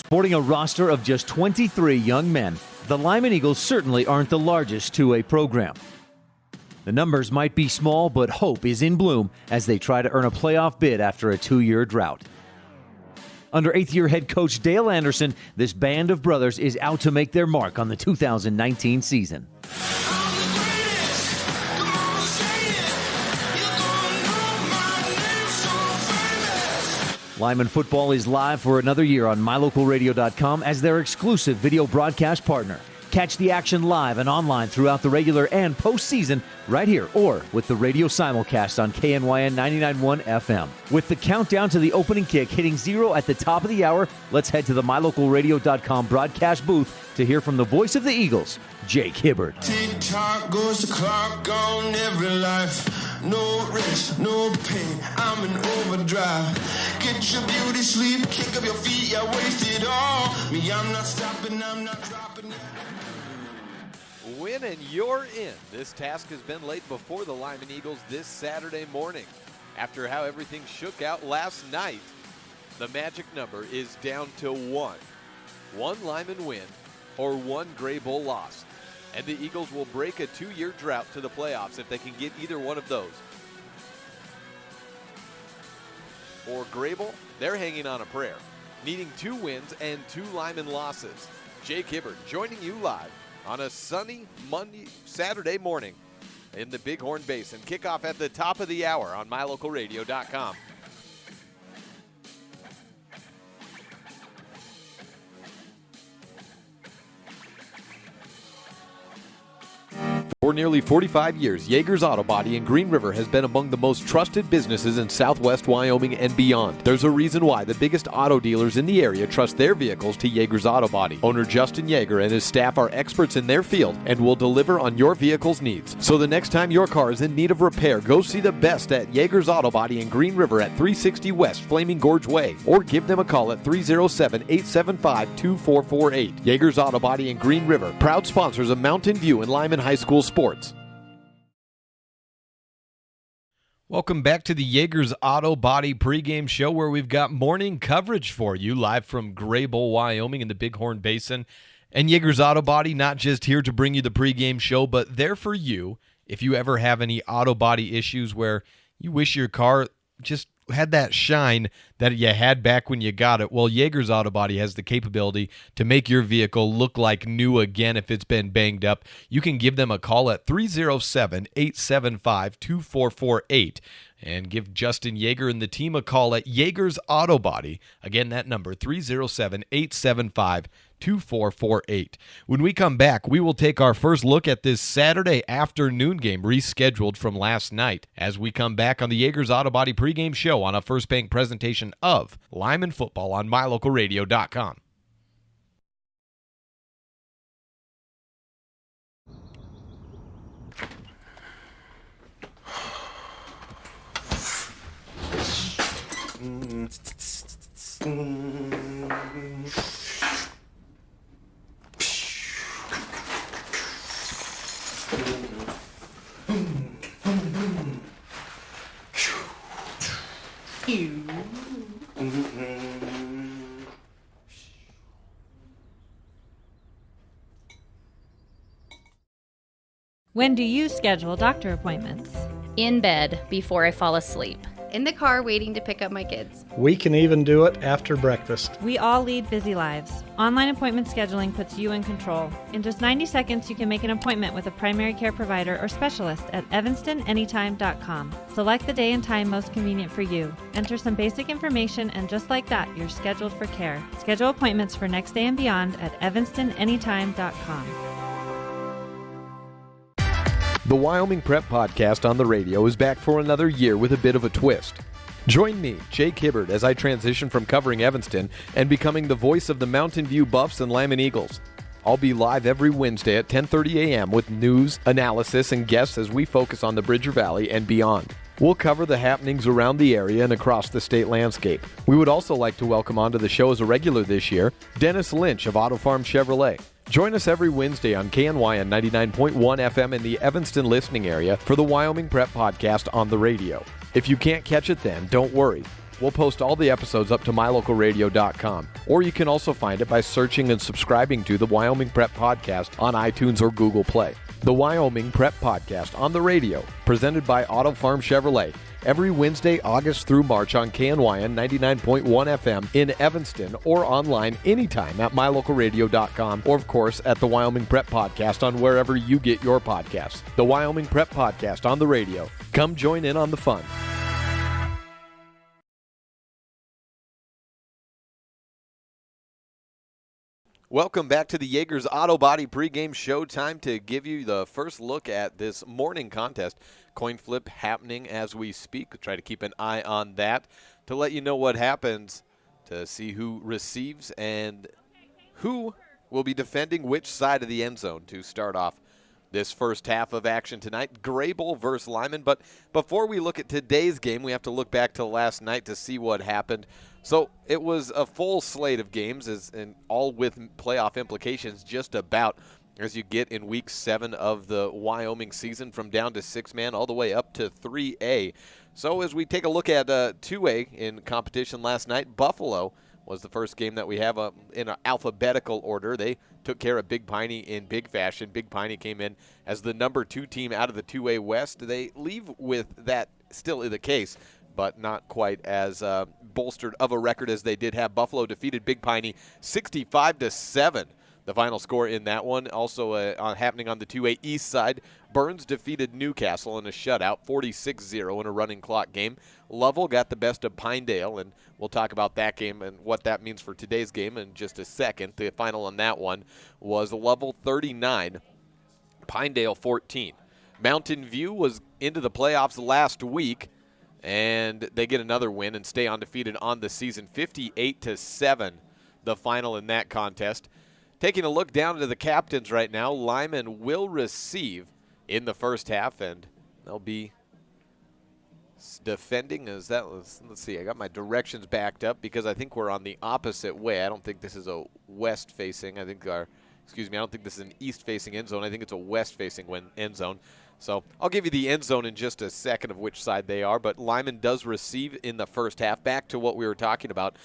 Sporting a roster of just 23 young men, the Lyman Eagles certainly aren't the largest 2A program. The numbers might be small, but hope is in bloom as they try to earn a playoff bid after a 2-year drought. Under 8th-year head coach Dale Anderson, this band of brothers is out to make their mark on the 2019 season. Lyman football is live for another year on MyLocalRadio.com as their exclusive video broadcast partner. Catch the action live and online throughout the regular and postseason right here or with the radio simulcast on KNYN 99.1 FM. With the countdown to the opening kick hitting 0 at the top of the hour, let's head to the MyLocalRadio.com broadcast booth to hear from the voice of the Eagles, Jake Hibbard. Tick-tock goes the clock on every life. No rest, no pain, I'm in overdrive. Get your beauty sleep, kick up your feet, I waste it all. Me, I'm not stopping, I'm not dropping. Win and you're in. This task has been laid before the Lyman Eagles this Saturday morning. After how everything shook out last night, the magic number is down to 1. 1 Lyman win or 1 Greybull loss. And the Eagles will break a 2-year drought to the playoffs if they can get either one of those. For Greybull, they're hanging on a prayer, needing 2 wins and 2 Lyman losses. Jake Hibbard joining you live on a sunny Saturday morning in the Bighorn Basin. Kickoff at the top of the hour on MyLocalRadio.com. For nearly 45 years, Yeager's Auto Body in Green River has been among the most trusted businesses in southwest Wyoming and beyond. There's a reason why the biggest auto dealers in the area trust their vehicles to Yeager's Auto Body. Owner Justin Yeager and his staff are experts in their field and will deliver on your vehicle's needs. So the next time your car is in need of repair, go see the best at Yeager's Auto Body in Green River at 360 West Flaming Gorge Way, or give them a call at 307-875-2448. Yeager's Auto Body in Green River, proud sponsors of Mountain View and Lyman High School sports. Welcome back to the Yeager's Auto Body pregame show, where we've got morning coverage for you live from Greybull, Wyoming in the Bighorn Basin. And Yeager's Auto Body, not just here to bring you the pregame show, but there for you if you ever have any auto body issues where you wish your car just had that shine that you had back when you got it. Well, Yeager's Auto Body has the capability to make your vehicle look like new again if it's been banged up. You can give them a call at 307-875-2448 and give Justin Yeager and the team a call at Yeager's Auto Body. Again, that number, 307-875-2448. When we come back, we will take our first look at this Saturday afternoon game rescheduled from last night as we come back on the Yeager's Auto Body pregame show on a First Bank presentation of Lyman football on MyLocalRadio.com. When do you schedule doctor appointments? In bed before I fall asleep. In the car waiting to pick up my kids. We can even do it after breakfast. We all lead busy lives. Online appointment scheduling puts you in control. In just 90 seconds, you can make an appointment with a primary care provider or specialist at evanstonanytime.com. Select the day and time most convenient for you. Enter some basic information, and just like that, you're scheduled for care. Schedule appointments for next day and beyond at evanstonanytime.com. The Wyoming Prep Podcast on the radio is back for another year with a bit of a twist. Join me, Jake Hibbard, as I transition from covering Evanston and becoming the voice of the Mountain View Buffs and Lyman Eagles. I'll be live every Wednesday at 10:30 a.m. with news, analysis, and guests as we focus on the Bridger Valley and beyond. We'll cover the happenings around the area and across the state landscape. We would also like to welcome onto the show as a regular this year, Dennis Lynch of Auto Farm Chevrolet. Join us every Wednesday on KNYN 99.1 FM in the Evanston listening area for the Wyoming Prep Podcast on the radio. If you can't catch it then, don't worry. we'll post all the episodes up to mylocalradio.com, or you can also find it by searching and subscribing to the Wyoming Prep Podcast on iTunes or Google Play. The Wyoming Prep Podcast on the radio, presented by Auto Farm Chevrolet, every Wednesday, August through March on KNYN 99.1 FM in Evanston, or online anytime at mylocalradio.com, or of course at the Wyoming Prep Podcast on wherever you get your podcasts. The Wyoming Prep Podcast on the radio. Come join in on the fun. Welcome back to the Jaegers Auto Body pregame show. Time to give you the first look at this morning contest. Coin flip happening as we speak. We'll try to keep an eye on that to let you know what happens, to see who receives and who will be defending which side of the end zone to start off this first half of action tonight. Greybull versus Lyman. But before we look at today's game, we have to look back to last night to see what happened. So it was a full slate of games, and all with playoff implications just about, as you get in week 7 of the Wyoming season, from down to 6-man all the way up to 3A. So as we take a look at 2A in competition last night, Buffalo was the first game that we have in an alphabetical order. They took care of Big Piney in big fashion. Big Piney came in as the number 2 team out of the 2A West. They leave with that still the case, but not quite as bolstered of a record as they did have. Buffalo defeated Big Piney 65-7. The final score in that one. Also happening on the 2A East side, Burns defeated Newcastle in a shutout, 46-0 in a running clock game. Lovell got the best of Pinedale, and we'll talk about that game and what that means for today's game in just a second. The final on that one was Lovell 39, Pinedale 14. Mountain View was into the playoffs last week, and they get another win and stay undefeated on the season, 58-7, the final in that contest. Taking a look down to the captains right now, Lyman will receive in the first half, and they'll be defending. Let's see, I got my directions backed up because I think we're on the opposite way. I don't think this is a west-facing. I don't think this is an east-facing end zone. I think it's a west-facing end zone. So I'll give you the end zone in just a second of which side they are, but Lyman does receive in the first half. Back to what we were talking about.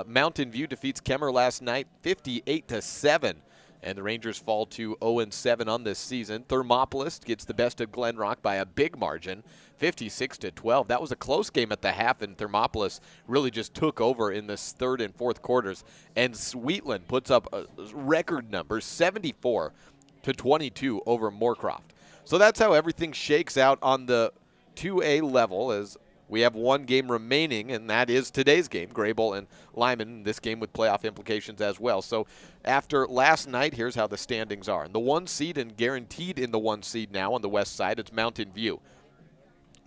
Mountain View defeats Kemmer last night 58-7, and the Rangers fall to 0-7 on this season. Thermopolis gets the best of Glen Rock by a big margin, 56-12. That was a close game at the half, and Thermopolis really just took over in the third and fourth quarters. And Wheatland puts up a record number, 74-22 over Moorcroft. So that's how everything shakes out on the 2A level, as we have one game remaining, and that is today's game, Greybull and Lyman, this game with playoff implications as well. So after last night, here's how the standings are. And the 1 seed and guaranteed in the 1 seed now on the west side, it's Mountain View.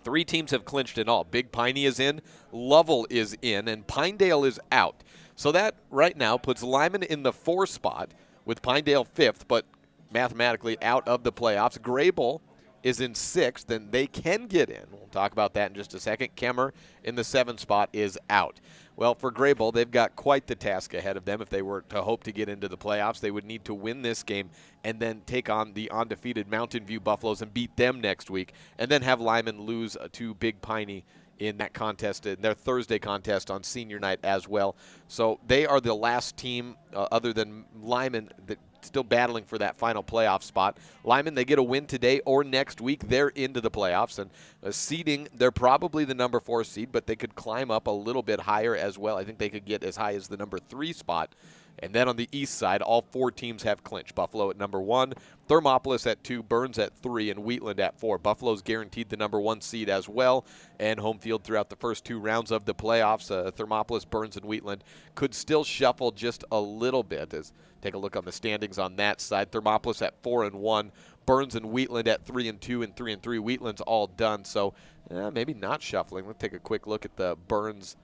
3 teams have clinched in all. Big Piney is in, Lovell is in, and Pinedale is out. So that right now puts Lyman in the 4 spot with Pinedale 5th, but mathematically out of the playoffs. Greybull is in 6th, and they can get in. We'll talk about that in just a second. Kemmer in the 7th spot is out. Well, for Greybull, they've got quite the task ahead of them. If they were to hope to get into the playoffs, they would need to win this game and then take on the undefeated Mountain View Buffaloes and beat them next week, and then have Lyman lose to Big Piney in that contest, in their Thursday contest on senior night as well. So they are the last team other than Lyman that still battling for that final playoff spot. Lyman, they get a win today or next week, they're into the playoffs. And seeding, they're probably the number 4 seed, but they could climb up a little bit higher as well. I think they could get as high as the number 3 spot. And then on the east side, all 4 teams have clinched. Buffalo at number 1, Thermopolis at 2, Burns at 3, and Wheatland at 4. Buffalo's guaranteed the number 1 seed as well, and home field throughout the first 2 rounds of the playoffs. Thermopolis, Burns, and Wheatland could still shuffle just a little bit. Take a look on the standings on that side. Thermopolis at 4-1, Burns and Wheatland at 3-2 and 3-3. Wheatland's all done, so maybe not shuffling. Let's take a quick look at the Burns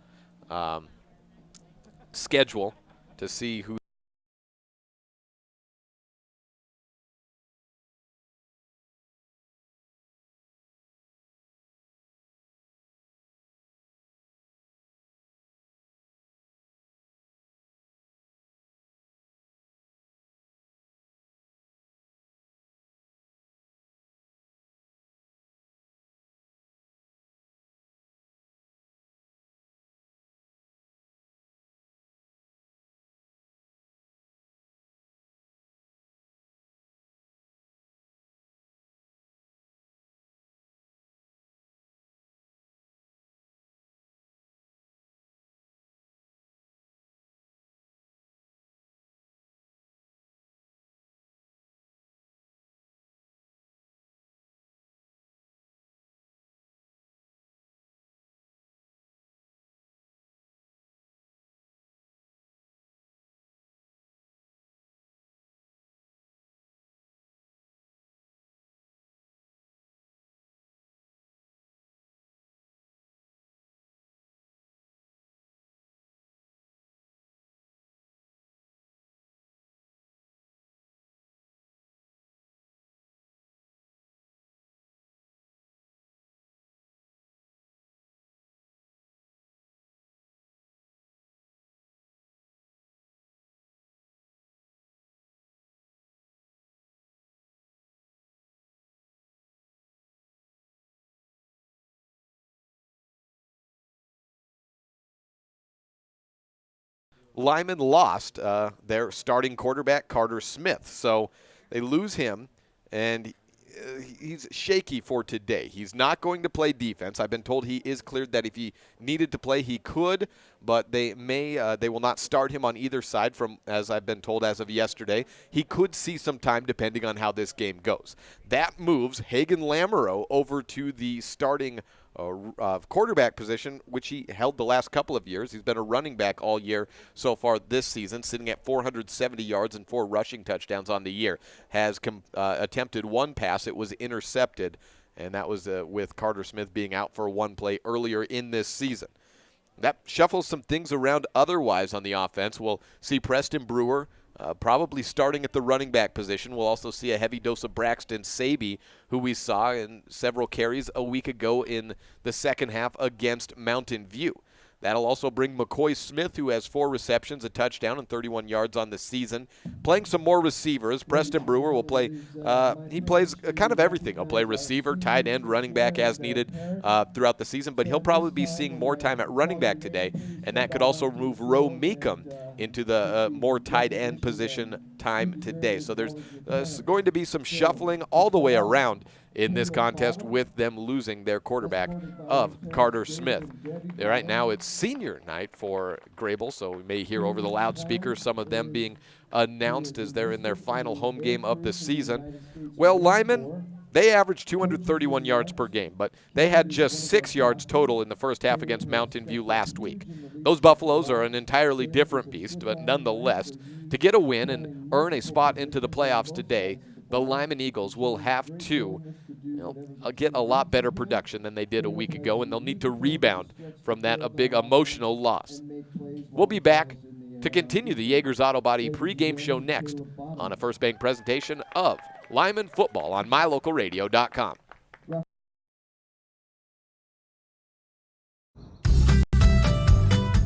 schedule to see who Lyman lost their starting quarterback, Carter Smith. So they lose him, and he's shaky for today. He's not going to play defense. I've been told he is cleared that if he needed to play, he could, but they will not start him on either side from, as I've been told as of yesterday. He could see some time depending on how this game goes. That moves Hagen Lamoureux over to the starting quarterback position, which he held the last couple of years. He's been a running back all year so far this season, sitting at 470 yards and 4 rushing touchdowns on the year. Has attempted one pass. It was intercepted, and that was with Carter Smith being out for one play earlier in this season. That shuffles some things around otherwise on the offense. We'll see Preston Brewer probably starting at the running back position. We'll also see a heavy dose of Braxton Saby, who we saw in several carries a week ago in the second half against Mountain View. That'll also bring McCoy Smith, who has 4 receptions, a touchdown, and 31 yards on the season. Playing some more receivers. Preston Brewer will play, he plays kind of everything. He'll play receiver, tight end, running back as needed throughout the season, but he'll probably be seeing more time at running back today, and that could also move Roe Meekum into the more tight end position time today. So there's going to be some shuffling all the way around in this contest with them losing their quarterback of Carter Smith. Right now it's senior night for Greybull, so we may hear over the loudspeakers some of them being announced as they're in their final home game of the season. Well, Lyman, they averaged 231 yards per game, but they had just 6 yards total in the first half against Mountain View last week. Those Buffaloes are an entirely different beast, but nonetheless, to get a win and earn a spot into the playoffs today, the Lyman Eagles will have to get a lot better production than they did a week ago, and they'll need to rebound from that a big emotional loss. We'll be back to continue the Yeager's Auto Body pregame show next on a First Bank presentation of Lyman football on MyLocalRadio.com.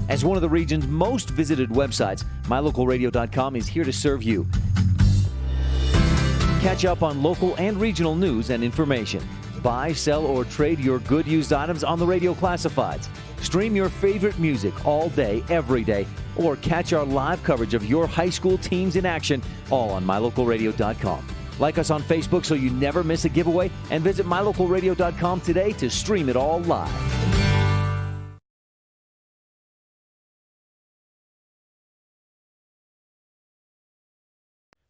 As one of the region's most visited websites, MyLocalRadio.com is here to serve you. Catch up on local and regional news and information. Buy, sell, or trade your good used items on the radio classifieds. Stream your favorite music all day, every day, or catch our live coverage of your high school teams in action, all on MyLocalRadio.com. Like us on Facebook so you never miss a giveaway, and visit MyLocalRadio.com today to stream it all live.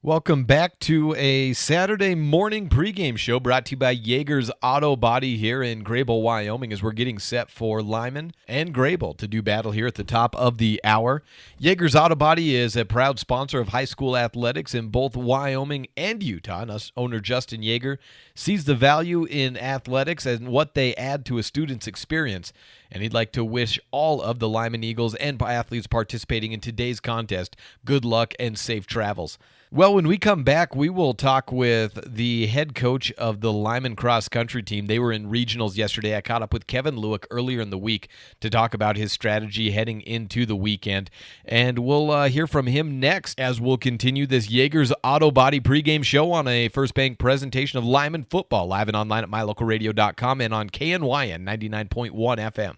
Welcome back to a Saturday morning pregame show brought to you by Yeager's Auto Body here in Greybull, Wyoming, as we're getting set for Lyman and Greybull to do battle here at the top of the hour. Yeager's Auto Body is a proud sponsor of high school athletics in both Wyoming and Utah. And us, owner Justin Yeager sees the value in athletics and what they add to a student's experience. And he'd like to wish all of the Lyman Eagles and athletes participating in today's contest good luck and safe travels. Well, when we come back, we will talk with the head coach of the Lyman cross country team. They were in regionals yesterday. I caught up with Kevin Lewick earlier in the week to talk about his strategy heading into the weekend. And we'll hear from him next as we'll continue this Yeager's Auto Body pregame show on a First Bank presentation of Lyman football, live and online at MyLocalRadio.com and on KNYN 99.1 FM.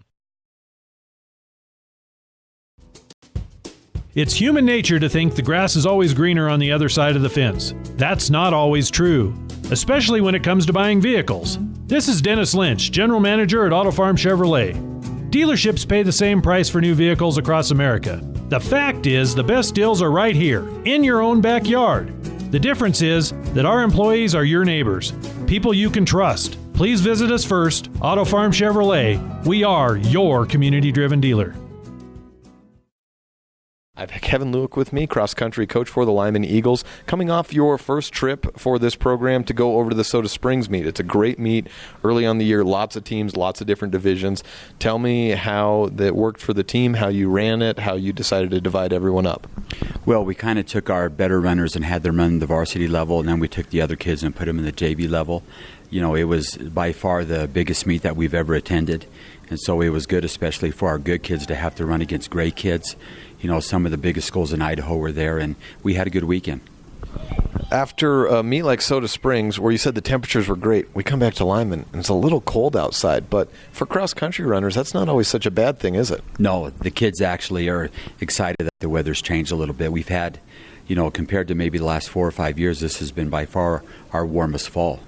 It's human nature to think the grass is always greener on the other side of the fence. That's not always true, especially when it comes to buying vehicles. This is Dennis Lynch, General Manager at Auto Farm Chevrolet. Dealerships pay the same price for new vehicles across America. The fact is, the best deals are right here, in your own backyard. The difference is that our employees are your neighbors, people you can trust. Please visit us first, Auto Farm Chevrolet. We are your community-driven dealer. I've had Kevin Lewick with me, cross-country coach for the Lyman Eagles, coming off your first trip for this program to go over to the Soda Springs meet. It's a great meet early on the year, lots of teams, lots of different divisions. Tell me how that worked for the team, how you ran it, how you decided to divide everyone up. Well, we kind of took our better runners and had them run the varsity level, and then we took the other kids and put them in the JV level. You know, it was by far the biggest meet that we've ever attended, and so it was good, especially for our good kids, to have to run against great kids. You know, some of the biggest schools in Idaho were there, and we had a good weekend. After a meet like Soda Springs, where you said the temperatures were great, we come back to Lyman, and it's a little cold outside. But for cross-country runners, that's not always such a bad thing, is it? No, the kids actually are excited that the weather's changed a little bit. We've had, compared to maybe the last 4 or 5 years, this has been by far our warmest fall.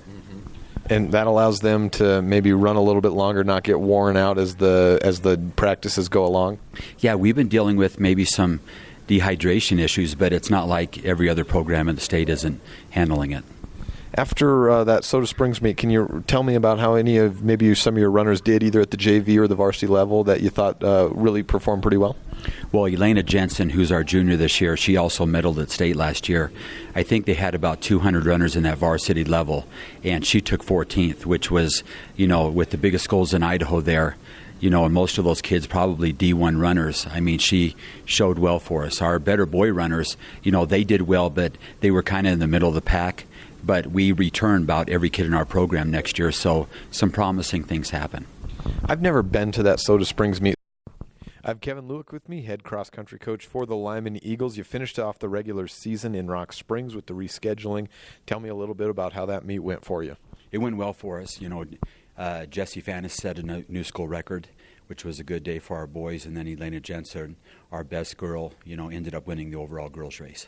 And that allows them to maybe run a little bit longer, not get worn out as the practices go along? Yeah, we've been dealing with maybe some dehydration issues, but it's not like every other program in the state isn't handling it. After that Soda Springs meet, can you tell me about how some of your runners did either at the JV or the varsity level that you thought really performed pretty well? Well, Elena Jensen, who's our junior this year, she also medaled at state last year. I think they had about 200 runners in that varsity level, and she took 14th, which was, with the biggest schools in Idaho there, and most of those kids probably D1 runners. I mean, she showed well for us. Our better boy runners, they did well, but they were kind of in the middle of the pack. But we return about every kid in our program next year, so some promising things happen. I've never been to that Soda Springs meet. I have Kevin Lewick with me, head cross-country coach for the Lyman Eagles. You finished off the regular season in Rock Springs with the rescheduling. Tell me a little bit about how that meet went for you. It went well for us. Jesse Fannis set a new school record, which was a good day for our boys, and then Elena Jensen, our best girl, ended up winning the overall girls race.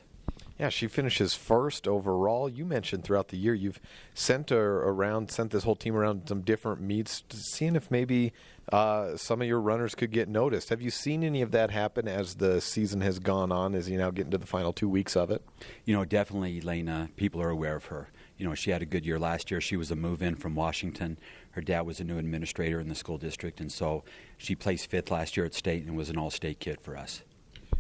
Yeah, she finishes first overall. You mentioned throughout the year you've sent this whole team around some different meets, seeing if maybe some of your runners could get noticed. Have you seen any of that happen as the season has gone on, as you now get into the final 2 weeks of it? Definitely, Elena, people are aware of her. She had a good year last year. She was a move-in from Washington. Her dad was a new administrator in the school district, and so she placed 5th last year at state and was an all-state kid for us.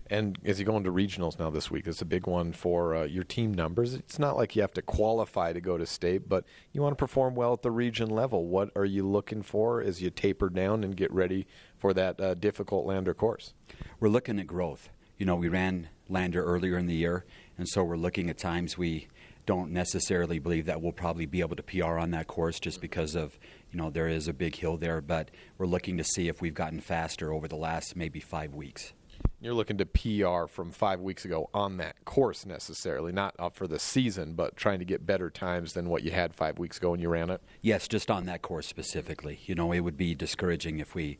And as you go into regionals now this week, it's a big one for your team numbers. It's not like you have to qualify to go to state, but you want to perform well at the region level. What are you looking for as you taper down and get ready for that difficult Lander course? We're looking at growth. We ran Lander earlier in the year, and so we're looking at times we don't necessarily believe that we'll probably be able to PR on that course just because of, there is a big hill there, but we're looking to see if we've gotten faster over the last maybe 5 weeks. You're looking to PR from 5 weeks ago on that course necessarily, not up for the season, but trying to get better times than what you had 5 weeks ago when you ran it? Yes, just on that course specifically. It would be discouraging if we,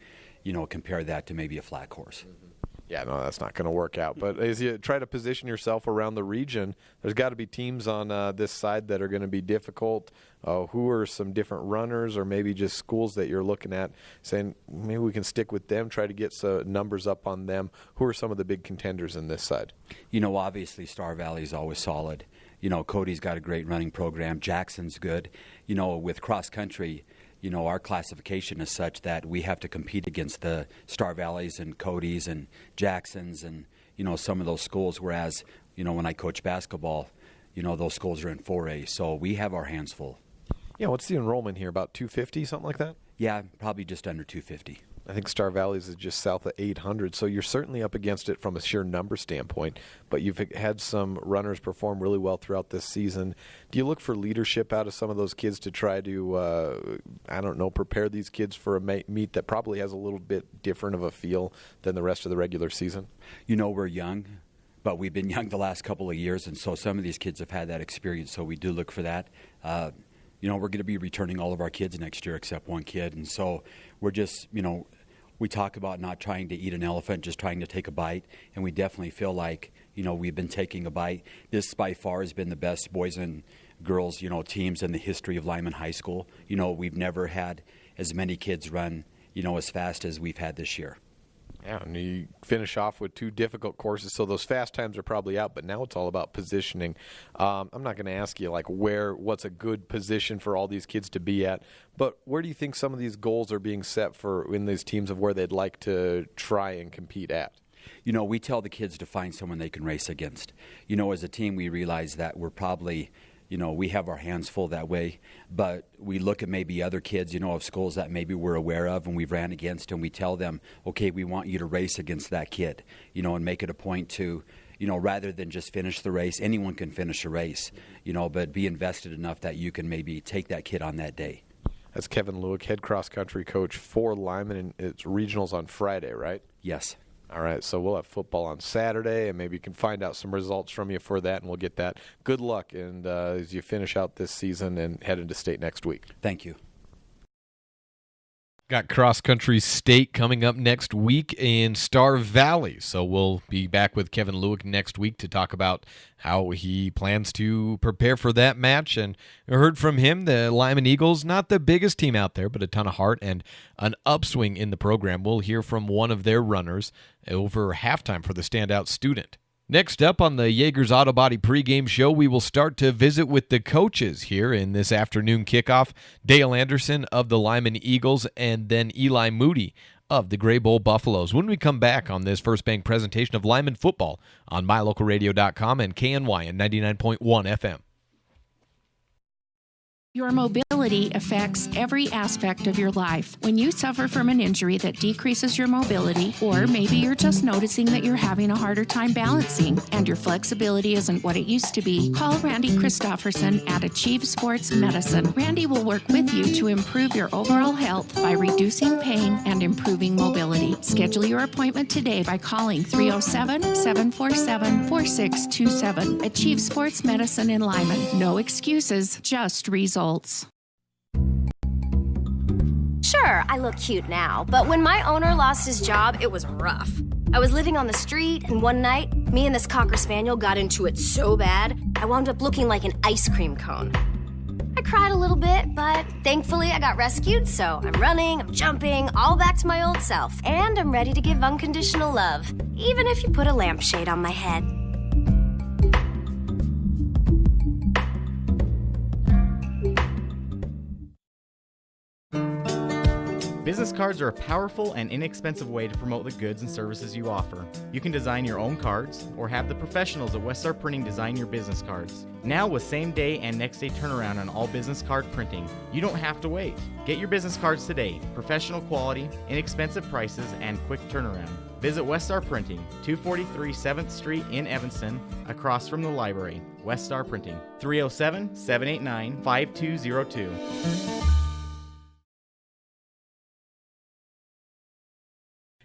compare that to maybe a flat course. Mm-hmm. Yeah, no, that's not going to work out. But as you try to position yourself around the region, there's got to be teams on this side that are going to be difficult. Who are some different runners or maybe just schools that you're looking at saying maybe we can stick with them, try to get some numbers up on them? Who are some of the big contenders in this side? Obviously Star Valley is always solid. Cody's got a great running program. Jackson's good. With cross-country, our classification is such that we have to compete against the Star Valleys and Cody's and Jackson's and, some of those schools, whereas, when I coach basketball, those schools are in 4A. So we have our hands full. Yeah, what's the enrollment here? About 250, something like that? Yeah, probably just under 250. I think Star Valley's is just south of 800, so you're certainly up against it from a sheer number standpoint, but you've had some runners perform really well throughout this season. Do you look for leadership out of some of those kids to try to, prepare these kids for a meet that probably has a little bit different of a feel than the rest of the regular season? We're young, but we've been young the last couple of years, and so some of these kids have had that experience, so we do look for that. We're going to be returning all of our kids next year except one kid, and so we're just, we talk about not trying to eat an elephant, just trying to take a bite, and we definitely feel like, we've been taking a bite. This by far has been the best boys and girls, teams in the history of Lyman High School. We've never had as many kids run, as fast as we've had this year. Yeah, and you finish off with 2 difficult courses, so those fast times are probably out, but now it's all about positioning. I'm not going to ask you, what's a good position for all these kids to be at, but where do you think some of these goals are being set for in these teams of where they'd like to try and compete at? We tell the kids to find someone they can race against. As a team, we realize that we're probably we have our hands full that way, but we look at maybe other kids, of schools that maybe we're aware of and we've ran against, and we tell them, okay, we want you to race against that kid, and make it a point to, rather than just finish the race. Anyone can finish a race, but be invested enough that you can maybe take that kid on that day. That's Kevin Lewick, head cross-country coach for Lyman, and it's regionals on Friday, right? Yes. All right, so we'll have football on Saturday, and maybe you can find out some results from you for that, and we'll get that. Good luck and as you finish out this season and head into state next week. Thank you. Got cross-country state coming up next week in Star Valley. So we'll be back with Kevin Lewick next week to talk about how he plans to prepare for that match. And I heard from him, the Lyman Eagles, not the biggest team out there, but a ton of heart and an upswing in the program. We'll hear from one of their runners over halftime for the standout student. Next up on the Jaegers Auto Body pregame show, we will start to visit with the coaches here in this afternoon kickoff. Dale Anderson of the Lyman Eagles and then Eli Moody of the Greybull Buffaloes. When we come back on this First Bank presentation of Lyman football on mylocalradio.com and KNY and 99.1 FM. Your mobility affects every aspect of your life. When you suffer from an injury that decreases your mobility, or maybe you're just noticing that you're having a harder time balancing and your flexibility isn't what it used to be, call Randy Christofferson at Achieve Sports Medicine. Randy will work with you to improve your overall health by reducing pain and improving mobility. Schedule your appointment today by calling 307-747-4627. Achieve Sports Medicine in Lyman. No excuses, just results. Sure, I look cute now, but when my owner lost his job, it was rough. I was living on the street, and one night, me and this Cocker Spaniel got into it so bad, I wound up looking like an ice cream cone. I cried a little bit, but thankfully I got rescued, so I'm running, I'm jumping, all back to my old self, and I'm ready to give unconditional love, even if you put a lampshade on my head. Business cards are a powerful and inexpensive way to promote the goods and services you offer. You can design your own cards or have the professionals at Westar Printing design your business cards. Now with same day and next day turnaround on all business card printing, you don't have to wait. Get your business cards today. Professional quality, inexpensive prices, and quick turnaround. Visit Westar Printing, 243 7th Street in Evanston, across from the library. Westar Printing, 307-789-5202.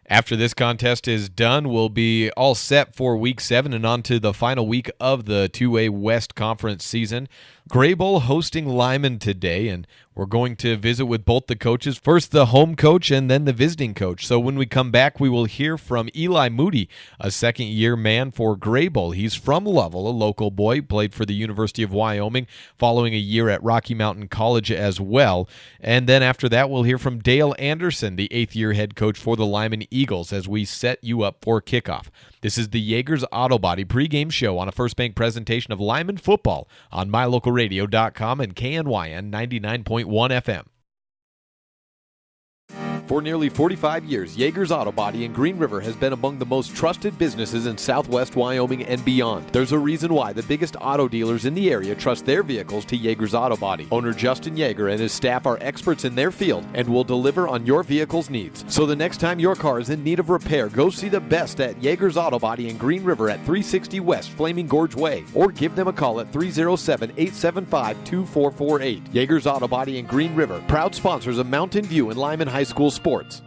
After this contest is done, we'll be all set for Week 7 and on to the final week of the 2A West Conference season. Greybull hosting Lyman today, and we're going to visit with both the coaches. First the home coach and then the visiting coach. So when we come back, we will hear from Eli Moody, a second-year man for Greybull. He's from Lovell, a local boy, played for the University of Wyoming, following a year at Rocky Mountain College as well. And then after that, we'll hear from Dale Anderson, the eighth-year head coach for the Lyman Eagles, as we set you up for kickoff. This is the Jaegers Auto Body pregame show on a First Bank presentation of Lyman football on mylocalradio.com and KNYN 99.1 FM. For nearly 45 years, Jaegers Auto Body in Green River has been among the most trusted businesses in southwest Wyoming and beyond. There's a reason why the biggest auto dealers in the area trust their vehicles to Jaegers Auto Body. Owner Justin Jaeger and his staff are experts in their field and will deliver on your vehicle's needs. So the next time your car is in need of repair, go see the best at Jaegers Auto Body in Green River at 360 West Flaming Gorge Way, or give them a call at 307-875-2448. Jaegers Auto Body in Green River, proud sponsors of Mountain View and Lyman High School sports.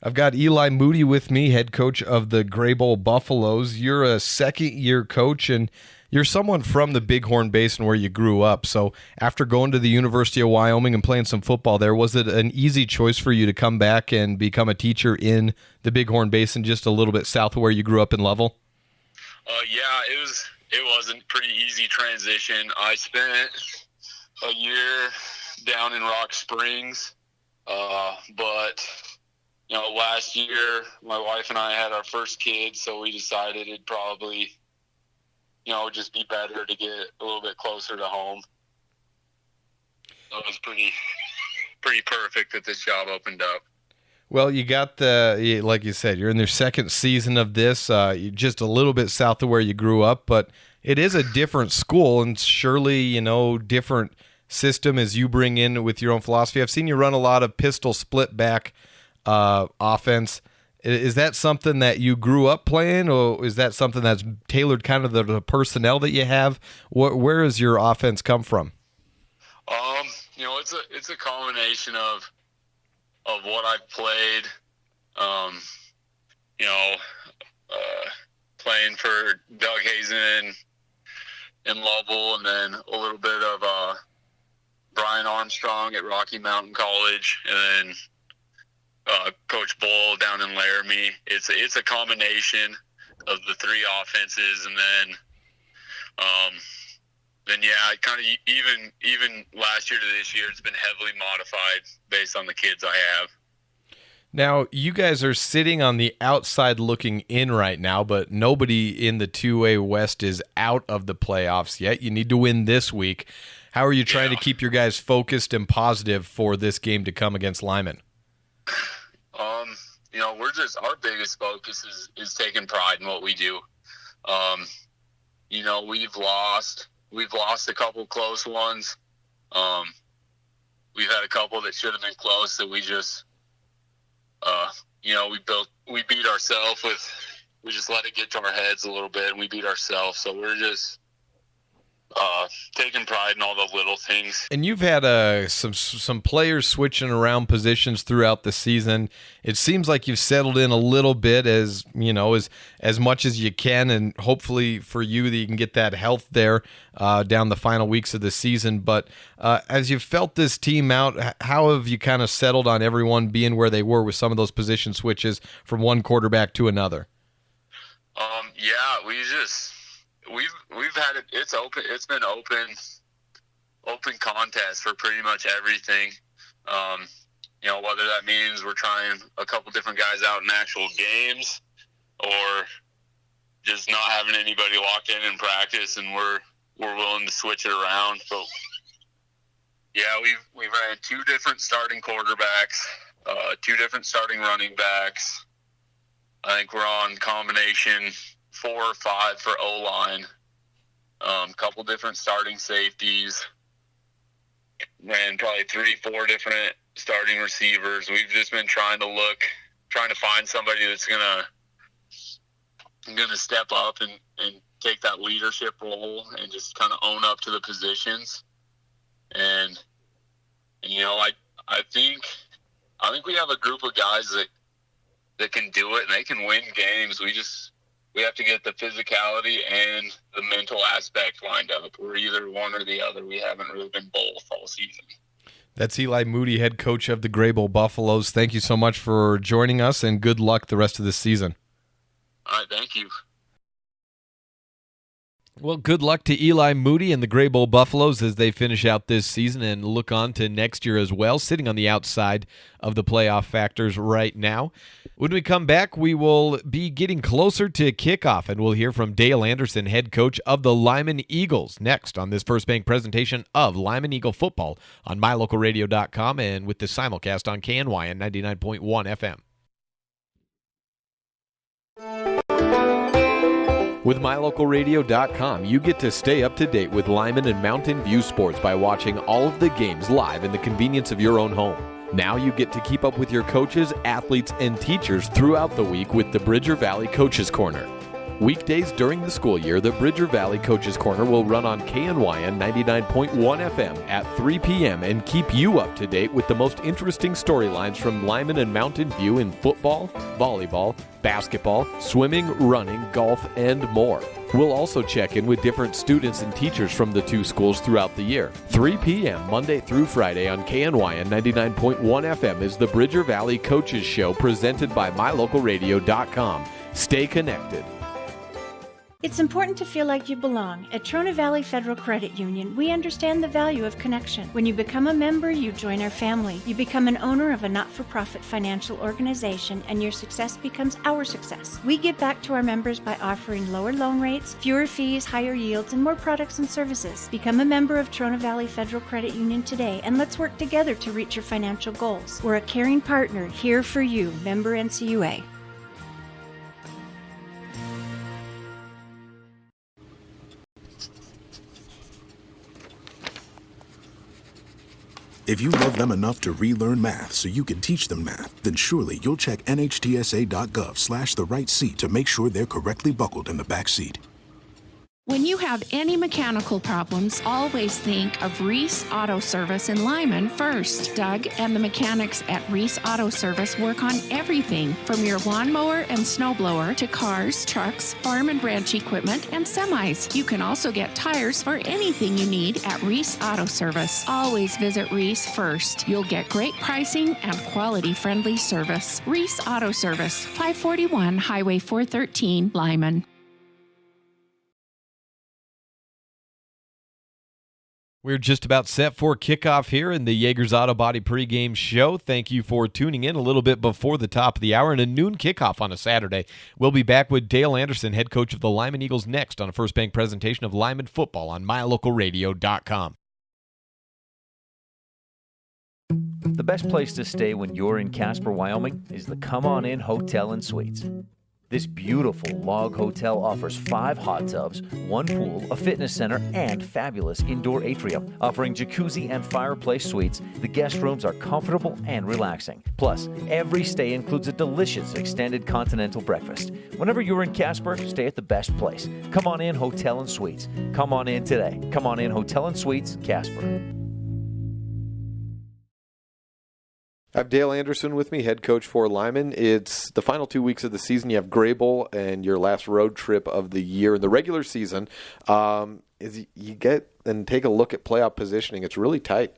I've got Eli Moody with me, head coach of the Greybull Buffaloes. You're a second-year coach, and you're someone from the Bighorn Basin where you grew up. So after going to the University of Wyoming and playing some football there, was it an easy choice for you to come back and become a teacher in the Bighorn Basin, just a little bit south of where you grew up in Lovell? Yeah, it was a pretty easy transition. I spent a year down in Rock Springs, but last year my wife and I had our first kid, so we decided it'd probably, just be better to get a little bit closer to home. So it was pretty perfect that this job opened up. Well, you got like you said, you're in their second season of this, just a little bit south of where you grew up, but it is a different school and surely, different system as you bring in with your own philosophy. I've seen you run a lot of pistol split back offense. Is that something that you grew up playing, or is that something that's tailored kind of the personnel that you have? Where does your offense come from? It's a combination of what I've played You know, playing for Doug Hazen in Lovell, and then a little bit of Brian Armstrong at Rocky Mountain College, and then Coach Bull down in Laramie. It's a combination of the three offenses, and then yeah, kind of even last year to this year, it's been heavily modified based on the kids I have. Now, you guys are sitting on the outside looking in right now, but nobody in the 2A West is out of the playoffs yet. You need to win this week. How are you trying to keep your guys focused and positive for this game to come against Lyman? You know, our biggest focus is taking pride in what we do. You know, we've lost a couple close ones. We've had a couple that should have been close that we just, you know, we beat ourselves we just let it get to our heads a little bit, and we beat ourselves. So we're just taking pride in all the little things. And you've had some players switching around positions throughout the season. It seems like you've settled in a little bit, as you know, as much as you can, and hopefully for you that you can get that health there down the final weeks of the season. But as you've felt this team out, how have you kind of settled on everyone being where they were with some of those position switches from one quarterback to another? Yeah, we've had it. It's open. It's been open contest for pretty much everything. You know, whether that means we're trying a couple different guys out in actual games, or just not having anybody locked in practice, and we're willing to switch it around. But yeah, we've ran two different starting quarterbacks, two different starting running backs. I think we're on combination 4 or 5 for O-line. Couple different starting safeties, and probably 3-4 different starting receivers. We've just been trying to find somebody that's gonna step up and take that leadership role and just kind of own up to the positions. And you know, I think we have a group of guys that can do it, and they can win games. We have to get the physicality and the mental aspect lined up. We're either one or the other. We haven't really been both all season. That's Eli Moody, head coach of the Greybull Buffaloes. Thank you so much for joining us, and good luck the rest of the season. All right, thank you. Well, good luck to Eli Moody and the Greybull Buffaloes as they finish out this season and look on to next year as well, sitting on the outside of the playoff factors right now. When we come back, we will be getting closer to kickoff, and we'll hear from Dale Anderson, head coach of the Lyman Eagles, next on this First Bank presentation of Lyman Eagle football on mylocalradio.com and with the simulcast on KNY and 99.1 FM. With mylocalradio.com, you get to stay up to date with Lyman and Mountain View sports by watching all of the games live in the convenience of your own home. Now you get to keep up with your coaches, athletes, and teachers throughout the week with the Bridger Valley Coaches Corner. Weekdays during the school year, the Bridger Valley Coaches Corner will run on KNY 99.1 FM at 3 p.m. and keep you up to date with the most interesting storylines from Lyman and Mountain View in football, volleyball, basketball, swimming, running, golf, and more. We'll also check in with different students and teachers from the two schools throughout the year. 3 p.m. Monday through Friday on KNY 99.1 FM is the Bridger Valley Coaches Show presented by mylocalradio.com. Stay connected. It's important to feel like you belong. At Trona Valley Federal Credit Union, we understand the value of connection. When you become a member, you join our family. You become an owner of a not-for-profit financial organization, and your success becomes our success. We give back to our members by offering lower loan rates, fewer fees, higher yields, and more products and services. Become a member of Trona Valley Federal Credit Union today, and let's work together to reach your financial goals. We're a caring partner here for you. Member NCUA. If you love them enough to relearn math so you can teach them math, then surely you'll check nhtsa.gov/the right seat to make sure they're correctly buckled in the back seat. When you have any mechanical problems, always think of Reese Auto Service in Lyman first. Doug and the mechanics at Reese Auto Service work on everything from your lawnmower and snowblower to cars, trucks, farm and ranch equipment, and semis. You can also get tires for anything you need at Reese Auto Service. Always visit Reese first. You'll get great pricing and quality-friendly service. Reese Auto Service, 541 Highway 413, Lyman. We're just about set for kickoff here in the Jaegers Auto Body pregame show. Thank you for tuning in a little bit before the top of the hour and a noon kickoff on a Saturday. We'll be back with Dale Anderson, head coach of the Lyman Eagles, next on a First Bank presentation of Lyman football on mylocalradio.com. The best place to stay when you're in Casper, Wyoming is the Come On In Hotel and Suites. This beautiful log hotel offers 5 hot tubs, 1 pool, a fitness center, and fabulous indoor atrium. Offering jacuzzi and fireplace suites, the guest rooms are comfortable and relaxing. Plus, every stay includes a delicious extended continental breakfast. Whenever you're in Casper, stay at the best place. Come On In Hotel and Suites. Come on in today. Come On In Hotel and Suites, Casper. I have Dale Anderson with me, head coach for Lyman. It's the final 2 weeks of the season. You have Greybull and your last road trip of the year in the regular season. As you get and take a look at playoff positioning, it's really tight.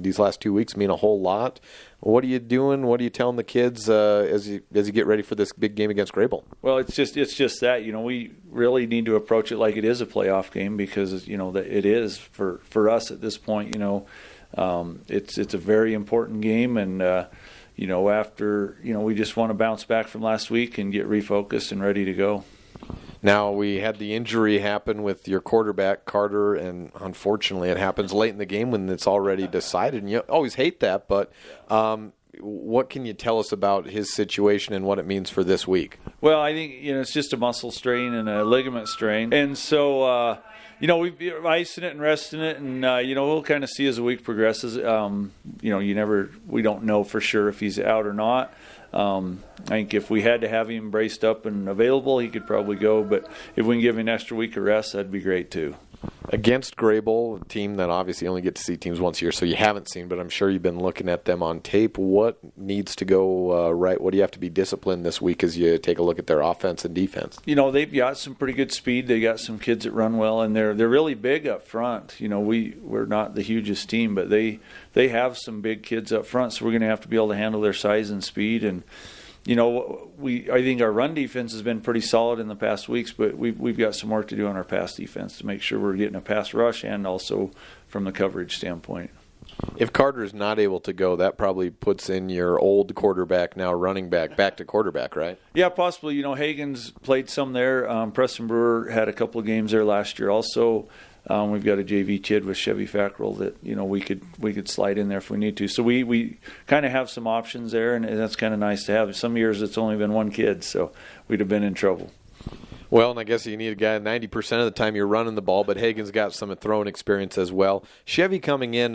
These last 2 weeks mean a whole lot. What are you doing? What are you telling the kids as you get ready for this big game against Greybull? Well, it's just that we really need to approach it like it is a playoff game because that it is for us at this point. It's a very important game, and after we just want to bounce back from last week and get refocused and ready to go. Now, we had the injury happen with your quarterback, Carter, and unfortunately it happens late in the game when it's already decided, and you always hate that, but what can you tell us about his situation and what it means for this week? Well, I think it's just a muscle strain and a ligament strain, and so we've been icing it and resting it, and we'll kind of see as the week progresses. We don't know for sure if he's out or not. I think if we had to have him braced up and available, he could probably go. But if we can give him an extra week of rest, that'd be great too. Against Greybull, a team that obviously only get to see teams once a year, so you haven't seen, but I'm sure you've been looking at them on tape. What needs to go right? What do you have to be disciplined this week as you take a look at their offense and defense? They've got some pretty good speed. They got some kids that run well, and they're really big up front. We're not the hugest team, but they have some big kids up front, so we're going to have to be able to handle their size and speed. And I think our run defense has been pretty solid in the past weeks, but we've got some work to do on our pass defense to make sure we're getting a pass rush and also from the coverage standpoint. If Carter is not able to go, that probably puts in your old quarterback, now running back to quarterback, right? Yeah, possibly. Hagen's played some there. Preston Brewer had a couple of games there last year also. We've got a JV kid with Chevy Fackrell that we could slide in there if we need to. So we kind of have some options there, and that's kind of nice to have. Some years it's only been one kid, so we'd have been in trouble. Well, and I guess you need a guy 90% of the time you're running the ball, but Hagen's got some throwing experience as well. Chevy coming in,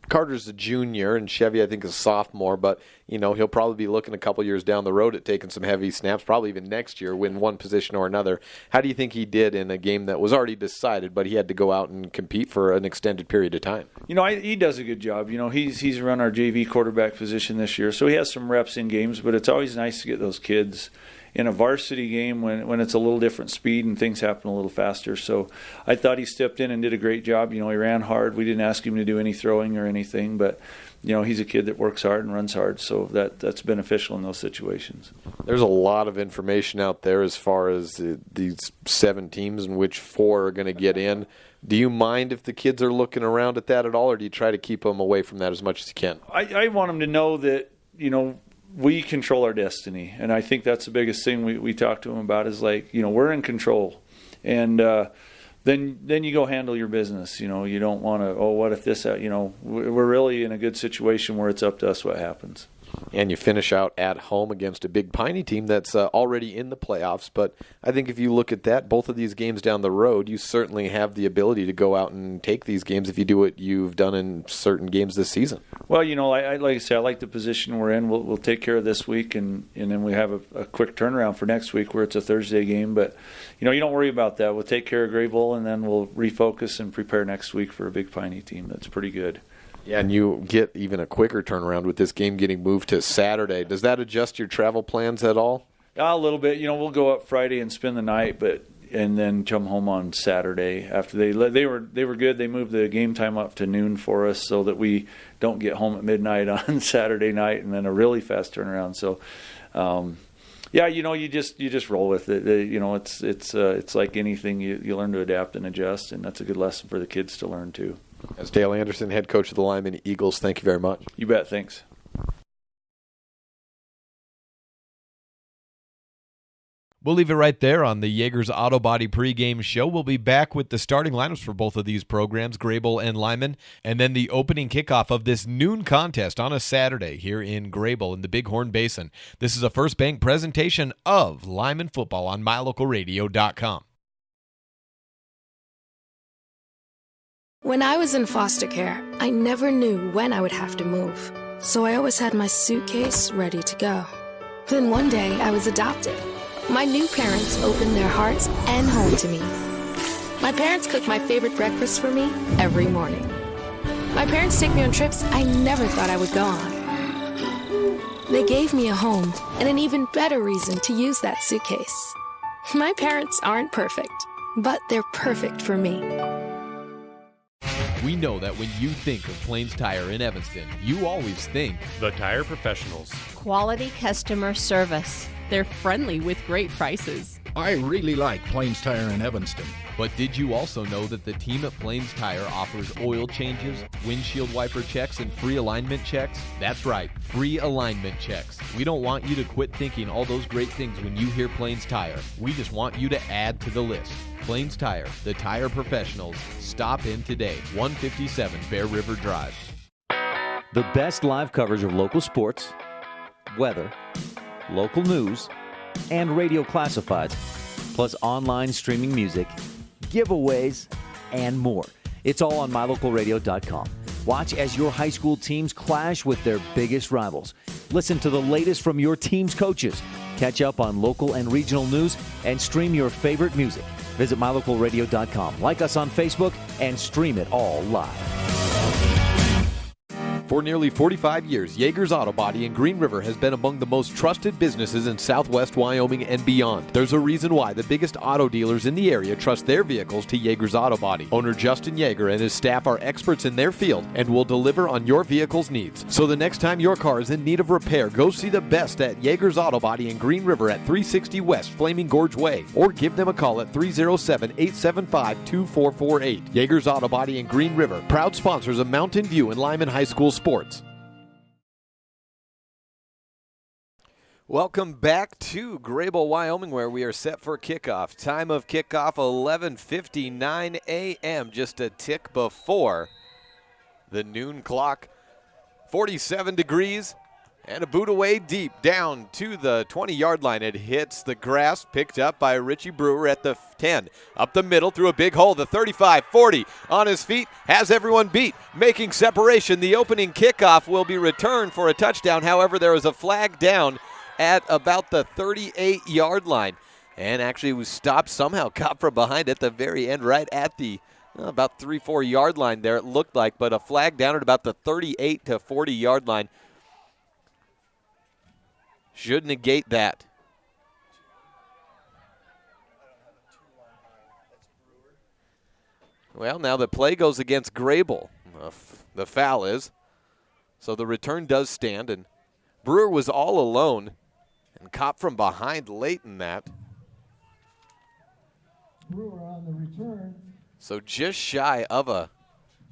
Carter's a junior, and Chevy I think is a sophomore, but he'll probably be looking a couple years down the road at taking some heavy snaps, probably even next year, win one position or another. How do you think he did in a game that was already decided, but he had to go out and compete for an extended period of time? He does a good job. He's run our JV quarterback position this year, so he has some reps in games, but it's always nice to get those kids in a varsity game when it's a little different speed and things happen a little faster. So I thought he stepped in and did a great job. He ran hard. We didn't ask him to do any throwing or anything, but he's a kid that works hard and runs hard, so that's beneficial in those situations. There's a lot of information out there as far as these 7 teams in which 4 are going to get in. Do you mind if the kids are looking around at that at all, or do you try to keep them away from that as much as you can? I want them to know that, we control our destiny, and I think that's the biggest thing we talk to them about is we're in control, and then you go handle your business. You don't want to, what if this, we're really in a good situation where it's up to us what happens. And you finish out at home against a Big Piney team that's already in the playoffs. But I think if you look at that, both of these games down the road, you certainly have the ability to go out and take these games if you do what you've done in certain games this season. Well, like I said, I like the position we're in. We'll take care of this week, and then we have a quick turnaround for next week where it's a Thursday game. But, you don't worry about that. We'll take care of Greybull, and then we'll refocus and prepare next week for a Big Piney team that's pretty good. Yeah, and you get even a quicker turnaround with this game getting moved to Saturday. Does that adjust your travel plans at all? A little bit. We'll go up Friday and spend the night, and then come home on Saturday after they were good. They moved the game time up to noon for us so that we don't get home at midnight on Saturday night, and then a really fast turnaround. So, you just roll with it. It's like anything. You learn to adapt and adjust, and that's a good lesson for the kids to learn too. As Dale Anderson, head coach of the Lyman Eagles, thank you very much. You bet. Thanks. We'll leave it right there on the Yeager's Auto Body pregame show. We'll be back with the starting lineups for both of these programs, Greybull and Lyman, and then the opening kickoff of this noon contest on a Saturday here in Greybull in the Bighorn Basin. This is a First Bank presentation of Lyman football on MyLocalRadio.com. When I was in foster care, I never knew when I would have to move, so I always had my suitcase ready to go. Then one day, I was adopted. My new parents opened their hearts and home to me. My parents cook my favorite breakfast for me every morning. My parents take me on trips I never thought I would go on. They gave me a home and an even better reason to use that suitcase. My parents aren't perfect, but they're perfect for me. We know that when you think of Plains Tire in Evanston, you always think the Tire Professionals. Quality customer service. They're friendly with great prices. I really like Plains Tire in Evanston. But did you also know that the team at Plains Tire offers oil changes, windshield wiper checks, and free alignment checks? That's right, free alignment checks. We don't want you to quit thinking all those great things when you hear Plains Tire. We just want you to add to the list. Plains Tire, the tire professionals. Stop in today, 157 Bear River Drive. The best live coverage of local sports, weather, local news, and radio classifieds, plus online streaming music, giveaways, and more. It's all on MyLocalRadio.com. Watch as your high school teams clash with their biggest rivals. Listen to the latest from your team's coaches. Catch up on local and regional news and stream your favorite music. Visit MyLocalRadio.com. Like us on Facebook and stream it all live. For nearly 45 years, Yeager's Auto Body in Green River has been among the most trusted businesses in southwest Wyoming and beyond. There's a reason why the biggest auto dealers in the area trust their vehicles to Yeager's Auto Body. Owner Justin Yeager and his staff are experts in their field and will deliver on your vehicle's needs. So the next time your car is in need of repair, go see the best at Yeager's Auto Body in Green River at 360 West Flaming Gorge Way, or give them a call at 307-875-2448. Yeager's Auto Body in Green River, proud sponsors of Mountain View and Lyman High School sports. Welcome back to Greybull, Wyoming, where we are set for kickoff. Time of kickoff, 11:59 a.m., just a tick before the noon clock. 47 degrees and a boot away deep down to the 20-yard line. It hits the grass, picked up by Richie Brewer at the 10. Up the middle through a big hole, the 35, 40 on his feet, has everyone beat, making separation. The opening kickoff will be returned for a touchdown. However, there is a flag down at about the 38-yard line. And actually was stopped somehow, caught from behind at the very end, right at the about 3-4 yard line there, it looked like. But a flag down at about the 38 to 40-yard line should negate that. Well, now the play goes against Greybull. The foul is. So the return does stand, and Brewer was all alone and caught from behind late in that. Brewer on the return. So just shy of a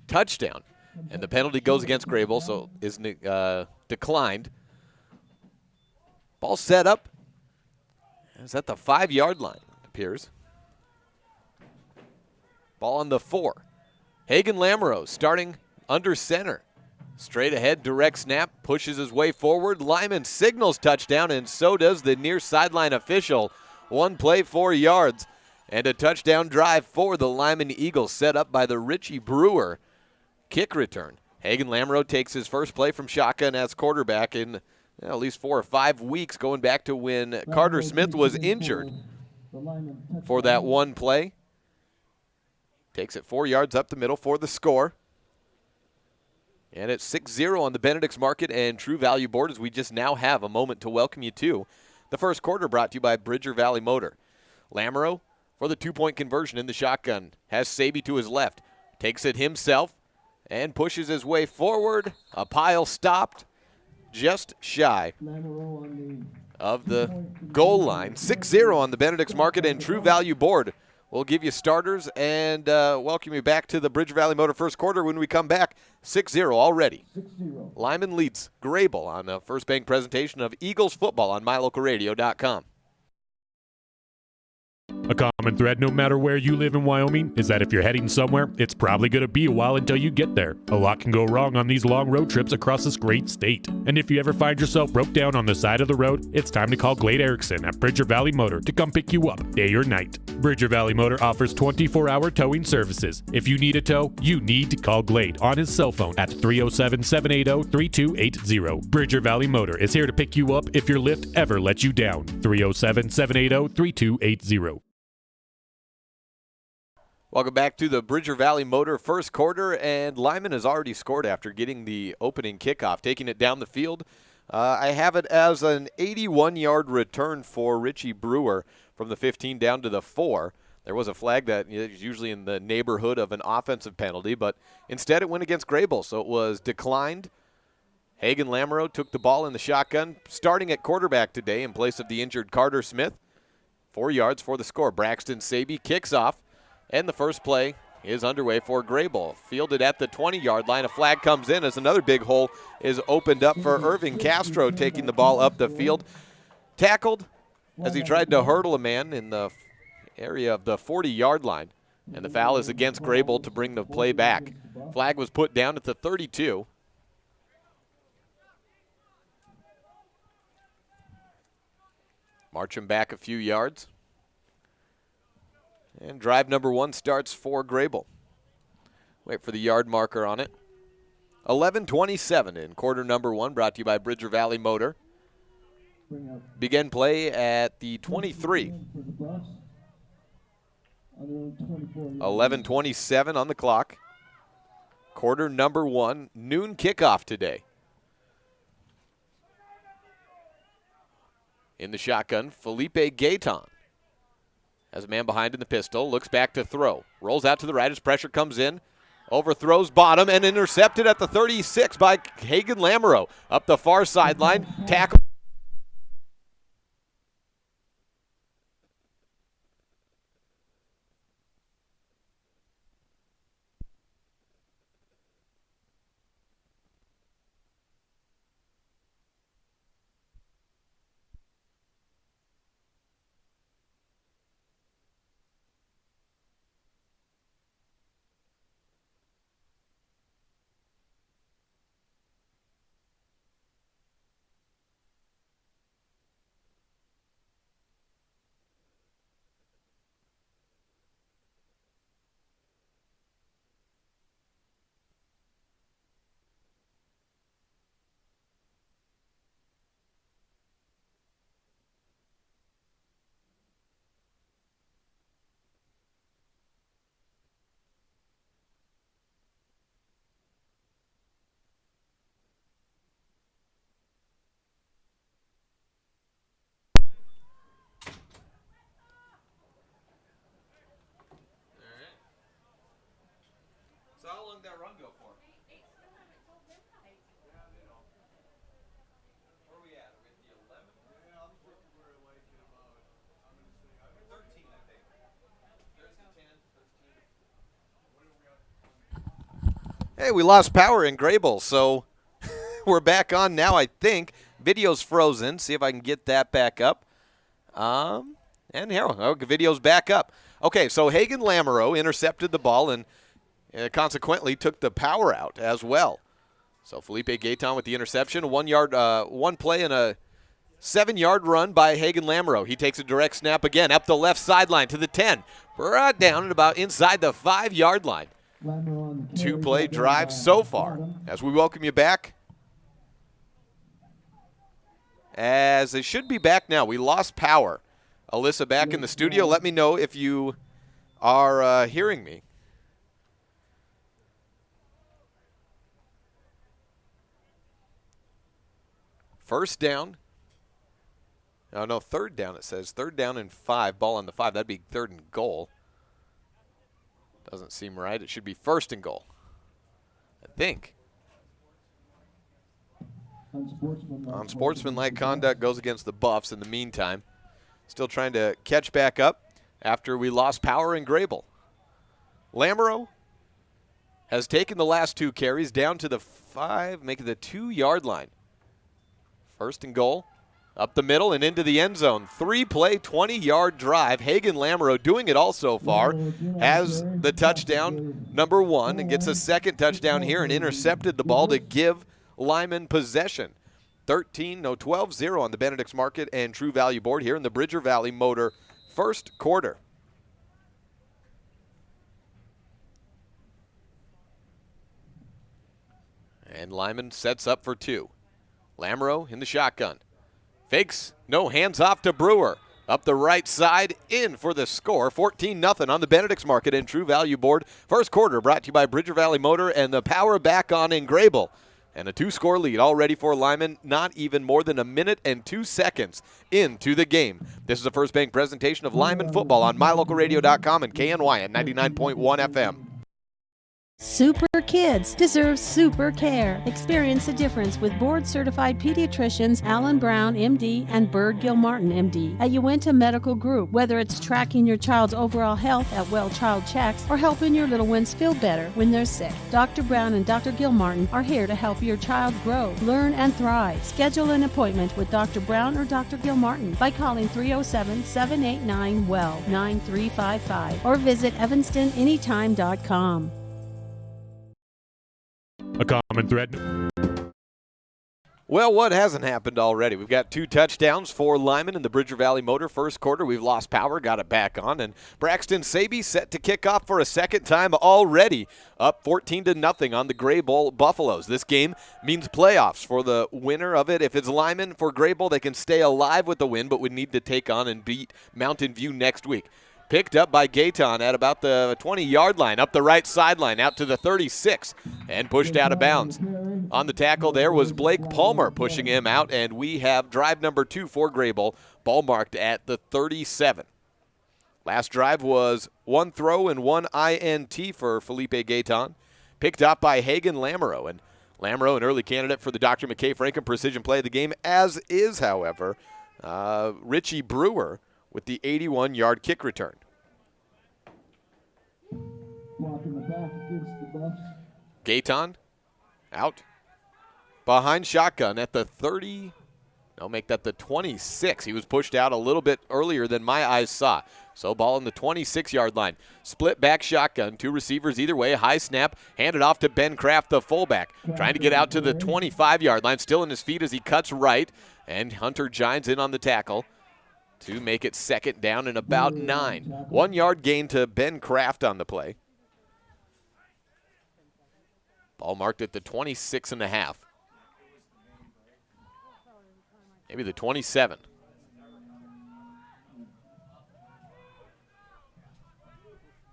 touchdown. And the penalty goes against Greybull, so is declined. Ball set up. It's at the 5-yard line, it appears. Ball on the 4. Hagen Lamoureux starting under center. Straight ahead, direct snap, pushes his way forward. Lyman signals touchdown, and so does the near sideline official. 1 play, 4 yards, and a touchdown drive for the Lyman Eagles, set up by the Richie Brewer kick return. Hagen Lamoureux takes his first play from shotgun as quarterback in at least 4 or 5 weeks, going back to when Carter Smith was injured for that 1 play. Takes it 4 yards up the middle for the score. And it's 6-0 on the Benedict's Market and True Value board as we just now have a moment to welcome you to the first quarter, brought to you by Bridger Valley Motor. Lamoureux for the 2-point conversion in the shotgun. Has Saby to his left. Takes it himself and pushes his way forward. A pile stopped just shy of the goal line. 6-0 on the Benedict's Market and True Value board. We'll give you starters and welcome you back to the Bridger Valley Motor first quarter when we come back. 6-0 already. 6-0. Lyman leads Greybull on the First Bank presentation of Eagles football on mylocalradio.com. A common thread no matter where you live in Wyoming is that if you're heading somewhere, it's probably going to be a while until you get there. A lot can go wrong on these long road trips across this great state. And if you ever find yourself broke down on the side of the road, it's time to call Glade Erickson at Bridger Valley Motor to come pick you up day or night. Bridger Valley Motor offers 24-hour towing services. If you need a tow, you need to call Glade on his cell phone at 307-780-3280. Bridger Valley Motor is here to pick you up if your lift ever lets you down. 307-780-3280. Welcome back to the Bridger Valley Motor first quarter, and Lyman has already scored after getting the opening kickoff, taking it down the field. I have it as an 81-yard return for Richie Brewer from the 15 down to the 4. There was a flag that is usually in the neighborhood of an offensive penalty, but instead it went against Greybull, so it was declined. Hagen Lamoureux took the ball in the shotgun, starting at quarterback today in place of the injured Carter Smith. 4 yards for the score. Braxton Saby kicks off. And the first play is underway for Greybull. Fielded at the 20-yard line. A flag comes in as another big hole is opened up for Irving Castro, taking the ball up the field. Tackled as he tried to hurdle a man in the area of the 40-yard line. And the foul is against Greybull to bring the play back. Flag was put down at the 32. March him back a few yards. And drive number 1 starts for Greybull. Wait for the yard marker on it. 11:27 in quarter number 1, brought to you by Bridger Valley Motor. Begin play at the 23. 11:27 on the clock. Quarter number 1, noon kickoff today. In the shotgun, Felipe Gayton. Has a man behind in the pistol, looks back to throw. Rolls out to the right as pressure comes in. Overthrows bottom and intercepted at the 36 by Hagen Lamoureux. Up the far sideline, tackle. Hey, we lost power in Greybull, so we're back on now, I think. Video's frozen. See if I can get that back up. And here, video's back up. Okay, so Hagen Lamoureux intercepted the ball and consequently took the power out as well. So Felipe Gayton with the interception. 1 yard, one play and a 7-yard run by Hagen Lamoureux. He takes a direct snap again up the left sideline to the 10. Brought down at about inside the 5-yard line. 2-play drive so far. As we welcome you back. As they should be back now. We lost power. Alyssa back in the studio. Let me know if you are hearing me. First down. Oh, no, third down it says. 3rd down and 5. Ball on the 5. That'd be 3rd and goal. Doesn't seem right. It should be 1st and goal, I think. Unsportsmanlike conduct goes against the Buffs in the meantime. Still trying to catch back up after we lost power in Greybull. Lamoureux has taken the last 2 carries down to the 5, making the 2-yard line. 1st and goal. Up the middle and into the end zone. 3-play, 20-yard drive. Hagen Lamoureux doing it all so far. Has the touchdown, number 1, and gets a 2nd touchdown here and intercepted the ball to give Lyman possession. 12-0 on the Benedict's Market and True Value board here in the Bridger Valley Motor first quarter. And Lyman sets up for 2. Lamoureux in the shotgun. Fakes, no, hands off to Brewer. Up the right side, in for the score. 14-0 on the Benedict's Market and True Value board. First quarter brought to you by Bridger Valley Motor and the power back on in Greybull. And a 2-score lead already for Lyman, not even more than 1 minute and 2 seconds into the game. This is a First Bank presentation of Lyman football on mylocalradio.com and KNY at 99.1 FM. Super kids deserve super care. Experience the difference with board-certified pediatricians Alan Brown, MD, and Bird Gilmartin, MD, at Uinta Medical Group. Whether it's tracking your child's overall health at Well Child Checks or helping your little ones feel better when they're sick, Dr. Brown and Dr. Gilmartin are here to help your child grow, learn, and thrive. Schedule an appointment with Dr. Brown or Dr. Gilmartin by calling 307-789-WELL 9355 or visit evanstonanytime.com. A common thread. Well, what hasn't happened already? We've got 2 touchdowns for Lyman in the Bridger Valley Motor first quarter. We've lost power, got it back on, and Braxton Saby set to kick off for a 2nd time already, up 14-0 on the Greybull Buffaloes. This game means playoffs for the winner of it. If it's Lyman for Greybull, they can stay alive with the win, but would need to take on and beat Mountain View next week. Picked up by Gayton at about the 20-yard line, up the right sideline, out to the 36, and pushed out of bounds. On the tackle there was Blake Palmer pushing him out, and we have drive number 2 for Greybull, ball marked at the 37. Last drive was 1 throw and 1 INT for Felipe Gayton, picked up by Hagen Lamoureux. And Lamoureux, an early candidate for the Dr. McKay Franken Precision Play of the game, as is, however, Richie Brewer, with the 81-yard kick return. Gayton out behind shotgun at the 30. No, make that the 26. He was pushed out a little bit earlier than my eyes saw. So ball in the 26-yard line. Split back shotgun, 2 receivers either way. High snap, handed off to Ben Kraft, the fullback. Trying to get out to the 25-yard line. Still in his feet as he cuts right. And Hunter Gines in on the tackle to make it 2nd down and about 9. 1 yard gain to Ben Kraft on the play. Ball marked at the 26.5. Maybe the 27.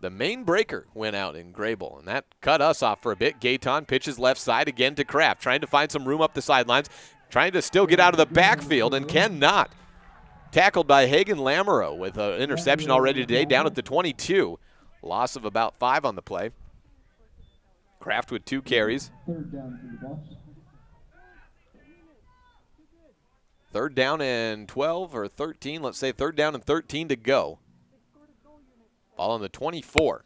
The main breaker went out in Greybull, and that cut us off for a bit. Gayton pitches left side again to Kraft, trying to find some room up the sidelines, trying to still get out of the backfield, and cannot. Tackled by Hagen Lamoureux with an interception already today, down at the 22. Loss of about 5 on the play. Kraft with 2 carries. 3rd down and 12 or 13. Let's say 3rd down and 13 to go. Ball on the 24.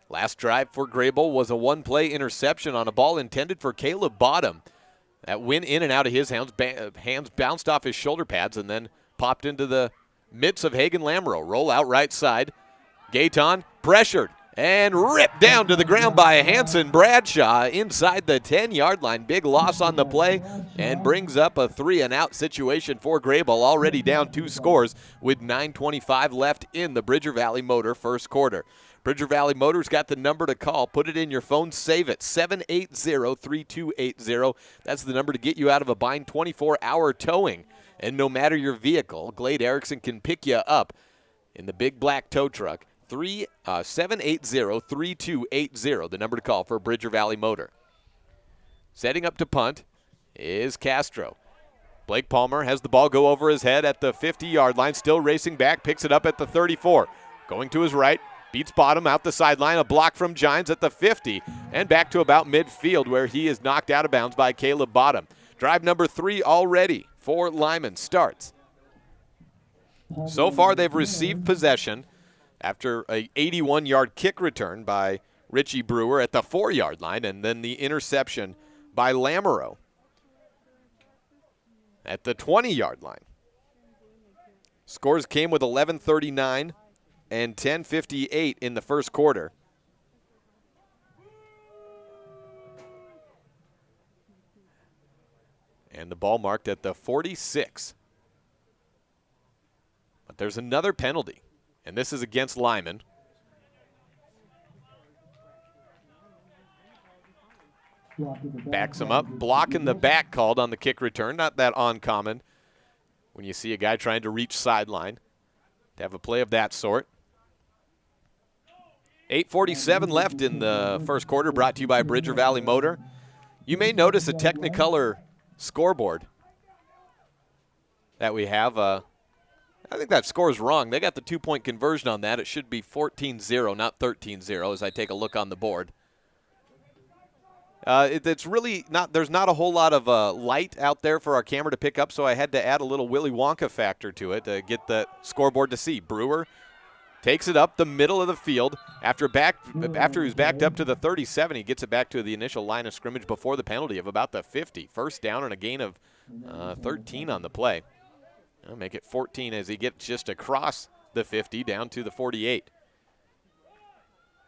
Last drive for Greybull was a 1-play interception on a ball intended for Caleb Bottom. That went in and out of his hands, bounced off his shoulder pads, and then popped into the midst of Hagen Lamoureux. Roll out right side. Gayton pressured, And ripped down to the ground by Hanson Bradshaw inside the 10-yard line. Big loss on the play and brings up a 3-and-out situation for Greybull, already down 2 scores with 9:25 left in the Bridger Valley Motor first quarter. Bridger Valley Motor's got the number to call. Put it in your phone. Save it. 780-3280. That's the number to get you out of a bind. 24-hour towing. And no matter your vehicle, Glade Erickson can pick you up in the big black tow truck. 780-3280, the number to call for Bridger Valley Motor. Setting up to punt is Castro. Blake Palmer has the ball go over his head at the 50-yard line, still racing back, picks it up at the 34. Going to his right, beats Bottom out the sideline, a block from Gines at the 50, and back to about midfield where he is knocked out of bounds by Caleb Bottom. Drive number 3 already for Lyman starts. So far they've received possession after a 81-yard kick return by Richie Brewer at the 4-yard line, and then the interception by Lamoureux at the 20-yard line. Scores came with 11:39 and 10:58 in the first quarter. And the ball marked at the 46. But there's another penalty, and this is against Lyman. Backs him up. Block in the back called on the kick return. Not that uncommon when you see a guy trying to reach sideline to have a play of that sort. 8:47 left in the first quarter, brought to you by Bridger Valley Motor. You may notice a Technicolor scoreboard that we have. I think that score is wrong. They got the 2-point conversion on that. It should be 14-0, not 13-0, as I take a look on the board. It's really not, there's not a whole lot of light out there for our camera to pick up, so I had to add a little Willy Wonka factor to it to get the scoreboard to see. Brewer takes it up the middle of the field. After he was backed up to the 37, he gets it back to the initial line of scrimmage before the penalty of about the 50. First down and a gain of 13 on the play. I'll make it 14 as he gets just across the 50 down to the 48.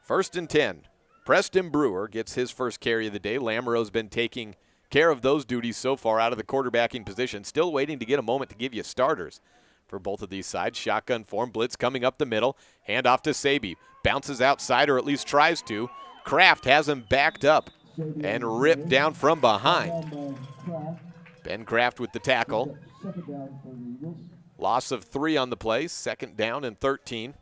1st and 10. Preston Brewer gets his first carry of the day. Lamoureux's been taking care of those duties so far out of the quarterbacking position. Still waiting to get a moment to give you starters for both of these sides. Shotgun form, blitz coming up the middle. Hand off to Saby. Bounces outside, or at least tries to. Kraft has him backed up and ripped down from behind. Ben Kraft with the tackle. Loss of 3 on the play. 2nd down and 13.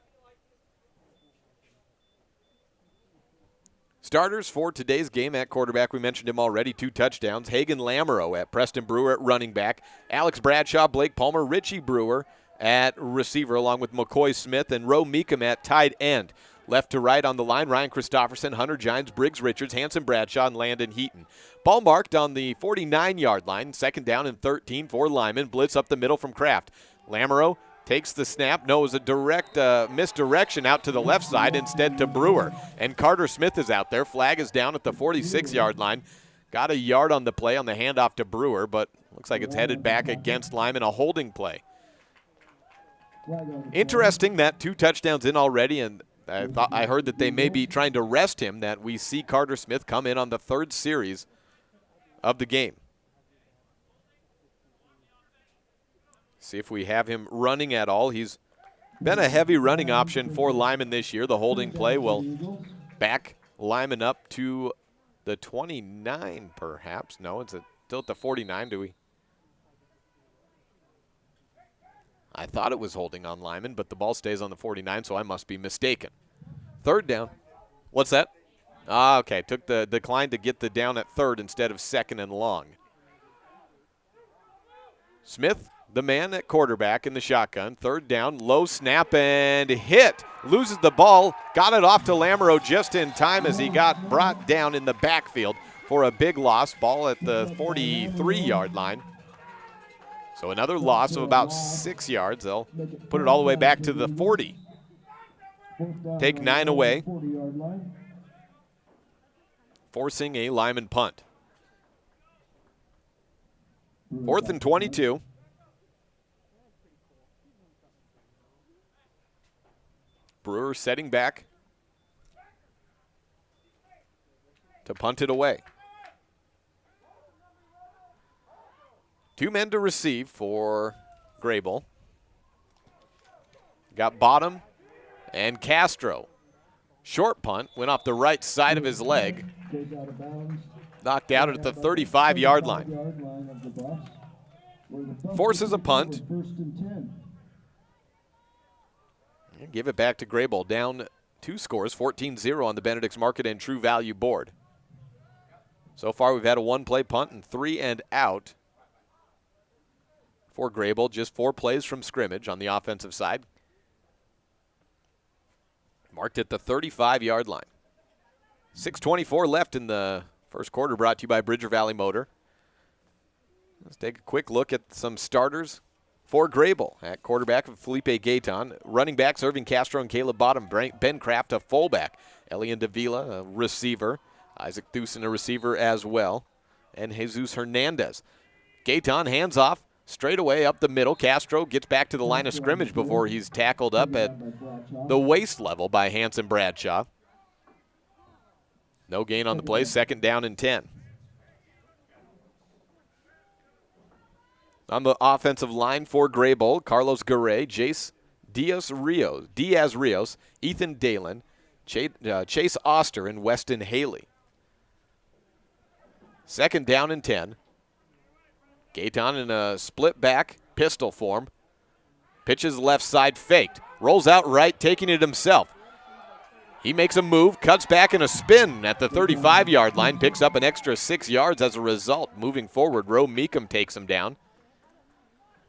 Starters for today's game at quarterback, we mentioned him already, 2 touchdowns. Hagan Lamoureux at Preston Brewer at running back. Alex Bradshaw, Blake Palmer, Richie Brewer at receiver, along with McCoy Smith and Roe Meekum at tight end. Left to right on the line, Ryan Christopherson, Hunter Gines, Briggs Richards, Hanson Bradshaw, and Landon Heaton. Ball marked on the 49-yard line. 2nd down and 13 for Lyman. Blitz up the middle from Kraft. Lamoureux takes the snap. No, it was a direct misdirection out to the left side, instead to Brewer. And Carter Smith is out there. Flag is down at the 46-yard line. Got a yard on the play on the handoff to Brewer, but looks like it's headed back against Lyman, a holding play. Interesting that 2 touchdowns in already, and I heard that they may be trying to rest him, that we see Carter Smith come in on the 3rd series of the game. See if we have him running at all. He's been a heavy running option for Lyman this year. The holding play will back Lyman up to the 29, perhaps. No, it's still at the 49. Do we? I thought it was holding on Lyman, but the ball stays on the 49, so I must be mistaken. 3rd down. What's that? Okay. Took the decline to get the down at 3rd instead of 2nd and long. Smith, the man at quarterback in the shotgun. 3rd down, low snap and hit. Loses the ball, got it off to Lamoureux just in time as he got brought down in the backfield for a big loss. Ball at the 43-yard line. So another loss of about 6 yards. They'll put it all the way back to the 40. Take 9 away, forcing a Lyman punt. 4th and 22. Brewer setting back to punt it away. 2 men to receive for Greybull. Got Bottom and Castro. Short punt, went off the right side of his leg. Knocked out at the 35-yard line. Forces a punt. And give it back to Greybull. Down 2 scores, 14-0 on the Benedict's Market and True Value board. So far we've had a 1-play punt and 3 and out for Greybull. Just 4 plays from scrimmage on the offensive side. Marked at the 35-yard line. 6:24 left in the first quarter, brought to you by Bridger Valley Motor. Let's take a quick look at some starters for Greybull. At quarterback, Felipe Gayton. Running backs, Irving Castro and Caleb Bottom. Ben Kraft, a fullback. Elian Davila, a receiver. Isaac Thusen, a receiver as well. And Jesus Hernandez. Gayton, hands off. Straight away up the middle. Castro gets back to the line of scrimmage before he's tackled up at the waist level by Hanson Bradshaw. No gain on the play. 2nd down and 10. On the offensive line for Greybull, Carlos Garay, Diaz Rios, Ethan Dalen, Chase Oster, and Weston Haley. 2nd down and 10. Gayton in a split back pistol form. Pitches left side, faked. Rolls out right, taking it himself. He makes a move, cuts back in a spin at the 35-yard line, picks up an extra 6 yards as a result. Moving forward, Roe Meekum takes him down.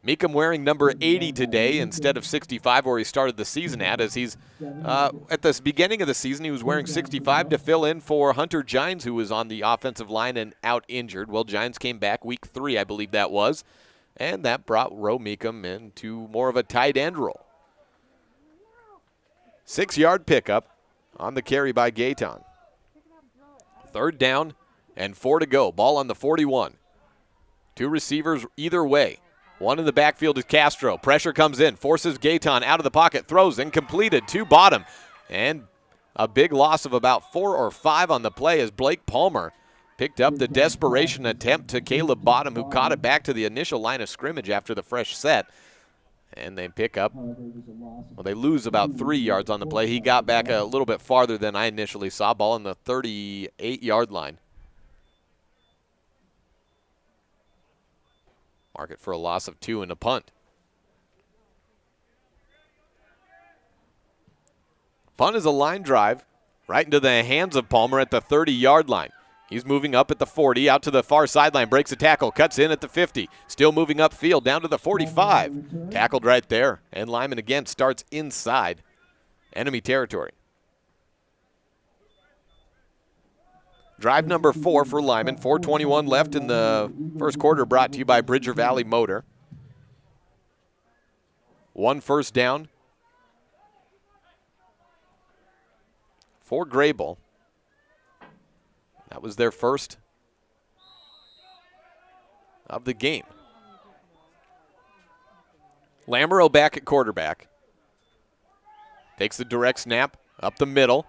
Meekum wearing number 80 today instead of 65 where he started the season as he's at the beginning of the season he was wearing 65 to fill in for Hunter Gines, who was on the offensive line and out injured. Well, Gines came back week 3, I believe that was, and that brought Roe Meekum into more of a tight end role. 6-yard pickup on the carry by Gayton. 3rd down and 4 to go. Ball on the 41. 2 receivers either way. One in the backfield is Castro. Pressure comes in, forces Gayton out of the pocket, throws incompleted to Bottom. And a big loss of about 4 or 5 on the play as Blake Palmer picked up the desperation attempt to Caleb Bottom, who caught it back to the initial line of scrimmage after the fresh set. And they pick up, well, they lose about 3 yards on the play. He got back a little bit farther than I initially saw. Ball on the 38-yard line. Mark it for a loss of 2 and a punt. Punt is a line drive right into the hands of Palmer at the 30-yard line. He's moving up at the 40, out to the far sideline, breaks a tackle, cuts in at the 50. Still moving upfield, down to the 45. Tackled right there, and Lyman again starts inside enemy territory. Drive number 4 for Lyman. 4:21 left in the first quarter, brought to you by Bridger Valley Motor. 1 first down for Greybull. That was their first of the game. Lamoureux back at quarterback. Takes the direct snap up the middle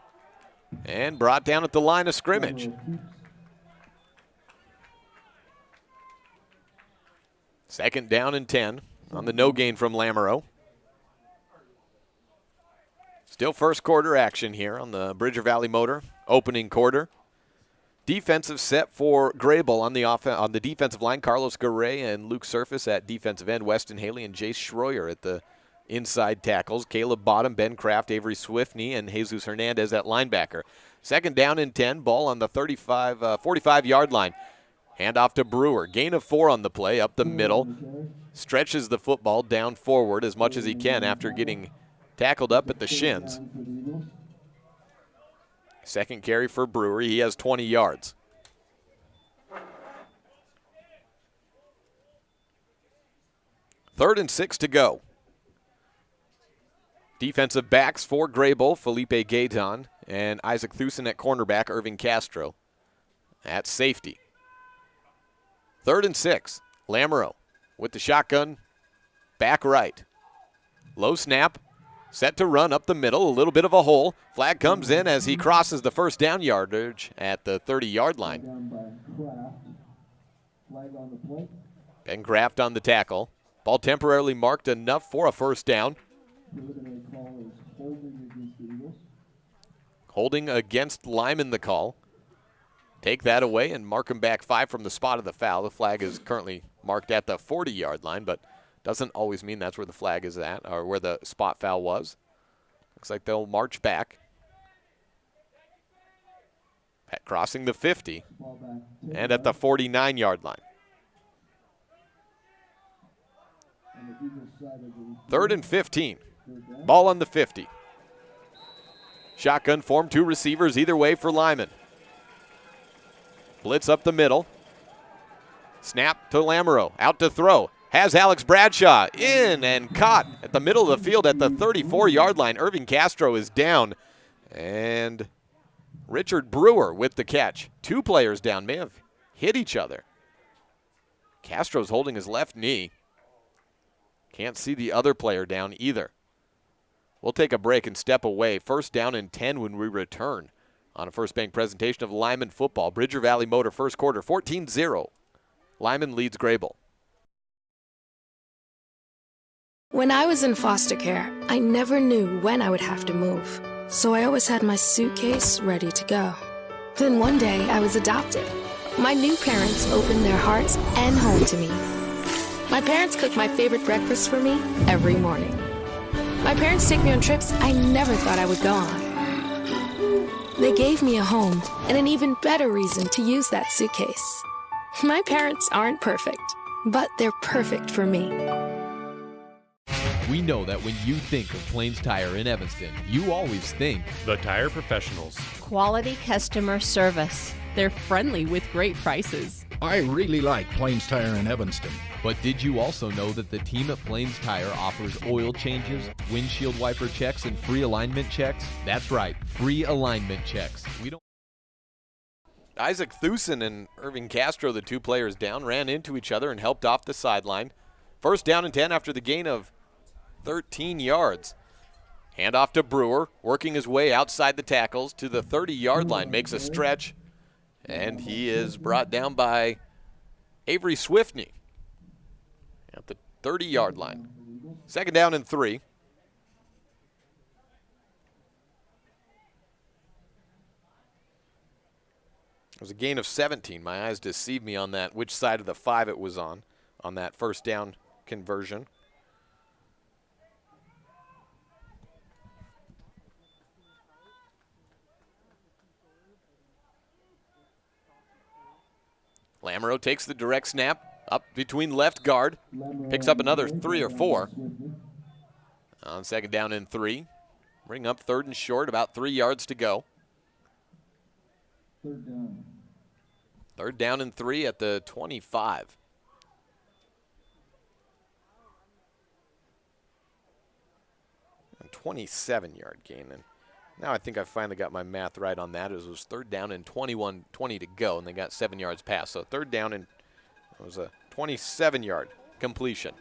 and brought down at the line of scrimmage. Second down and 10 on the no gain from Lamoureux. Still first quarter action here on the Bridger Valley Motor opening quarter. Defensive set for Greybull on the defensive line. Carlos Garay and Luke Surface at defensive end. Weston Haley and Jace Schroyer at the inside tackles. Caleb Bottom, Ben Kraft, Avery Swiftney, and Jesus Hernandez at linebacker. Second down and 10. Ball on the 45-yard line. Handoff to Brewer. Gain of 4 on the play, up the middle. Stretches the football down forward as much as he can after getting tackled up at the shins. Second carry for Brewer. He has 20 yards. Third and 6 to go. Defensive backs for Greybull, Felipe Gayton and Isaac Thusen at cornerback, Irving Castro at safety. Third and 6. Lamoureux with the shotgun, back right. Low snap, Set to run up the middle, a little bit of a hole. Flag comes in as he crosses the first down yardage at the 30-yard line. Ben Kraft on the tackle. Ball temporarily marked enough for a first down. Holding against Lyman, the call. Take that away and mark him back 5 from the spot of the foul. The flag is currently marked at the 40-yard line, but doesn't always mean that's where the flag is at or where the spot foul was. Looks like they'll march back. Crossing the 50 and at the 49-yard line. 3rd and 15. Ball on the 50. Shotgun form, 2 receivers either way for Lyman. Blitz up the middle. Snap to Lamoureux. Out to throw. Has Alex Bradshaw in and caught at the middle of the field at the 34-yard line. Irving Castro is down. And Richard Brewer with the catch. 2 players down. May have hit each other. Castro's holding his left knee. Can't see the other player down either. We'll take a break and step away. 1st down and 10 when we return on a First Bank presentation of Lyman football. Bridger Valley Motor first quarter, 14-0. Lyman leads Greybull. When I was in foster care, I never knew when I would have to move. So I always had my suitcase ready to go. Then one day I was adopted. My new parents opened their hearts and home to me. My parents cook my favorite breakfast for me every morning. My parents take me on trips I never thought I would go on. They gave me a home and an even better reason to use that suitcase. My parents aren't perfect, but they're perfect for me. We know that when you think of Plains Tire in Evanston, you always think The Tire Professionals. Quality customer service. They're friendly with great prices. I really like Plains Tire in Evanston. But did you also know that the team at Plains Tire offers oil changes, windshield wiper checks, and free alignment checks? That's right, free alignment checks. Isaac Thusen and Irving Castro, the 2 players down, ran into each other and helped off the sideline. 1st down and 10 after the gain of 13 yards. Handoff to Brewer, working his way outside the tackles to the 30-yard line, makes a stretch, and he is brought down by Avery Swiftney at the 30-yard line. 2nd down and 3. It was a gain of 17. My eyes deceived me on that, which side of the 5 it was on that 1st down conversion. Lamoureux takes the direct snap up between left guard, picks up another 3 or 4. On 2nd down and 3. Bring up 3rd and short, about 3 yards to go. 3rd down and 3 at the 25. And 27-yard gain. And now I think I finally got my math right on that. It was 3rd down and 20 to go, and they got 7 yards past. So 3rd down and it was a 27-yard completion.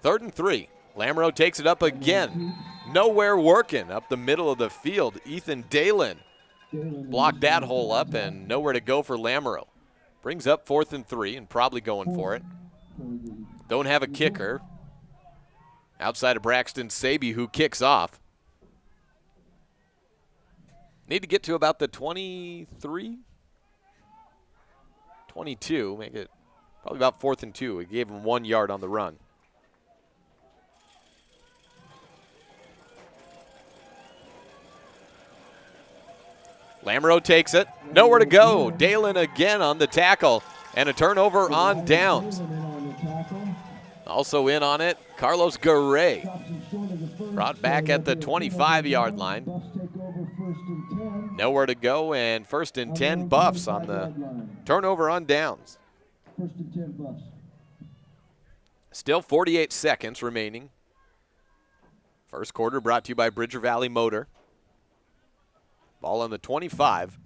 3rd and 3. Lamoureux takes it up again. Nowhere working up the middle of the field. Ethan Dalen blocked that hole up and nowhere to go for Lamoureux. Brings up 4th and 3 and probably going for it. Don't have a kicker outside of Braxton Saby, who kicks off. Need to get to about the 23, 22, make it probably about 4th and 2. We gave him 1 yard on the run. Lamoureux takes it. Nowhere to go. Dalen again on the tackle. And a turnover on downs. Also in on it, Carlos Garay. Brought back at the 25-yard line. Nowhere to go, and 1st and 10 Buffs on the turnover on downs. Still 48 seconds remaining. First quarter brought to you by Bridger Valley Motor. Ball on the 25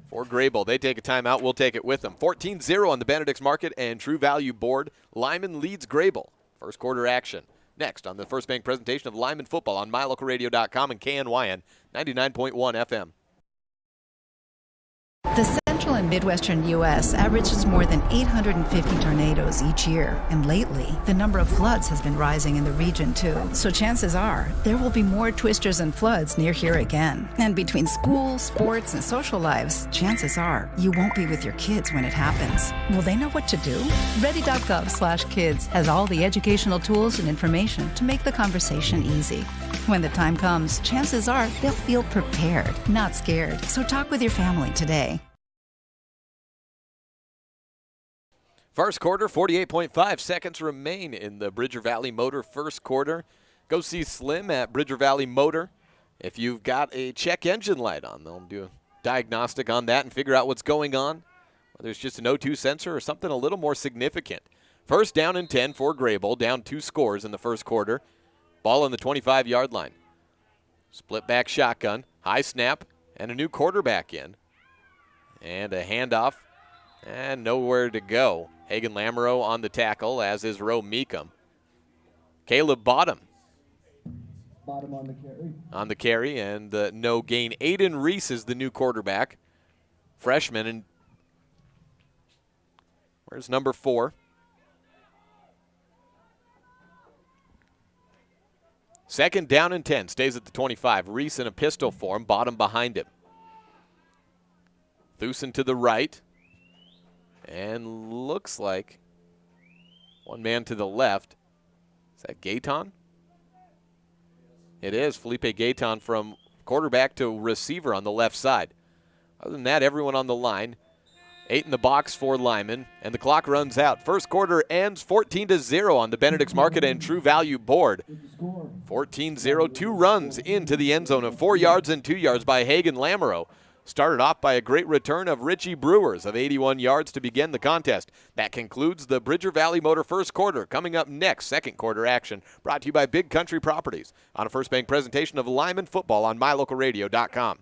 for Greybull. They take a timeout. We'll take it with them. 14-0 on the Benedict's Market and True Value board. Lyman leads Greybull. First quarter action. Next on the First Bank presentation of Lyman football on MyLocalRadio.com and KNYN 99.1 FM. The central and midwestern U.S. averages more than 850 tornadoes each year. And lately, the number of floods has been rising in the region, too. So chances are, there will be more twisters and floods near here again. And between school, sports, and social lives, chances are, you won't be with your kids when it happens. Will they know what to do? Ready.gov/kids has all the educational tools and information to make the conversation easy. When the time comes, chances are they'll feel prepared, not scared. So talk with your family today. First quarter, 48.5 seconds remain in the Bridger Valley Motor first quarter. Go see Slim at Bridger Valley Motor. If you've got a check engine light on, they'll do a diagnostic on that and figure out what's going on, whether it's just an O2 sensor or something a little more significant. First down and 10 for Greybull, down 2 scores in the first quarter. Ball on the 25-yard line. Split back shotgun, high snap, and a new quarterback in. And a handoff, and nowhere to go. Hagen Lamoureux on the tackle, as is Roe Meekum. Caleb Bottom. Bottom on the carry. On the carry, and no gain. Aiden Reese is the new quarterback. Freshman, and where's number 4? Second down and 10, stays at the 25. Reese in a pistol form, Bottom behind him. Thusen to the right. And looks like one man to the left. Is that Gayton? It is. Felipe Gayton from quarterback to receiver on the left side. Other than that, everyone on the line. 8 in the box for Lyman, and the clock runs out. First quarter ends 14-0 on the Benedict's Market and True Value board. 14-0, 2 runs into the end zone of 4 yards and 2 yards by Hagen Lamoureux. Started off by a great return of Richie Brewers of 81 yards to begin the contest. That concludes the Bridger Valley Motor first quarter. Coming up next, second quarter action, brought to you by Big Country Properties on a First Bank presentation of Lyman football on MyLocalRadio.com.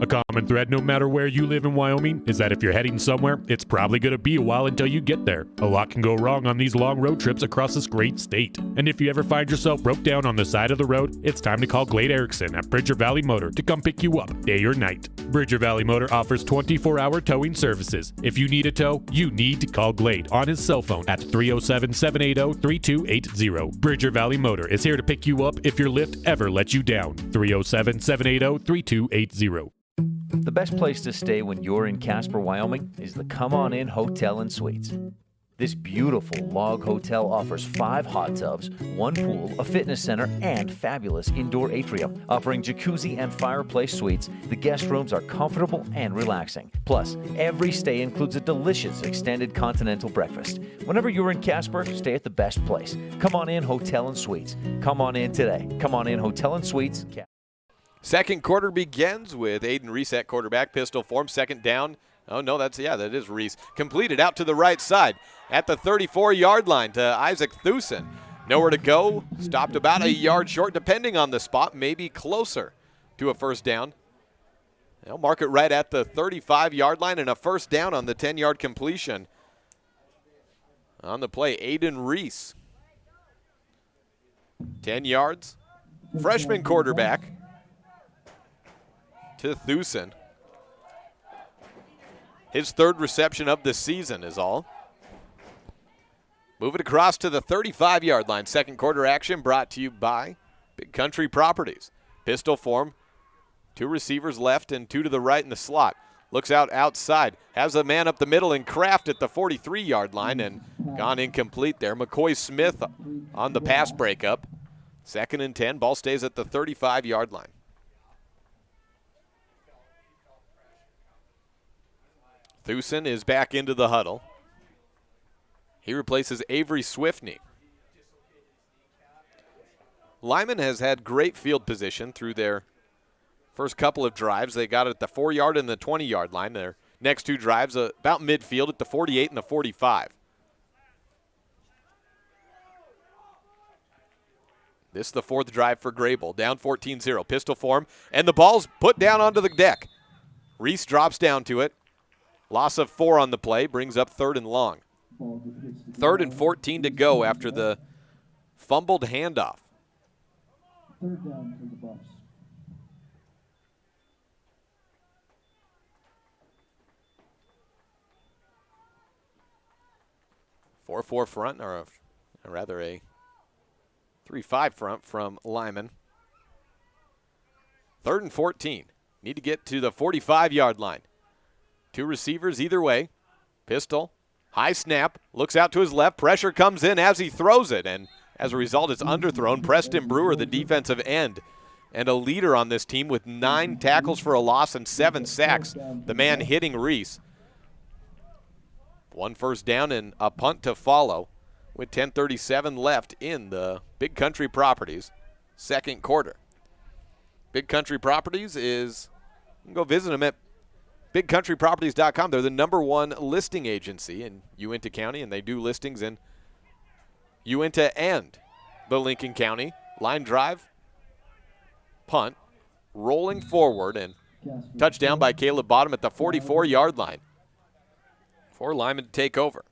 A common thread no matter where you live in Wyoming is that if you're heading somewhere, it's probably going to be a while until you get there. A lot can go wrong on these long road trips across this great state. And if you ever find yourself broke down on the side of the road, it's time to call Glade Erickson at Bridger Valley Motor to come pick you up, day or night. Bridger Valley Motor offers 24-hour towing services. If you need a tow, you need to call Glade on his cell phone at 307-780-3280. Bridger Valley Motor is here to pick you up if your lift ever lets you down. 307-780-3280. The best place to stay when you're in Casper, Wyoming is the Come On In Hotel and Suites. This beautiful log hotel offers 5 hot tubs, 1 pool, a fitness center, and fabulous indoor atrium. Offering jacuzzi and fireplace suites, the guest rooms are comfortable and relaxing. Plus, every stay includes a delicious extended continental breakfast. Whenever you're in Casper, stay at the best place. Come On In Hotel and Suites. Come on in today. Come On In Hotel and Suites. Second quarter begins with Aiden Reese at quarterback, pistol form, second down. Oh, no, that is Reese. Completed out to the right side at the 34-yard line to Isaac Thusen. Nowhere to go. Stopped about a yard short, depending on the spot, maybe closer to a first down. They'll mark it right at the 35-yard line and a first down on the 10-yard completion. On the play, Aiden Reese. 10 yards. Freshman quarterback to Thusen. His 3rd reception of the season is all. Move it across to the 35-yard line. Second quarter action brought to you by Big Country Properties. Pistol form. 2 receivers left and 2 to the right in the slot. Looks out outside. Has a man up the middle and Kraft at the 43-yard line and gone incomplete there. McCoy Smith on the pass breakup. 2nd and 10. Ball stays at the 35-yard line. Thusen is back into the huddle. He replaces Avery Swiftney. Lyman has had great field position through their first couple of drives. They got it at the 4-yard and the 20-yard line. Their next 2 drives about midfield at the 48 and the 45. This is the 4th drive for Greybull. Down 14-0. Pistol form, and the ball's put down onto the deck. Reese drops down to it. Loss of 4 on the play brings up 3rd and long. 3rd and 14 to go after the Fumbled handoff. Third down for the Buffs. 4-4 front, or rather a 3-5 front from Lyman. 3rd and 14. Need to get to the 45-yard line. 2 receivers either way. Pistol, high snap, looks out to his left. Pressure comes in as he throws it, and as a result, it's underthrown. Preston Brewer, the defensive end, and a leader on this team with 9 tackles for a loss and 7 sacks. The man hitting Reese. 1 first down and a punt to follow with 10:37 left in the Big Country Properties second quarter. Big Country Properties is, you can go visit them at bigcountryproperties.com. They're the #1 listing agency in Uinta County, and they do listings in Uinta and the Lincoln County. Line drive, punt, rolling forward, and touchdown by Caleb Bottom at the 44-yard line for Lyman to take over.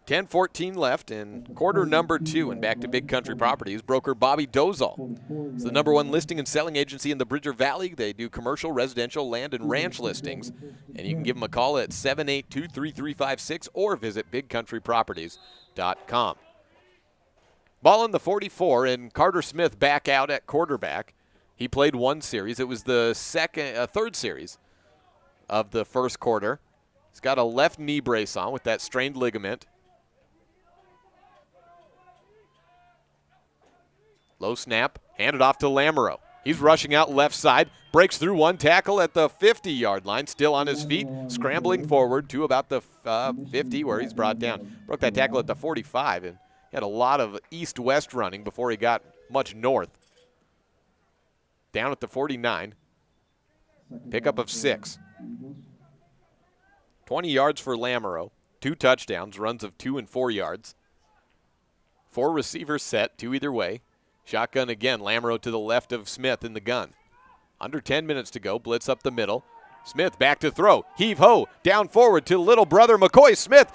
10:14 left in quarter number 2, and back to Big Country Properties. Broker Bobby Dozal is the #1 listing and selling agency in the Bridger Valley. They do commercial, residential, land, and ranch listings, and you can give them a call at 782-3356 or visit bigcountryproperties.com. Ball in the 44, and Carter Smith back out at quarterback. He played 1 series. It was the third series of the first quarter. He's got a left knee brace on with that strained ligament. Low snap, handed off to Lamoureux. He's rushing out left side, breaks through 1 tackle at the 50-yard line, still on his feet, scrambling forward to about the 50 where he's brought down. Broke that tackle at the 45, and he had a lot of east-west running before he got much north. Down at the 49, pickup of 6. 20 yards for Lamoureux, 2 touchdowns, runs of 2 and 4 yards. 4 receivers set, 2 either way. Shotgun again, Lamoureux to the left of Smith in the gun. Under 10 minutes to go, blitz up the middle. Smith back to throw, heave-ho, down forward to little brother McCoy. Smith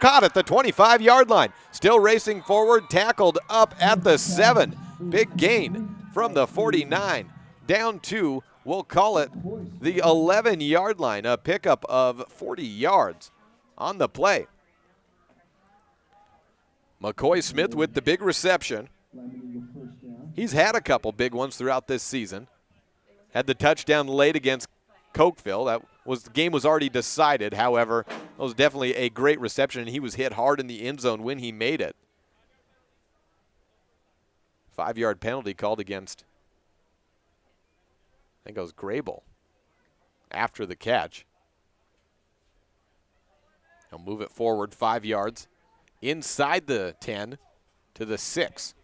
caught at the 25-yard line. Still racing forward, tackled up at the 7. Big gain from the 49. Down to, we'll call it the 11-yard line, a pickup of 40 yards on the play. McCoy Smith with the big reception. He's had a couple big ones throughout this season. Had the touchdown late against Cokeville. The game was already decided. However, it was definitely a great reception, and he was hit hard in the end zone when he made it. 5-yard penalty called against, I think it was Greybull, after the catch. He'll move it forward 5 yards inside the 10 to the 6.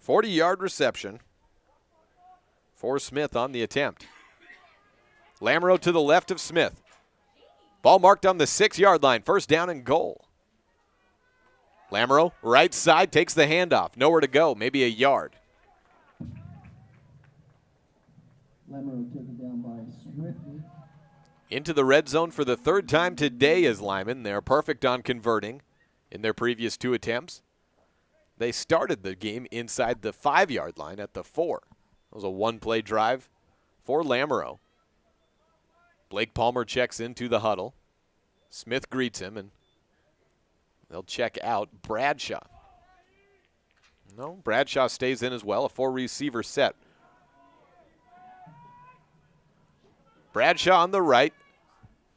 40-yard reception for Smith on the attempt. Lamoureux to the left of Smith. Ball marked on the 6-yard line. First down and goal. Lamoureux, right side, takes the handoff. Nowhere to go, maybe a yard. Lamoureux taken down by Smith. Into the red zone for the 3rd time today is Lyman. They're perfect on converting in their previous 2 attempts. They started the game inside the 5-yard line at the 4. It was a 1-play drive for Lamoureux. Blake Palmer checks into the huddle. Smith greets him, and they'll check out Bradshaw. No, Bradshaw stays in as well, a 4-receiver set. Bradshaw on the right,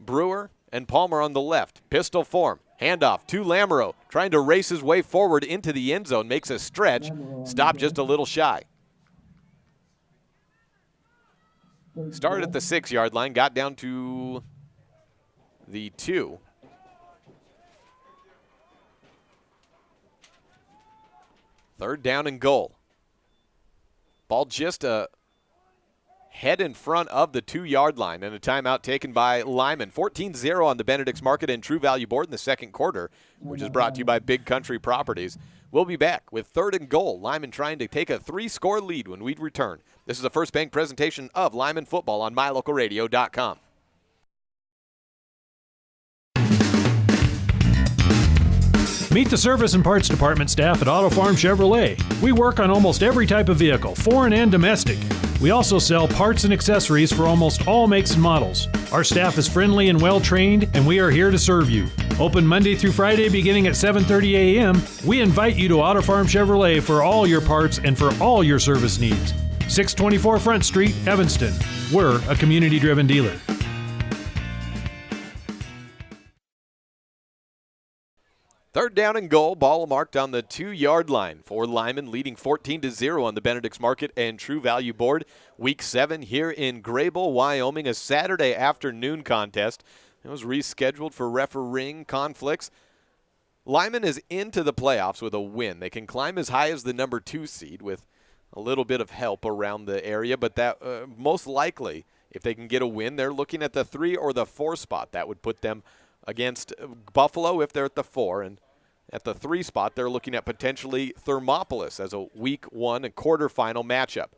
Brewer and Palmer on the left. Pistol form. Handoff to Lamoureux, trying to race his way forward into the end zone, makes a stretch, stopped just a little shy. Started at the 6-yard line, got down to the 2. Third down and goal. Ball just a head in front of the 2-yard line, and a timeout taken by Lyman. 14-0 on the Benedict's Market and True Value board in the second quarter, which is brought to you by Big Country Properties. We'll be back with 3rd and goal. Lyman trying to take a 3-score lead when we return. This is a First Bank presentation of Lyman football on MyLocalRadio.com. Meet the service and parts department staff at Auto Farm Chevrolet. We work on almost every type of vehicle, foreign and domestic. We also sell parts and accessories for almost all makes and models. Our staff is friendly and well-trained, and we are here to serve you. Open Monday through Friday beginning at 7:30 a.m. We invite you to Auto Farm Chevrolet for all your parts and for all your service needs. 624 Front Street, Evanston. We're a community-driven dealer. Third down and goal, ball marked on the 2-yard line for Lyman, leading 14-0 on the Benedict's Market and True Value board. Week 7 here in Greybull, Wyoming, a Saturday afternoon contest. It was rescheduled for refereeing conflicts. Lyman is into the playoffs with a win. They can climb as high as the number 2 seed with a little bit of help around the area, but that most likely, if they can get a win, they're looking at the 3 or the 4 spot. That would put them against Buffalo if they're at the 4, and at the 3 spot, they're looking at potentially Thermopolis as a Week 1 and quarterfinal matchup.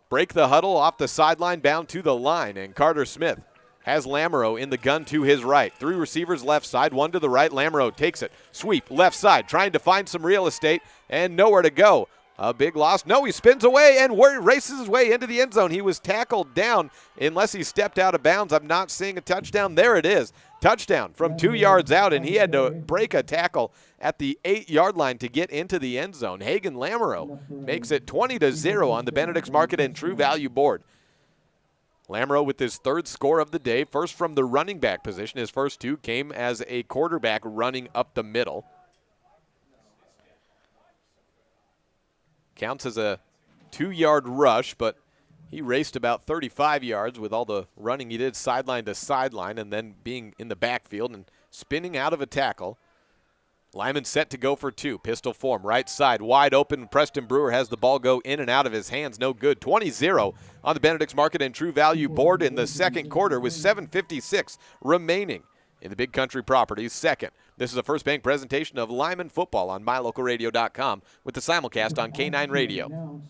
Break the huddle off the sideline, bound to the line, and Carter Smith has Lamoureux in the gun to his right. 3 receivers left side, 1 to the right. Lamoureux takes it. Sweep left side, trying to find some real estate, and nowhere to go. A big loss. No, he spins away and races his way into the end zone. He was tackled down unless he stepped out of bounds. I'm not seeing a touchdown. There it is. Touchdown from 2 yards out, and he had to break a tackle at the 8-yard line to get into the end zone. Hagen Lamoureux makes it 20-0 on the Benedict's Market and True Value board. Lamoureux with his 3rd score of the day, first from the running back position. His first 2 came as a quarterback running up the middle. Counts as a 2-yard rush, but he raced about 35 yards with all the running he did sideline to sideline and then being in the backfield and spinning out of a tackle. Lyman set to go for 2. Pistol form, right side, wide open. Preston Brewer has the ball go in and out of his hands. No good. 20-0 on the Benedict's Market and True Value board in the second quarter with 7:56 remaining in the Big Country Properties second. This is a First Bank presentation of Lyman football on mylocalradio.com with the simulcast on K9 Radio.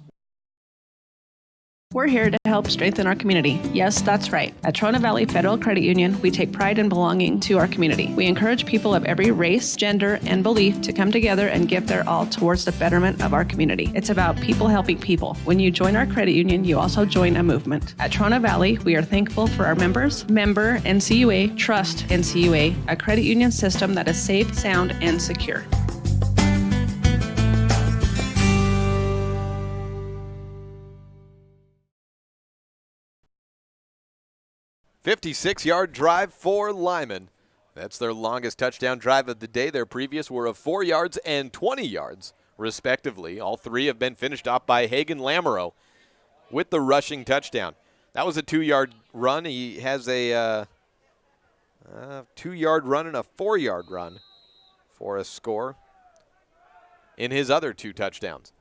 We're here to help strengthen our community. Yes, that's right. At Trona Valley Federal Credit Union, we take pride in belonging to our community. We encourage people of every race, gender, and belief to come together and give their all towards the betterment of our community. It's about people helping people. When you join our credit union, you also join a movement. At Trona Valley, we are thankful for our members, member NCUA, trust NCUA, a credit union system that is safe, sound, and secure. 56-yard drive for Lyman. That's their longest touchdown drive of the day. Their previous were of 4 yards and 20 yards, respectively. All 3 have been finished off by Hagen Lamoureux with the rushing touchdown. That was a 2-yard run. He has a 2-yard run and a 4-yard run for a score in his other 2 touchdowns.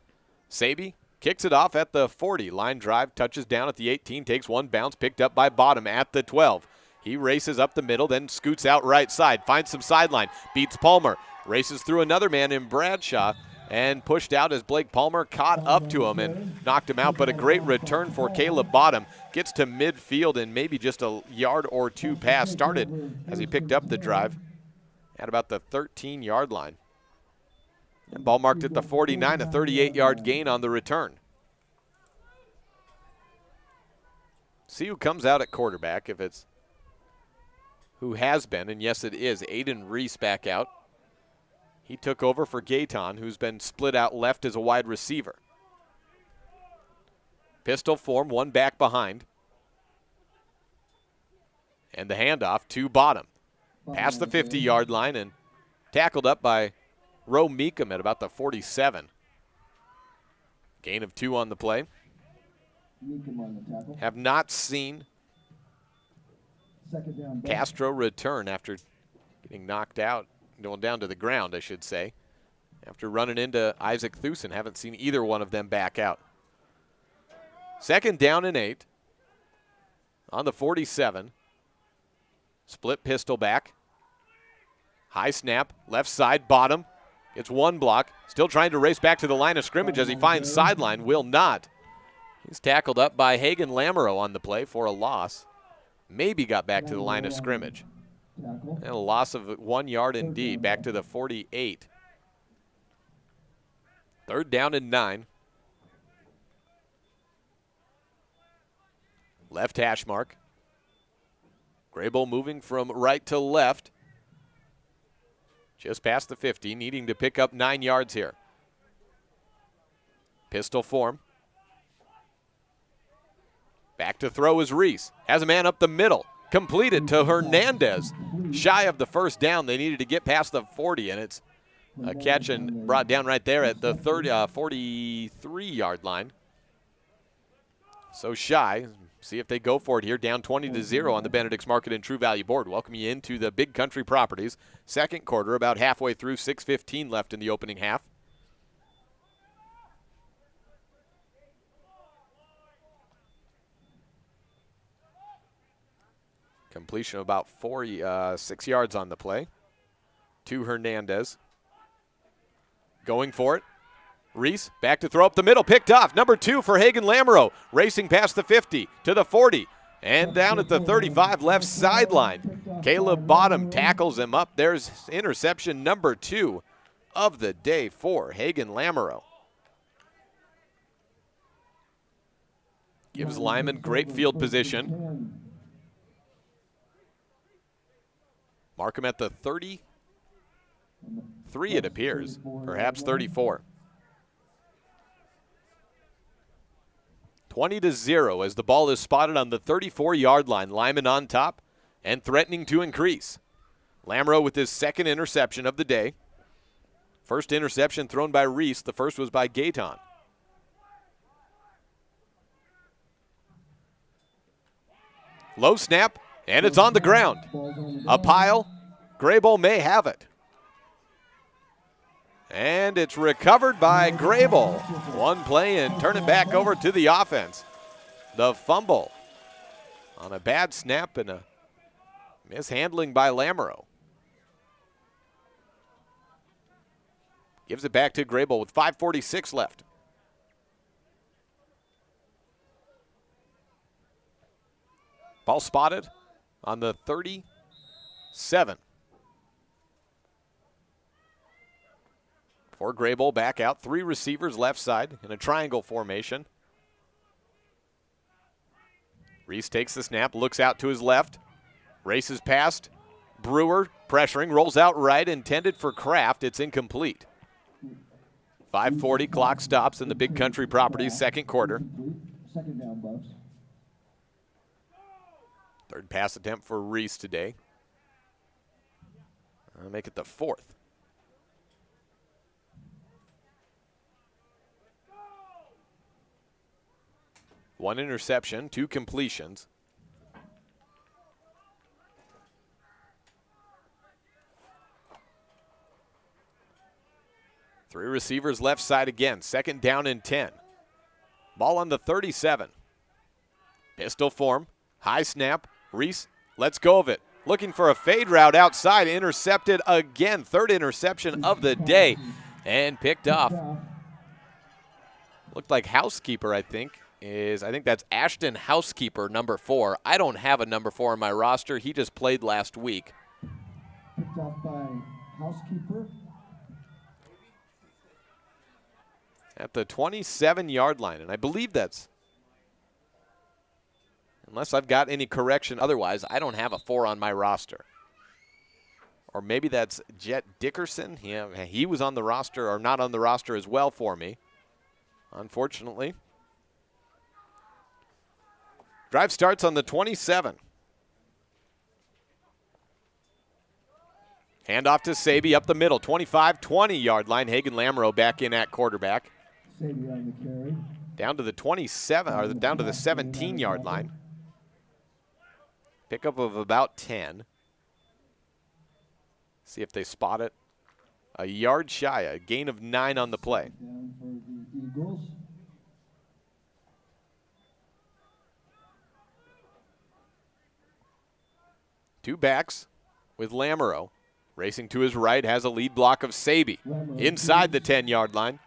Saby kicks it off at the 40. Line drive, touches down at the 18, takes 1 bounce, picked up by Bottom at the 12. He races up the middle, then scoots out right side, finds some sideline, beats Palmer, races through another man in Bradshaw, and pushed out as Blake Palmer caught up to him and knocked him out. But a great return for Caleb Bottom. Gets to midfield and maybe just a yard or 2 pass. Started as he picked up the drive at about the 13-yard line. And ball marked at the 49, a 38-yard gain on the return. See who comes out at quarterback, if it's who has been, and yes it is, Aiden Reese back out. He took over for Gaetan, who's been split out left as a wide receiver. Pistol form, 1 back behind. And the handoff to Bottom. Past the 50-yard line and tackled up by Roe Meekum at about the 47. Gain of 2 on the play. Have not seen Castro return after getting knocked out, going down to the ground, I should say. After running into Isaac Thusen, haven't seen either one of them back out. 2nd down and 8 on the 47. Split pistol back. High snap, left side, Bottom. Gets 1 block. Still trying to race back to the line of scrimmage as he finds sideline. Will not. He's tackled up by Hagen Lamoureux on the play for a loss. Maybe got back to the line of scrimmage. And a loss of 1 yard indeed, back to the 48. 3rd down and 9. Left hash mark. Greybull moving from right to left. Just past the 50, needing to pick up 9 yards here. Pistol form. Back to throw is Reese. Has a man up the middle. Completed to Hernandez. Shy of the 1st down. They needed to get past the 40, and it's a catch and brought down right there at the 43-yard line. So shy. See if they go for it here. Down 20-0 on the Benedict's Market and True Value board. Welcome you into the Big Country Properties. 2nd quarter, about halfway through, 6:15 left in the opening half. Completion of about 6 yards on the play to Hernandez. Going for it. Reese back to throw up the middle, picked off. Number 2 for Hagen Lamoureux, racing past the 50 to the 40 and down at the 35 left sideline. Caleb Bottom tackles him up. There's interception number 2 of the day for Hagen Lamoureux. Gives Lyman great field position. Mark him at the 33, it appears, perhaps 34. 20-0 as the ball is spotted on the 34-yard line. Lyman on top and threatening to increase. Lamoureux with his 2nd interception of the day. First interception thrown by Reese. The first was by Gaeton. Low snap, and it's on the ground. A pile. Greybull may have it. And it's recovered by Greybull. One play and turn it back over to the offense. The fumble on a bad snap and a mishandling by Lamoureux. Gives it back to Greybull with 5:46 left. Ball spotted on the 37. For Greybull back out. 3 receivers left side in a triangle formation. Reese takes the snap, looks out to his left. Races past. Brewer pressuring, rolls out right, intended for Kraft. It's incomplete. 5:40, clock stops in the Big Country Properties 2nd quarter. 2nd down, Bucks. 3rd pass attempt for Reese today. I'll make it the 4th. One interception, 2 completions. Three receivers left side again. 2nd down and 10. Ball on the 37. Pistol form. High snap. Reese lets go of it. Looking for a fade route outside. Intercepted again. 3rd interception of the day. And picked off. Looked like Housekeeper, I think that's Ashton Housekeeper, number 4. I don't have a number 4 on my roster. He just played last week. Picked off by Housekeeper. At the 27-yard line, and I believe that's, unless I've got any correction otherwise, I don't have a 4 on my roster. Or maybe that's Jet Dickerson. He was on the roster, or not on the roster as well for me, unfortunately. Drive starts on the 27. Handoff to Saby up the middle, 25, 20-yard line. Hagen Lamoureux back in at quarterback. Saby on the carry. Down to the 27, or down to the 17-yard line. Pickup of about 10. See if they spot it. A yard shy, a gain of 9 on the play. Down for the Eagles. Two backs with Lamoureux. Racing to his right, has a lead block of Saby. Inside the 10-yard line.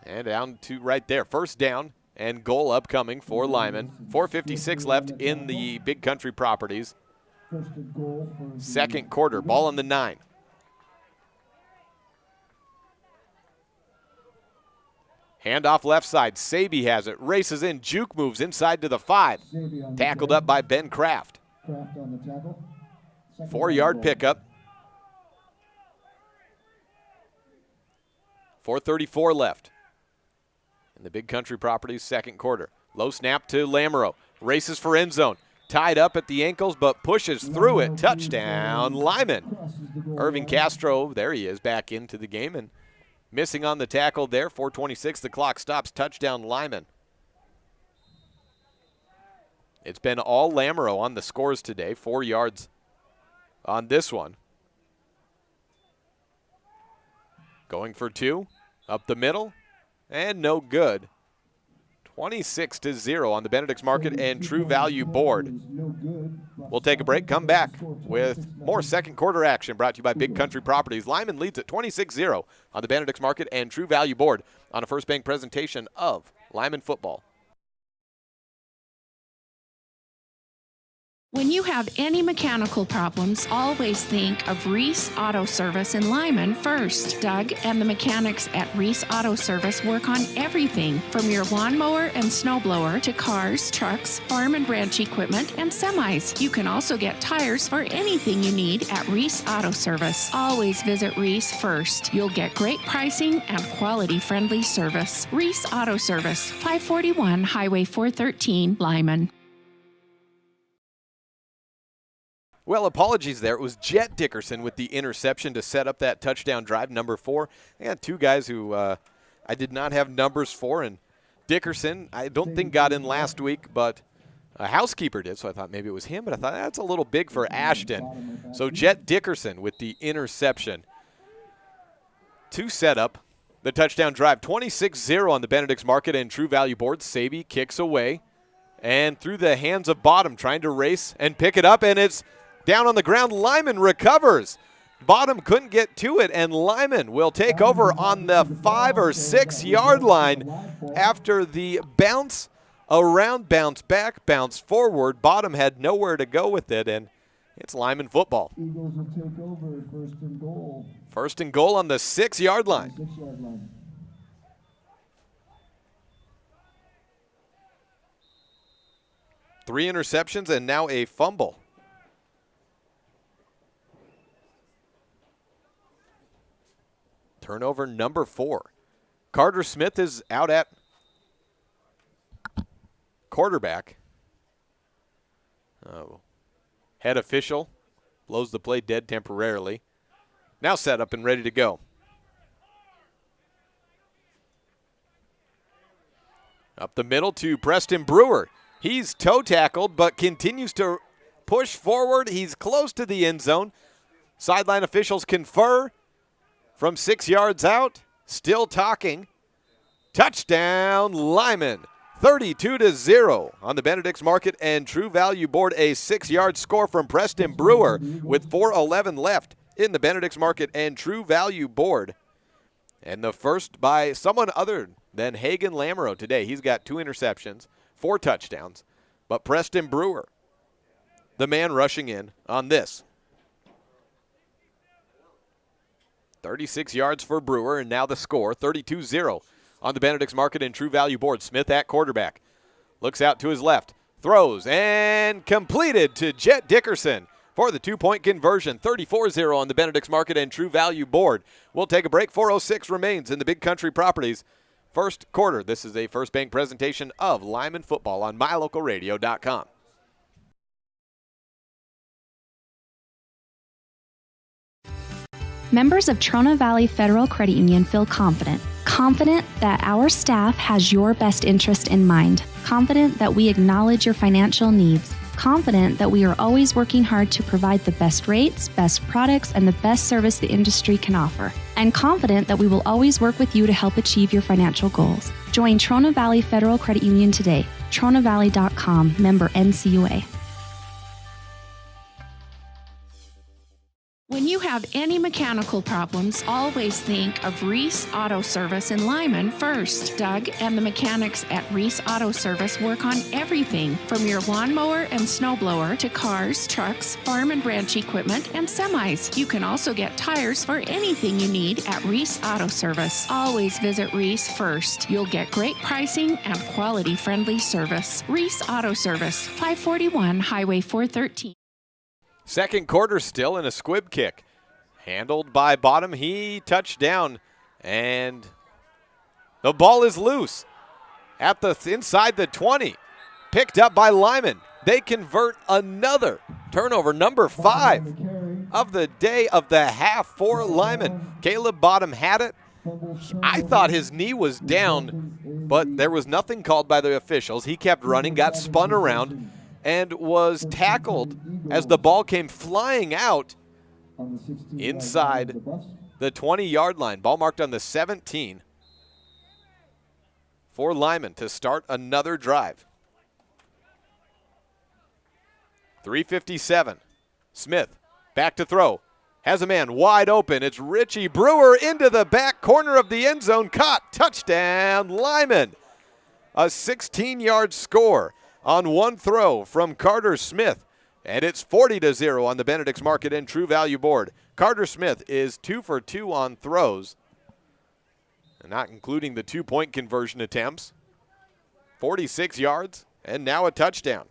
And down to right there. 1st down And goal upcoming for Lyman. 4:56 left in the Big Country Properties. Second quarter, ball on the 9. Handoff left side. Saby has it. Races in. Juke moves inside to the 5. Tackled up by Ben Kraft. 4-yard pickup. 4:34 left in the Big Country Properties second quarter. Low snap to Lamoureux. Races for end zone. Tied up at the ankles, but pushes through it. Touchdown, Lyman. Irving Castro, there he is, back into the game and missing on the tackle there. 4:26, the clock stops. Touchdown, Lyman. It's been all Lamoureux on the scores today. 4 yards on this one. Going for 2, up the middle, and no good. 26-0 on the Benedict's Market and True Value board. We'll take a break, come back with more second quarter action brought to you by Big Country Properties. Lyman leads at 26-0 on the Benedict's Market and True Value board on a First Bank presentation of Lyman football. When you have any mechanical problems, always think of Reese Auto Service in Lyman first. Doug and the mechanics at Reese Auto Service work on everything from your lawnmower and snowblower to cars, trucks, farm and ranch equipment, and semis. You can also get tires for anything you need at Reese Auto Service. Always visit Reese first. You'll get great pricing and quality-friendly service. Reese Auto Service, 541 Highway 413, Lyman. Well, apologies there. It was Jet Dickerson with the interception to set up that touchdown drive, number 4. And 2 guys who I did not have numbers for. And Dickerson, I don't think got in last week, but a housekeeper did, so I thought maybe it was him. But I thought that's a little big for Ashton. So Jet Dickerson with the interception to set up the touchdown drive. 26-0 on the Benedict's Market and True Value board. Saby kicks away and through the hands of Bottom, trying to race and pick it up, and it's down on the ground. Lyman recovers. Bottom couldn't get to it, and Lyman will take over on the 5 or 6 yard line after the bounce around, bounce back, bounce forward. Bottom had nowhere to go with it, and it's Lyman football. Eagles will take over first and goal. First and goal on the 6 yard line. 6 yard line. Three interceptions and now a fumble. Turnover number 4. Carter Smith is out at quarterback. Head official blows the play dead temporarily. Now set up and ready to go. Up the middle to Preston Brewer. He's toe tackled but continues to push forward. He's close to the end zone. Sideline officials confer. From 6 yards out, still talking. Touchdown, Lyman. 32-0 on the Benedict's Market and True Value board. A 6-yard score from Preston Brewer with 4:11 left in the Benedict's Market and True Value board. And the first by someone other than Hagen Lamoureux today. He's got 2 interceptions, 4 touchdowns. But Preston Brewer, the man rushing in on this. 36 yards for Brewer, and now the score, 32-0 on the Benedict's Market and True Value board. Smith at quarterback. Looks out to his left. Throws and completed to Jet Dickerson for the 2-point conversion. 34-0 on the Benedict's Market and True Value board. We'll take a break. 4:06 remains in the Big Country Properties first quarter. This is a First Bank presentation of Lyman football on mylocalradio.com. Members of Trona Valley Federal Credit Union feel confident that our staff has your best interest in mind, confident that we acknowledge your financial needs, confident that we are always working hard to provide the best rates, best products, and the best service the industry can offer, and confident that we will always work with you to help achieve your financial goals. Join Trona Valley Federal Credit Union today. TronaValley.com, member NCUA. When you have have any mechanical problems, always think of Reese Auto Service in Lyman first. Doug and the mechanics at Reese Auto Service work on everything from your lawnmower and snowblower to cars, trucks, farm and ranch equipment, and semis. You can also get tires for anything you need at Reese Auto Service. Always visit Reese first. You'll get great pricing and quality-friendly service. Reese Auto Service, 541 Highway 413. Second quarter still in a squib kick. Handled by Bottom. He touched down, and the ball is loose at the inside the 20. Picked up by Lyman. They convert another turnover, number 5 of the day of the half for Lyman. Caleb Bottom had it. I thought his knee was down, but there was nothing called by the officials. He kept running, got spun around, and was tackled as the ball came flying out inside the 20-yard line. Ball marked on the 17 for Lyman to start another drive. 3:57. Smith back to throw. Has a man wide open. It's Richie Brewer into the back corner of the end zone. Caught. Touchdown, Lyman. A 16-yard score on one throw from Carter Smith. And it's 40-0 on the Benedict's Market and True Value board. Carter Smith is 2 for 2 on throws, not including the 2-point conversion attempts. 46 yards and now a touchdown.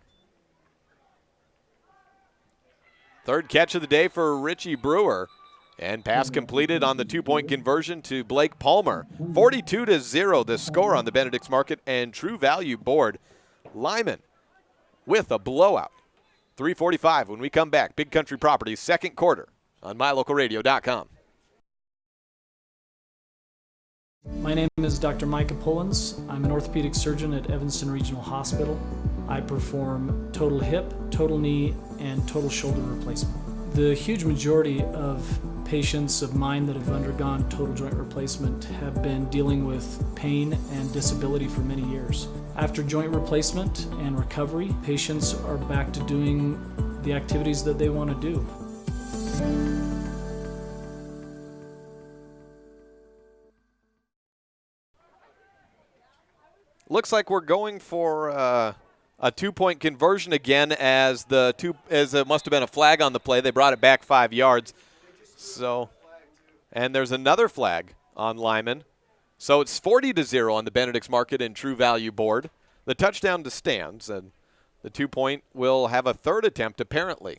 Third catch of the day for Richie Brewer. And pass completed on the 2-point conversion to Blake Palmer. 42-0 the score on the Benedict's Market and True Value board. Lyman with a blowout. 3:45 when we come back. Big Country Properties second quarter on MyLocalRadio.com. My name is Dr. Micah Pullins. I'm an orthopedic surgeon at Evanston Regional Hospital. I perform total hip, total knee, and total shoulder replacement. The huge majority of patients of mine that have undergone total joint replacement have been dealing with pain and disability for many years. After joint replacement and recovery, patients are back to doing the activities that they want to do. Looks like we're going for a 2-point conversion again, as it must have been a flag on the play. They brought it back 5 yards. And there's another flag on Lyman. So it's 40-0 on the Benedict's Market and True Value board. The touchdown to stands, and the 2-point will have a third attempt apparently.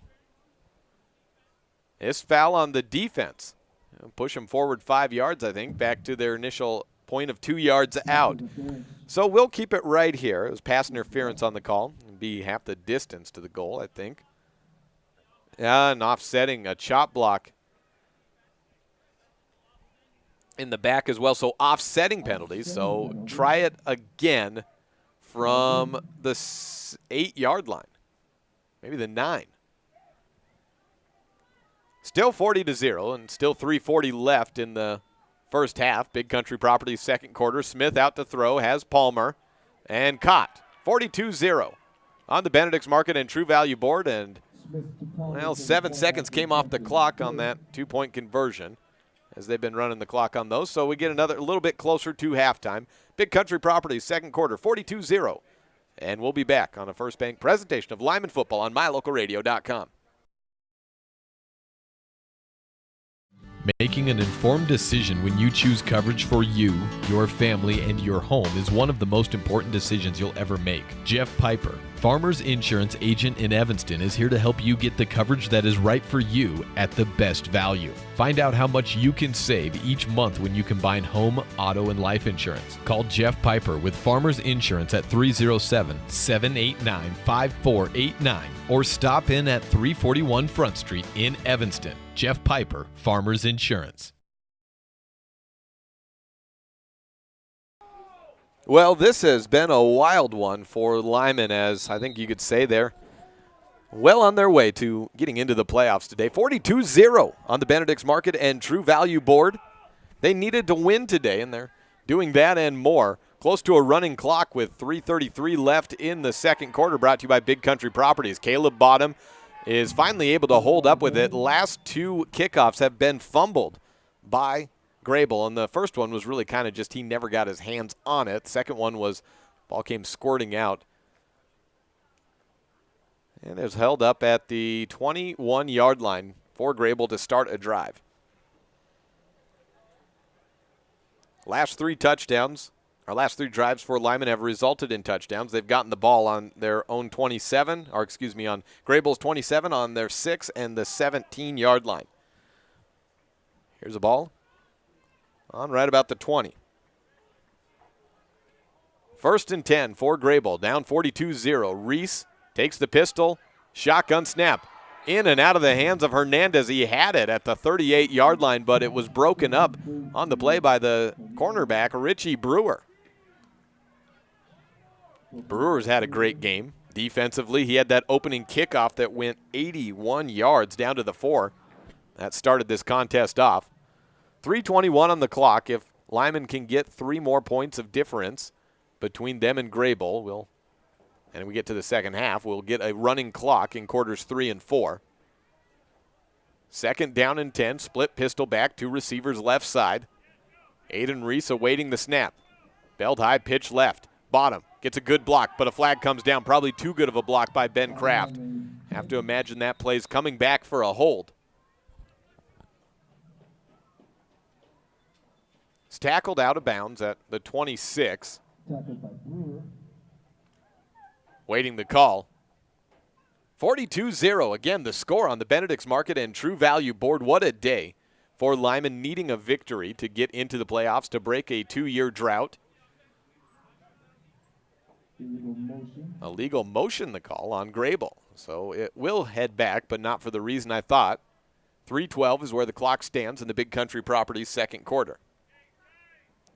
This foul on the defense. Push them forward 5 yards, I think, back to their initial point of 2 yards out. So we'll keep it right here. It was pass interference on the call. It'd be half the distance to the goal, I think. And offsetting a chop block in the back as well. So offsetting penalties. So try it again from the 8-yard line. Maybe the 9. Still 40-0 and still 3:40 left in the first half. Big Country Properties second quarter. Smith out to throw, has Palmer, and caught. 42-0 on the Benedict's Market and True Value board. And, 7 seconds came off the clock on that 2-point conversion, as they've been running the clock on those. So we get a little bit closer to halftime. Big Country Properties second quarter, 42-0. And we'll be back on a First Bank presentation of Lyman football on MyLocalRadio.com. Making an informed decision when you choose coverage for you, your family, and your home is one of the most important decisions you'll ever make. Jeff Piper, Farmers Insurance Agent in Evanston, is here to help you get the coverage that is right for you at the best value. Find out how much you can save each month when you combine home, auto, and life insurance. Call Jeff Piper with Farmers Insurance at 307-789-5489 or stop in at 341 Front Street in Evanston. Jeff Piper, Farmers Insurance. Well, this has been a wild one for Lyman, as I think you could say they're well on their way to getting into the playoffs today. 42-0 on the Benedict's Market and True Value board. They needed to win today, and they're doing that and more. Close to a running clock with 3:33 left in the second quarter, brought to you by Big Country Properties. Caleb Bottom is finally able to hold up with it. Last two kickoffs have been fumbled by Greybull, and the first one was really kind of just he never got his hands on it. Second one was ball came squirting out. And it was held up at the 21-yard line for Greybull to start a drive. Last three drives for Lyman have resulted in touchdowns. They've gotten the ball on their own 27, or excuse me, on Greybull's 27, on their 6 and the 17-yard line. Here's a ball on right about the 20. 1st and 10 for Greybull, down 42-0. Reese takes the pistol, shotgun snap. In and out of the hands of Hernandez. He had it at the 38-yard line, but it was broken up on the play by the cornerback, Richie Brewer. Brewer's had a great game. Defensively, he had that opening kickoff that went 81 yards down to the 4. That started this contest off. 3:21 on the clock. If Lyman can get 3 more points of difference between them and Greybull, and we get to the second half, we'll get a running clock in quarters 3 and 4. 2nd down and 10, split pistol back, 2 receivers left side. Aiden Reese awaiting the snap. Belt high, pitch left. Bottom, gets a good block, but a flag comes down. Probably too good of a block by Ben Kraft. Have to imagine that play's coming back for a hold. It's tackled out of bounds at the 26. Tackled by Brewer. Waiting the call. 42-0. Again, the score on the Benedict's Market and True Value board. What a day for Lyman, needing a victory to get into the playoffs to break a 2-year drought. Illegal motion, the call on Greybull. So it will head back, but not for the reason I thought. 3:12 is where the clock stands in the Big Country Properties second quarter.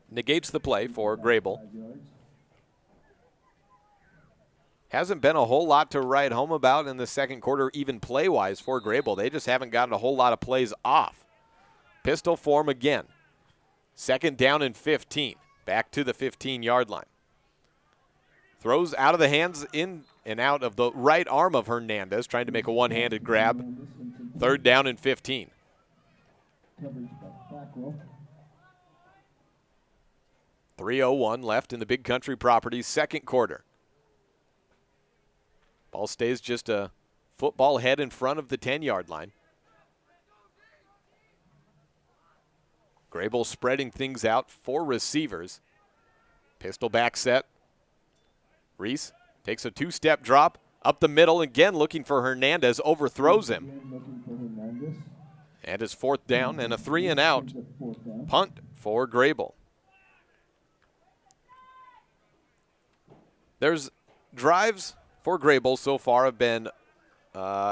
Negates the play for Greybull. Hasn't been a whole lot to write home about in the second quarter, even play-wise for Greybull. They just haven't gotten a whole lot of plays off. Pistol form again. 2nd down and 15. Back to the 15-yard line. Throws out of the hands, in and out of the right arm of Hernandez, trying to make a one-handed grab. 3rd down and 15. 3:01 left in the Big Country Properties second quarter. Ball stays just a football head in front of the 10-yard line. Greybull spreading things out, 4 receivers. Pistol back set. Reese takes a 2-step drop up the middle, again looking for Hernandez, overthrows him. And his 4th down and a 3 and out. Punt for Greybull. There's drives for Greybull so far have been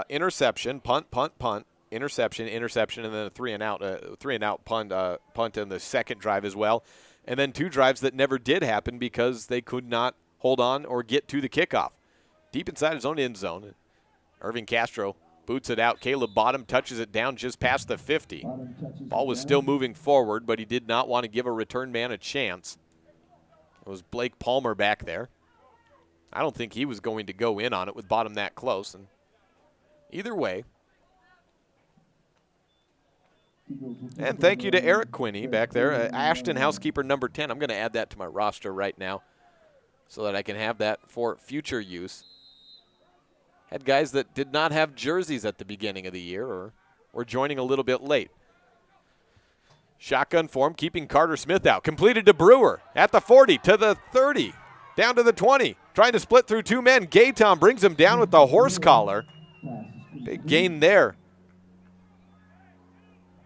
interception, punt, interception, and then a 3 and out punt in the second drive as well. And then 2 drives that never did happen because they could not hold on or get to the kickoff. Deep inside his own end zone, Irving Castro boots it out. Caleb Bottom touches it down just past the 50. Ball was still moving forward, but he did not want to give a return man a chance. It was Blake Palmer back there. I don't think he was going to go in on it with Bottom that close. And either way. And thank you to Eric Quinney back there. Ashton housekeeper number 10. I'm going to add that to my roster right now so that I can have that for future use. Had guys that did not have jerseys at the beginning of the year or were joining a little bit late. Shotgun form, keeping Carter Smith out. Completed to Brewer at the 40, to the 30, down to the 20. Trying to split through 2 men. Gayton brings him down with the horse collar. Big gain there.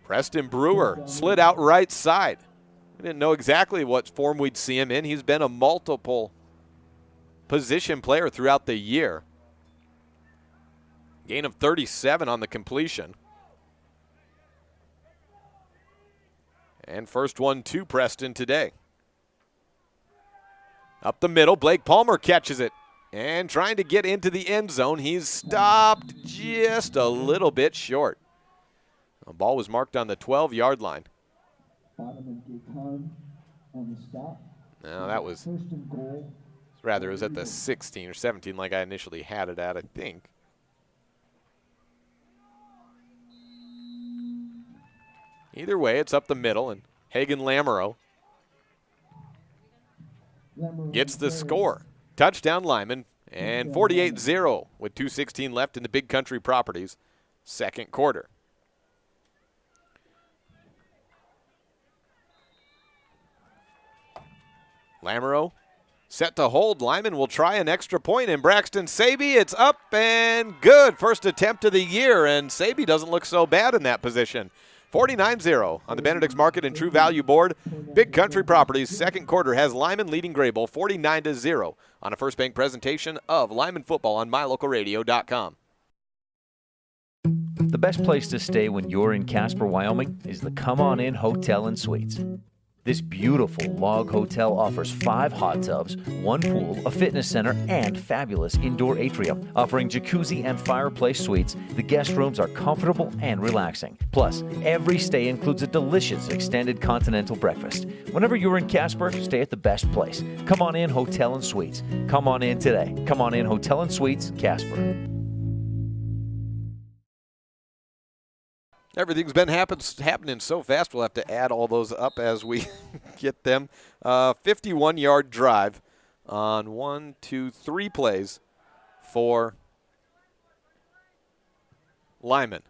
Preston Brewer slid out right side. We didn't know exactly what form we'd see him in. He's been a multiple position player throughout the year. Gain of 37 on the completion. And first one to Preston today. Up the middle, Blake Palmer catches it. And trying to get into the end zone, he's stopped just a little bit short. The ball was marked on the 12-yard line. No, that was, rather, it was at the 16 or 17 like I initially had it at, I think. Either way, it's up the middle, and Hagan Lamoureux gets the score. Touchdown Lyman, and 48-0 with 2:16 left in the Big Country Properties second quarter. Lamoureux set to hold. Lyman will try an extra point, and Braxton Saby, it's up and good. First attempt of the year, and Saby doesn't look so bad in that position. 49-0 on the Benedict's Market and True Value board. Big Country Properties second quarter has Lyman leading Greybull 49-0 on a First Bank presentation of Lyman football on mylocalradio.com. The best place to stay when you're in Casper, Wyoming is the Come On In Hotel and Suites. This beautiful log hotel offers 5 hot tubs, 1 pool, a fitness center, and fabulous indoor atrium. Offering jacuzzi and fireplace suites, the guest rooms are comfortable and relaxing. Plus, every stay includes a delicious extended continental breakfast. Whenever you're in Casper, stay at the best place. Come On In Hotel and Suites. Come on in today. Come On In Hotel and Suites, Casper. Everything's been happening so fast, we'll have to add all those up as we get them. 51-yard drive on 3 plays for Lyman.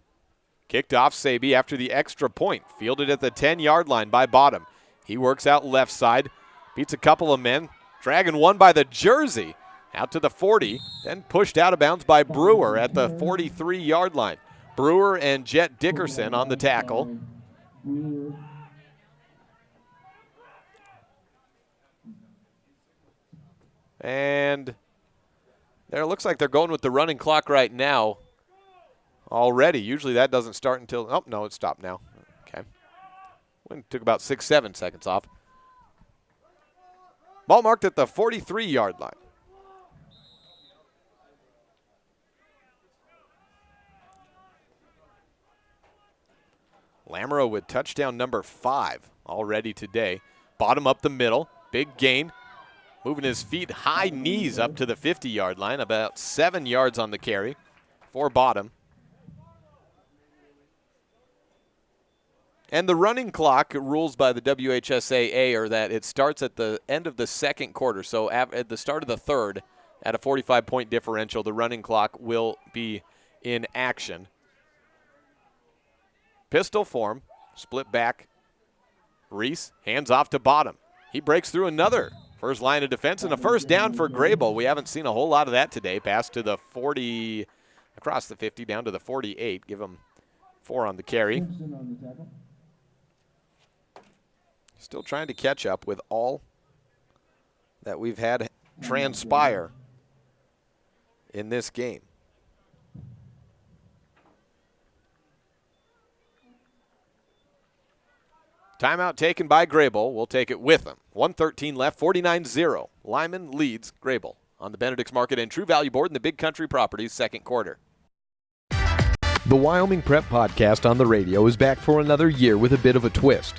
Kicked off Saby after the extra point. Fielded at the 10-yard line by Bottom. He works out left side, beats a couple of men, dragging one by the jersey out to the 40, then pushed out of bounds by Brewer at the 43-yard line. Brewer and Jet Dickerson on the tackle. And there, it looks like they're going with the running clock right now already. Usually that doesn't start until, oh, no, it stopped now. Okay. Took about 6-7 seconds off. Ball marked at the 43-yard line. Lamoureux with touchdown number 5 already today. Bottom up the middle, big gain. Moving his feet, high knees up to the 50-yard line, about 7 yards on the carry for Bottom. And the running clock rules by the WHSAA are that it starts at the end of the second quarter. So at the start of the third, at a 45-point differential, the running clock will be in action. Pistol form, split back. Reese, hands off to Bottom. He breaks through another first line of defense and a first down for Greybull. We haven't seen a whole lot of that today. Pass to the 40, across the 50, down to the 48. Give him 4 on the carry. Still trying to catch up with all that we've had transpire in this game. Timeout taken by Greybull. We'll take it with them. 1:13 left, 49-0. Lyman leads Greybull on the Benedict's Market and True Value board in the Big Country Properties second quarter. The Wyoming Prep Podcast on the radio is back for another year with a bit of a twist.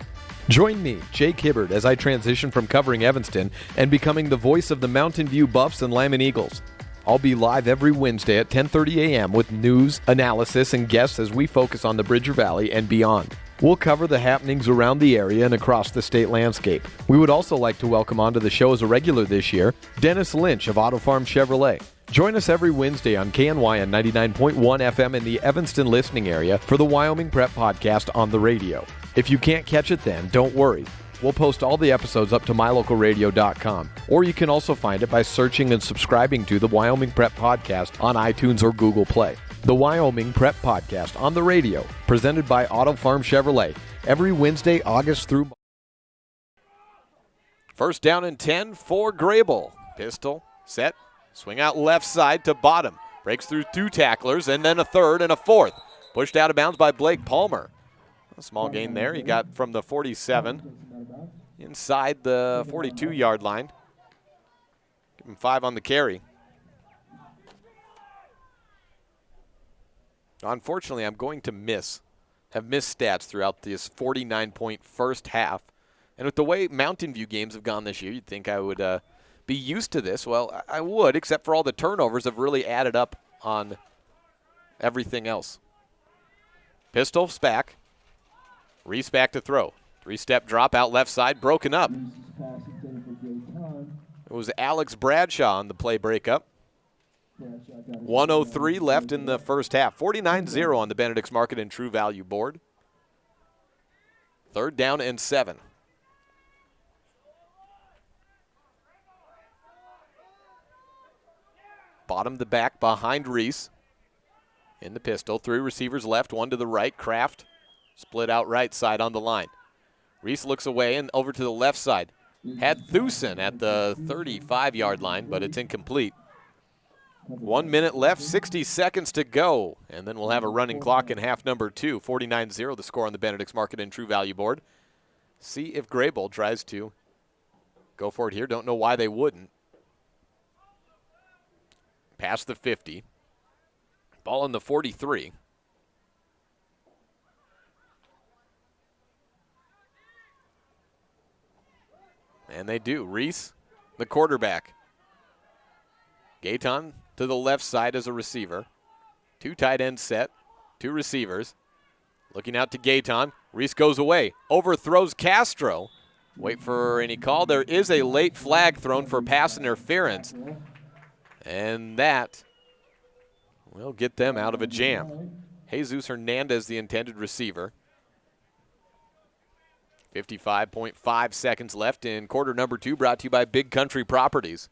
Join me, Jake Hibbard, as I transition from covering Evanston and becoming the voice of the Mountain View Buffs and Lyman Eagles. I'll be live every Wednesday at 10:30 a.m. with news, analysis, and guests as we focus on the Bridger Valley and beyond. We'll cover the happenings around the area and across the state landscape. We would also like to welcome onto the show as a regular this year, Dennis Lynch of Auto Farm Chevrolet. Join us every Wednesday on KNY and 99.1 FM in the Evanston listening area for the Wyoming Prep Podcast on the radio. If you can't catch it then, don't worry. We'll post all the episodes up to mylocalradio.com, or you can also find it by searching and subscribing to the Wyoming Prep Podcast on iTunes or Google Play. The Wyoming Prep Podcast on the radio, presented by Auto Farm Chevrolet, every Wednesday, August through. First down and 10 for Greybull. Pistol, set, swing out left side to Bottom. Breaks through 2 tacklers, and then a third and a fourth. Pushed out of bounds by Blake Palmer. A small gain there. He got from the 47 inside the 42-yard line. Give him 5 on the carry. Unfortunately, I'm going to have missed stats throughout this 49-point first half. And with the way Mountain View games have gone this year, you'd think I would be used to this. Well, I would, except for all the turnovers have really added up on everything else. Pistol's back. Reese back to throw. 3-step drop out left side, broken up. It was Alex Bradshaw on the play breakup. 1:03 left in the first half. 49-0 on the Benedict's Market and True Value board. 3rd down and 7. Bottom to back behind Reese. In the pistol, 3 receivers left, 1 to the right. Kraft split out right side on the line. Reese looks away and over to the left side. Had Thusen at the 35-yard line, but it's incomplete. 1 minute left, 60 seconds to go, and then we'll have a running clock in half number 2. 49-0 the score on the Benedict's Market and True Value board. See if Greybull tries to go for it here. Don't know why they wouldn't. Past the 50. Ball on the 43. And they do. Reese, the quarterback. Gaetan to the left side as a receiver. 2 tight ends set, 2 receivers. Looking out to Gaetan. Reese goes away, overthrows Castro. Wait for any call. There is a late flag thrown for pass interference. And that will get them out of a jam. Jesus Hernandez, the intended receiver. 55.5 seconds left in quarter number 2, brought to you by Big Country Properties.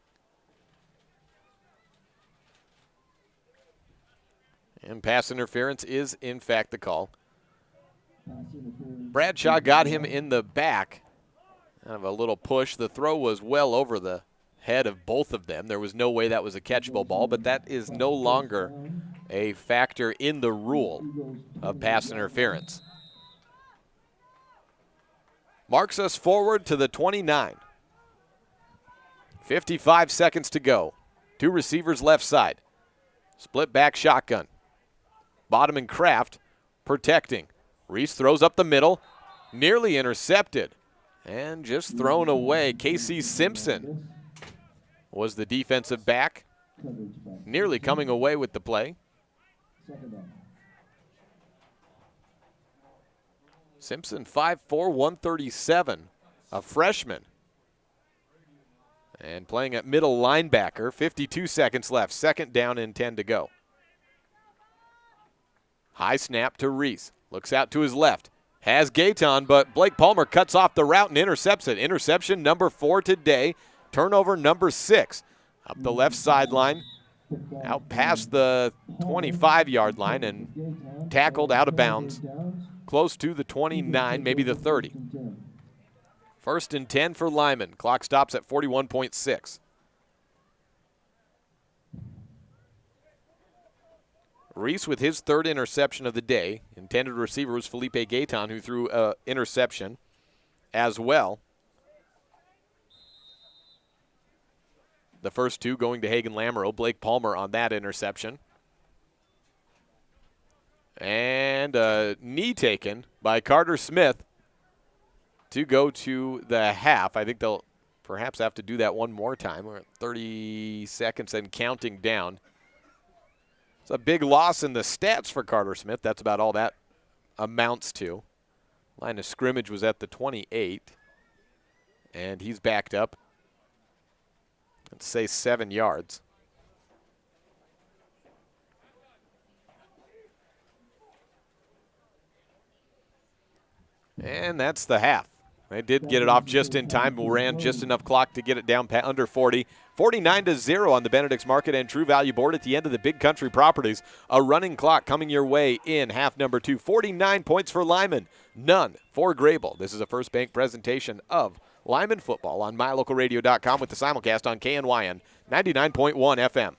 And pass interference is, in fact, the call. Bradshaw got him in the back. Kind of a little push. The throw was well over the head of both of them. There was no way that was a catchable ball, but that is no longer a factor in the rule of pass interference. Marks us forward to the 29. 55 seconds to go. 2 receivers left side. Split back shotgun. Bottom and Kraft protecting. Reese throws up the middle. Nearly intercepted. And just thrown away. Casey Simpson was the defensive back. Nearly coming away with the play. Simpson, 5'4", 137, a freshman. And playing at middle linebacker, 52 seconds left, 2nd down and 10 to go. High snap to Reese, looks out to his left, has Gaetan, but Blake Palmer cuts off the route and intercepts it. Interception number 4 today, turnover number 6. Up the left sideline, out past the 25-yard line and tackled out of bounds. Close to the 29, maybe the 30. 1st and 10 for Lyman. Clock stops at 41.6. Reese with his 3rd interception of the day. Intended receiver was Felipe Gaetan, who threw an interception as well. The first 2 going to Hagen Lamoureux. Blake Palmer on that interception. And a knee taken by Carter Smith to go to the half. I think they'll perhaps have to do that one more time. We're at 30 seconds and counting down. It's a big loss in the stats for Carter Smith. That's about all that amounts to. Line of scrimmage was at the 28. And he's backed up. Let's say 7 yards. And that's the half. They did get it off just in time. We ran just enough clock to get it down under 40. 49-0 on the Benedict's Market and True Value board at the end of the Big Country Properties. A running clock coming your way in half number 2. 49 points for Lyman, none for Greybull. This is a First Bank presentation of Lyman football on mylocalradio.com with the simulcast on KNYN 99.1 FM.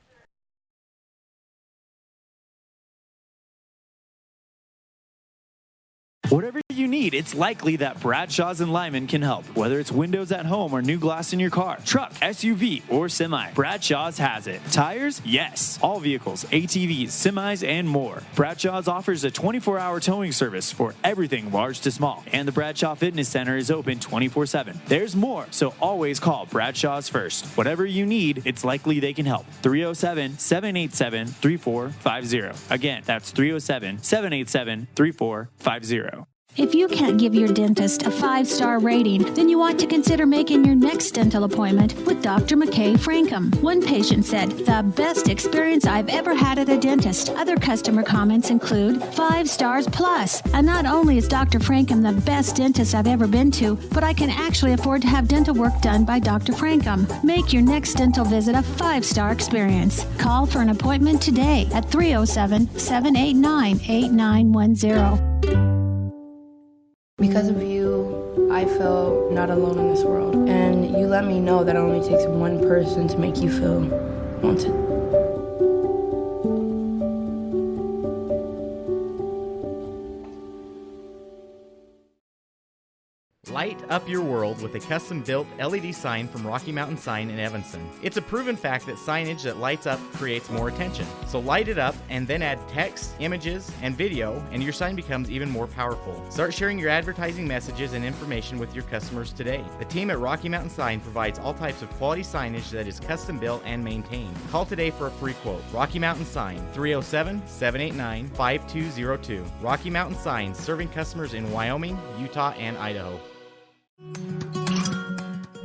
Whatever you need, it's likely that Bradshaw's and Lyman can help. Whether it's windows at home or new glass in your car, truck, SUV, or semi, Bradshaw's has it. Tires? Yes. All vehicles, ATVs, semis, and more. Bradshaw's offers a 24-hour towing service for everything large to small. And the Bradshaw Fitness Center is open 24/7. There's more, so always call Bradshaw's first. Whatever you need, it's likely they can help. 307-787-3450. Again, that's 307-787-3450. If you can't give your dentist a 5-star rating, then you want to consider making your next dental appointment with Dr. McKay Frankham. One patient said, "The best experience I've ever had at a dentist." Other customer comments include 5 stars plus. And not only is Dr. Frankham the best dentist I've ever been to, but I can actually afford to have dental work done by Dr. Frankham. Make your next dental visit a 5-star experience. Call for an appointment today at 307-789-8910. Because of you, I feel not alone in this world. And you let me know that it only takes one person to make you feel wanted. Light up your world with a custom-built LED sign from Rocky Mountain Sign in Evanston. It's a proven fact that signage that lights up creates more attention. So light it up and then add text, images, and video, and your sign becomes even more powerful. Start sharing your advertising messages and information with your customers today. The team at Rocky Mountain Sign provides all types of quality signage that is custom-built and maintained. Call today for a free quote. Rocky Mountain Sign, 307-789-5202. Rocky Mountain Sign, serving customers in Wyoming, Utah, and Idaho.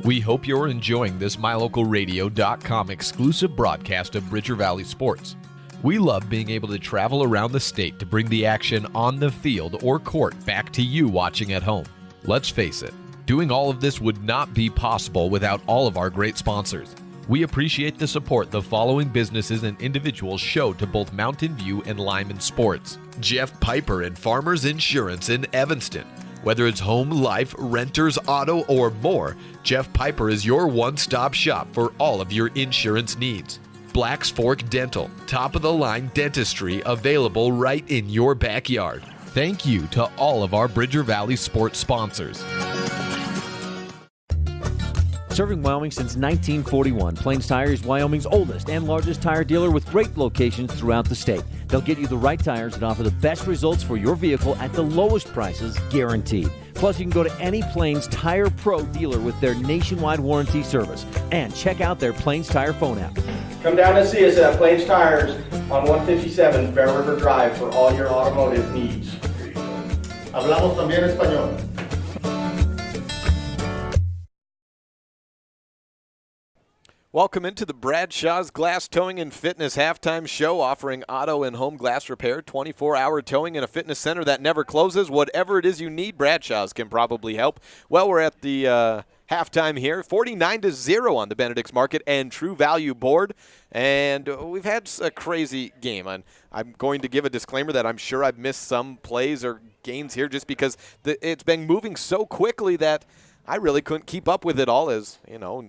We hope you're enjoying this MyLocalRadio.com exclusive broadcast of Bridger Valley Sports. We love being able to travel around the state to bring the action on the field or court back to you watching at home. Let's face it, doing all of this would not be possible without all of our great sponsors. We appreciate the support the following businesses and individuals show to both Mountain View and Lyman Sports. Jeff Piper and Farmers Insurance in Evanston. Whether it's home, life, renters, auto, or more, Jeff Piper is your one-stop shop for all of your insurance needs. Black's Fork Dental, top-of-the-line dentistry available right in your backyard. Thank you to all of our Bridger Valley sports sponsors. Serving Wyoming since 1941, Plains Tire is Wyoming's oldest and largest tire dealer with great locations throughout the state. They'll get you the right tires and offer the best results for your vehicle at the lowest prices, guaranteed. Plus, you can go to any Plains Tire Pro dealer with their nationwide warranty service. And check out their Plains Tire phone app. Come down and see us at Plains Tires on 157 Bear River Drive for all your automotive needs. Hablamos también español. Welcome into the Bradshaw's Glass Towing and Fitness halftime show, offering auto and home glass repair, 24-hour towing, and a fitness center that never closes. Whatever it is you need, Bradshaw's can probably help. Well, we're at the halftime here, 49-0 on the Benedict's Market and True Value board, and we've had a crazy game. I'm going to give a disclaimer that I'm sure I've missed some plays or gains here just because it's been moving so quickly that I really couldn't keep up with it all, as, you know,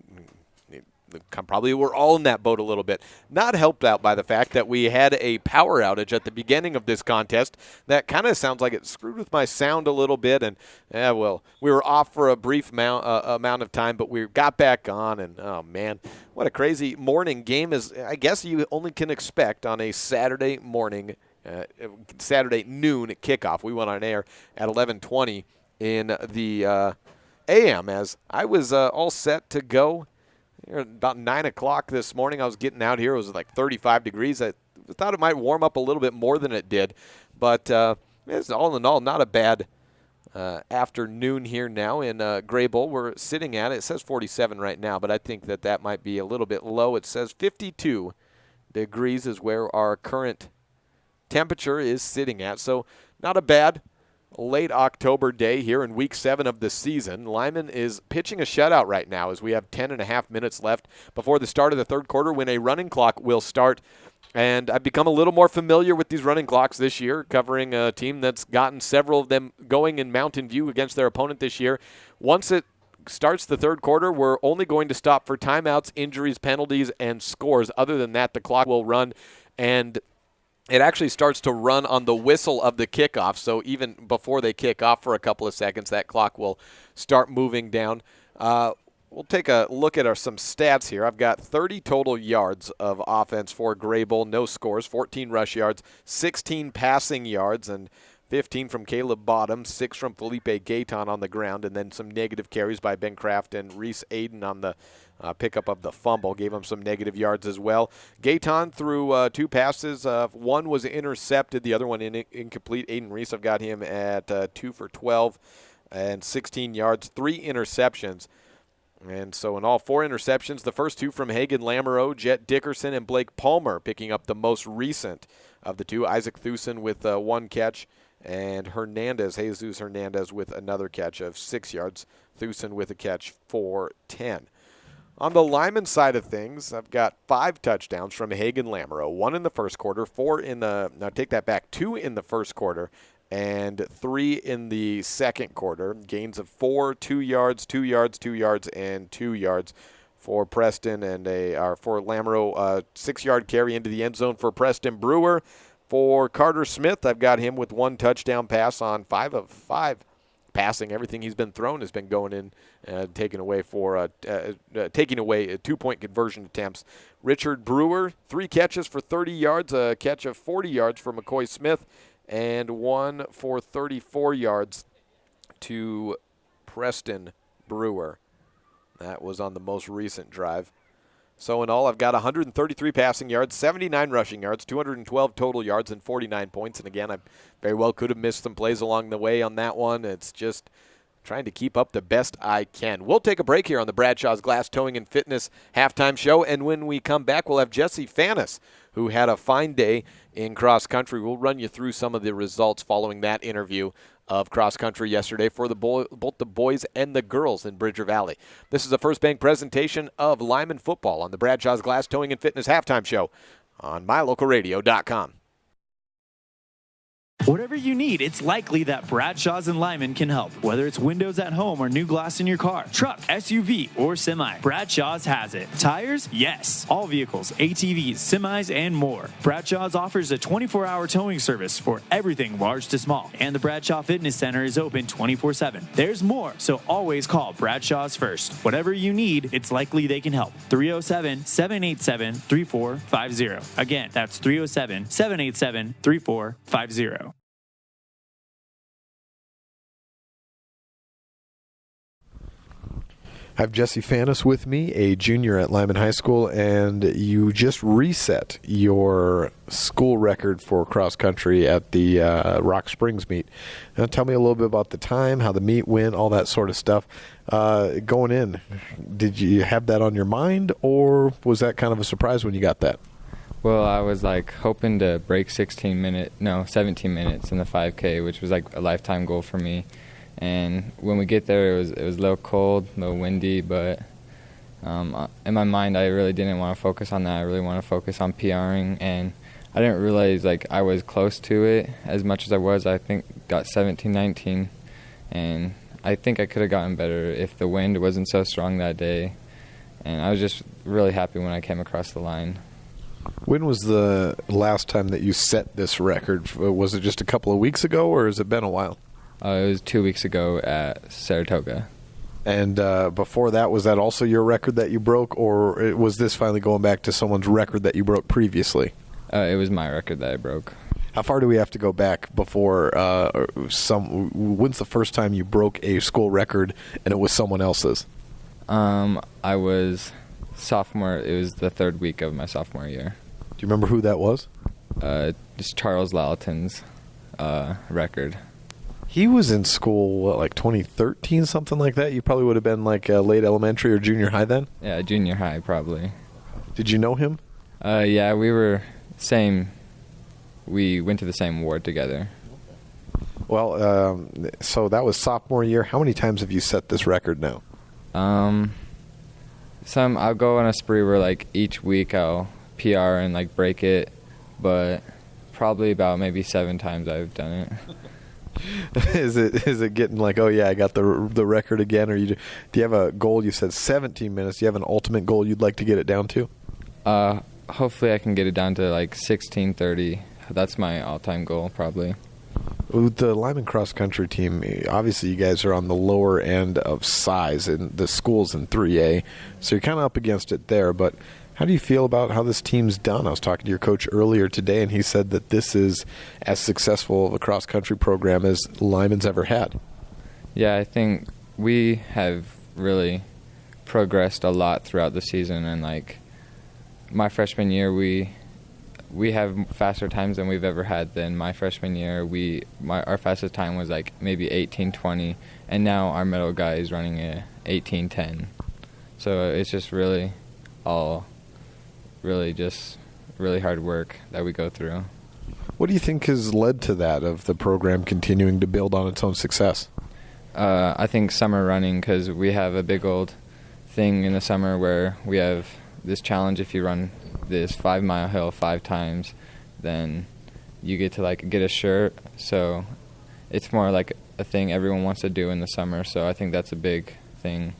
probably we're all in that boat a little bit. Not helped out by the fact that we had a power outage at the beginning of this contest that kind of sounds like it screwed with my sound a little bit. And, well, we were off for a brief amount of time, but we got back on. And, oh, man, what a crazy morning game is. I guess you only can expect on a Saturday morning, Saturday noon kickoff. We went on air at 11:20 in the a.m. as I was all set to go. About 9 o'clock this morning, I was getting out here. It was like 35 degrees. I thought it might warm up a little bit more than it did. But it's all in all not a bad afternoon here now in Greybull. We're sitting at it. It says 47 right now, but I think that might be a little bit low. It says 52 degrees is where our current temperature is sitting at. So not a bad late October day here in week 7 of the season. Lyman is pitching a shutout right now as we have 10.5 minutes left before the start of the third quarter when a running clock will start. And I've become a little more familiar with these running clocks this year, covering a team that's gotten several of them going in Mountain View against their opponent this year. Once it starts the third quarter, we're only going to stop for timeouts, injuries, penalties, and scores. Other than that, the clock will run, and it actually starts to run on the whistle of the kickoff, so even before they kick off for a couple of seconds, that clock will start moving down. We'll take a look at some stats here. I've got 30 total yards of offense for Greybull, no scores, 14 rush yards, 16 passing yards, and 15 from Caleb Bottom, 6 from Felipe Gayton on the ground, and then some negative carries by Ben Kraft and Reese Aiden on the pickup of the fumble gave him some negative yards as well. Gaetan threw 2 passes. One was intercepted, the other one incomplete. Aiden Reese, I've got him at 2 for 12 and 16 yards, 3 interceptions. And so in all, 4 interceptions, the first 2 from Hagen Lamoureux, Jet Dickerson, and Blake Palmer picking up the most recent of the 2. Isaac Thusen with 1 catch, and Jesus Hernandez with another catch of 6 yards. Thusen with a catch for 10. On the Lyman side of things, I've got 5 touchdowns from Hagen Lamoureux, 1 in the first quarter, 2 in the first quarter, and 3 in the second quarter. Gains of 4, 2 yards, 2 yards, 2 yards, and 2 yards for Preston, and for Lamoureux, 6-yard carry into the end zone for Preston Brewer. For Carter Smith, I've got him with 1 touchdown pass on 5 of 5 passing. Everything he's been thrown has been going in, taking away 2-point conversion attempts. Richard Brewer, 3 catches for 30 yards, a catch of 40 yards for McCoy Smith, and 1 for 34 yards to Preston Brewer. That was on the most recent drive. So in all, I've got 133 passing yards, 79 rushing yards, 212 total yards, and 49 points. And again, I very well could have missed some plays along the way on that one. It's just trying to keep up the best I can. We'll take a break here on the Bradshaw's Glass Towing and Fitness halftime show. And when we come back, we'll have Jesse Fanis, who had a fine day in cross country. We'll run you through some of the results following that interview of cross country yesterday for both the boys and the girls in Bridger Valley. This is a First Bank presentation of Lyman football on the Bradshaw's Glass Towing and Fitness halftime show on mylocalradio.com. Whatever you need, it's likely that Bradshaw's and Lyman can help. Whether it's windows at home or new glass in your car, truck, SUV, or semi, Bradshaw's has it. Tires? Yes. All vehicles, ATVs, semis, and more. Bradshaw's offers a 24-hour towing service for everything large to small. And the Bradshaw Fitness Center is open 24/7. There's more, so always call Bradshaw's first. Whatever you need, it's likely they can help. 307-787-3450. Again, that's 307-787-3450. I have Jesse Fanis with me, a junior at Lyman High School, and you just reset your school record for cross country at the Rock Springs meet. Now, tell me a little bit about the time, how the meet went, all that sort of stuff. Going in, did you have that on your mind, or was that kind of a surprise when you got that? Well, I was hoping to break 17 minutes in the 5K, which was a lifetime goal for me. And when we get there, it was a little cold, a little windy, but in my mind, I really didn't want to focus on that. I really want to focus on PRing, and I didn't realize I was close to it as much as I was. I think got 17-19, and I think I could have gotten better if the wind wasn't so strong that day. And I was just really happy when I came across the line. When was the last time that you set this record? Was it just a couple of weeks ago, or has it been a while? It was 2 weeks ago at Saratoga. And before that, was that also your record that you broke, or was this finally going back to someone's record that you broke previously? It was my record that I broke. How far do we have to go back before when's the first time you broke a school record and it was someone else's? I was sophomore. It was the 3rd week of my sophomore year. Do you remember who that was? Just Charles Lalton's record. He was in school, 2013, something like that? You probably would have been late elementary or junior high then? Yeah, junior high probably. Did you know him? Yeah, we were same. We went to the same ward together. Well, so that was sophomore year. How many times have you set this record now? I'll go on a spree where each week I'll PR and break it, but probably about maybe 7 times I've done it. Is it getting oh yeah, I got the record again, or do you have a goal? You said 17 minutes. Do you have an ultimate goal you'd like to get it down to? Hopefully I can get it down to 16:30. That's my all-time goal probably. With the Lyman cross country team, obviously you guys are on the lower end of size, and the school's in 3A, so you're kind of up against it there. But how do you feel about how this team's done? I was talking to your coach earlier today, and he said that this is as successful of a cross-country program as Lyman's ever had. Yeah, I think we have really progressed a lot throughout the season, and like my freshman year we have faster times than we've ever had. Than my freshman year, our fastest time was like maybe 18:20, and now our middle guy is running a 18:10. So it's just really just really hard work that we go through. What do you think has led to that, of the program continuing to build on its own success? I think summer running, because we have a big old thing in the summer where we have this challenge. If you run this 5-mile hill 5 times, then you get to like get a shirt. So it's more like a thing everyone wants to do in the summer. So I think that's a big thing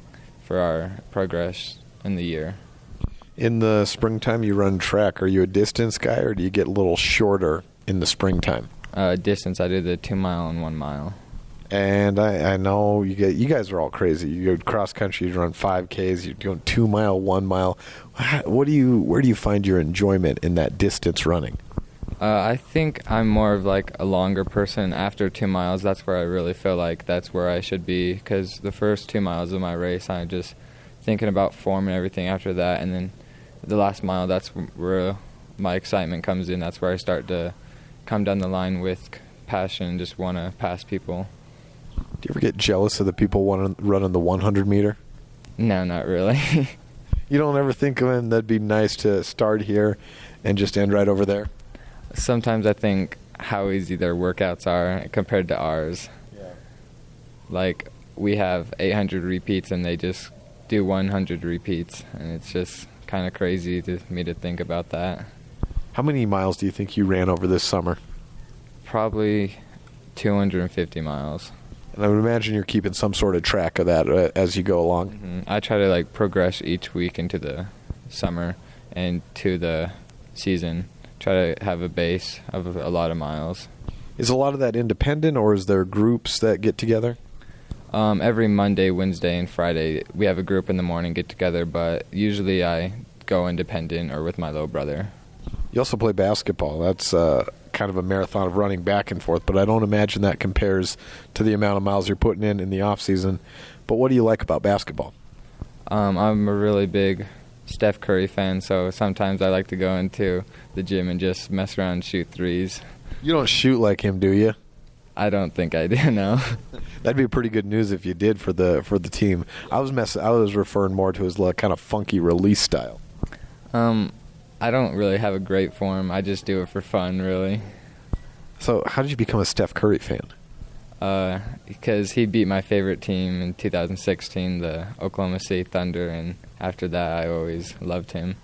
for our progress in the year. In the springtime, you run track. Are you a distance guy, or do you get a little shorter in the springtime? Distance. I do the 2-mile and 1 mile. And I know you guys are all crazy. You go cross country, you run 5Ks, you're doing 2 mile, 1 mile. Where do you find your enjoyment in that distance running? I think I'm more of like a longer person. After 2 miles, that's where I really feel like that's where I should be, because the first 2 miles of my race, I'm just thinking about form and everything after that, and then the last mile, that's where my excitement comes in. That's where I start to come down the line with passion and just want to pass people. Do you ever get jealous of the people running the 100 meter? No, not really. You don't ever think of them, that'd be nice to start here and just end right over there? Sometimes I think how easy their workouts are compared to ours. Yeah. Like, we have 800 repeats and they just do 100 repeats, and it's just kind of crazy to me to think about that. How many miles do you think you ran over this summer? Probably 250 miles. And I would imagine you're keeping some sort of track of that as you go along. Mm-hmm. I try to like progress each week into the summer and to the season. Try to have a base of a lot of miles. Is a lot of that independent, or is there groups that get together? Every Monday, Wednesday, and Friday, we have a group in the morning get together, but usually I go independent or with my little brother. You also play basketball. That's kind of a marathon of running back and forth, but I don't imagine that compares to the amount of miles you're putting in the off season. But what do you like about basketball? I'm a really big Steph Curry fan, so sometimes I like to go into the gym and just mess around and shoot threes. You don't shoot like him, do you? I don't think I do, no. That'd be pretty good news if you did for the team. I was referring more to his kind of funky release style. I don't really have a great form. I just do it for fun, really. So how did you become a Steph Curry fan? Because he beat my favorite team in 2016, the Oklahoma City Thunder, and after that I always loved him.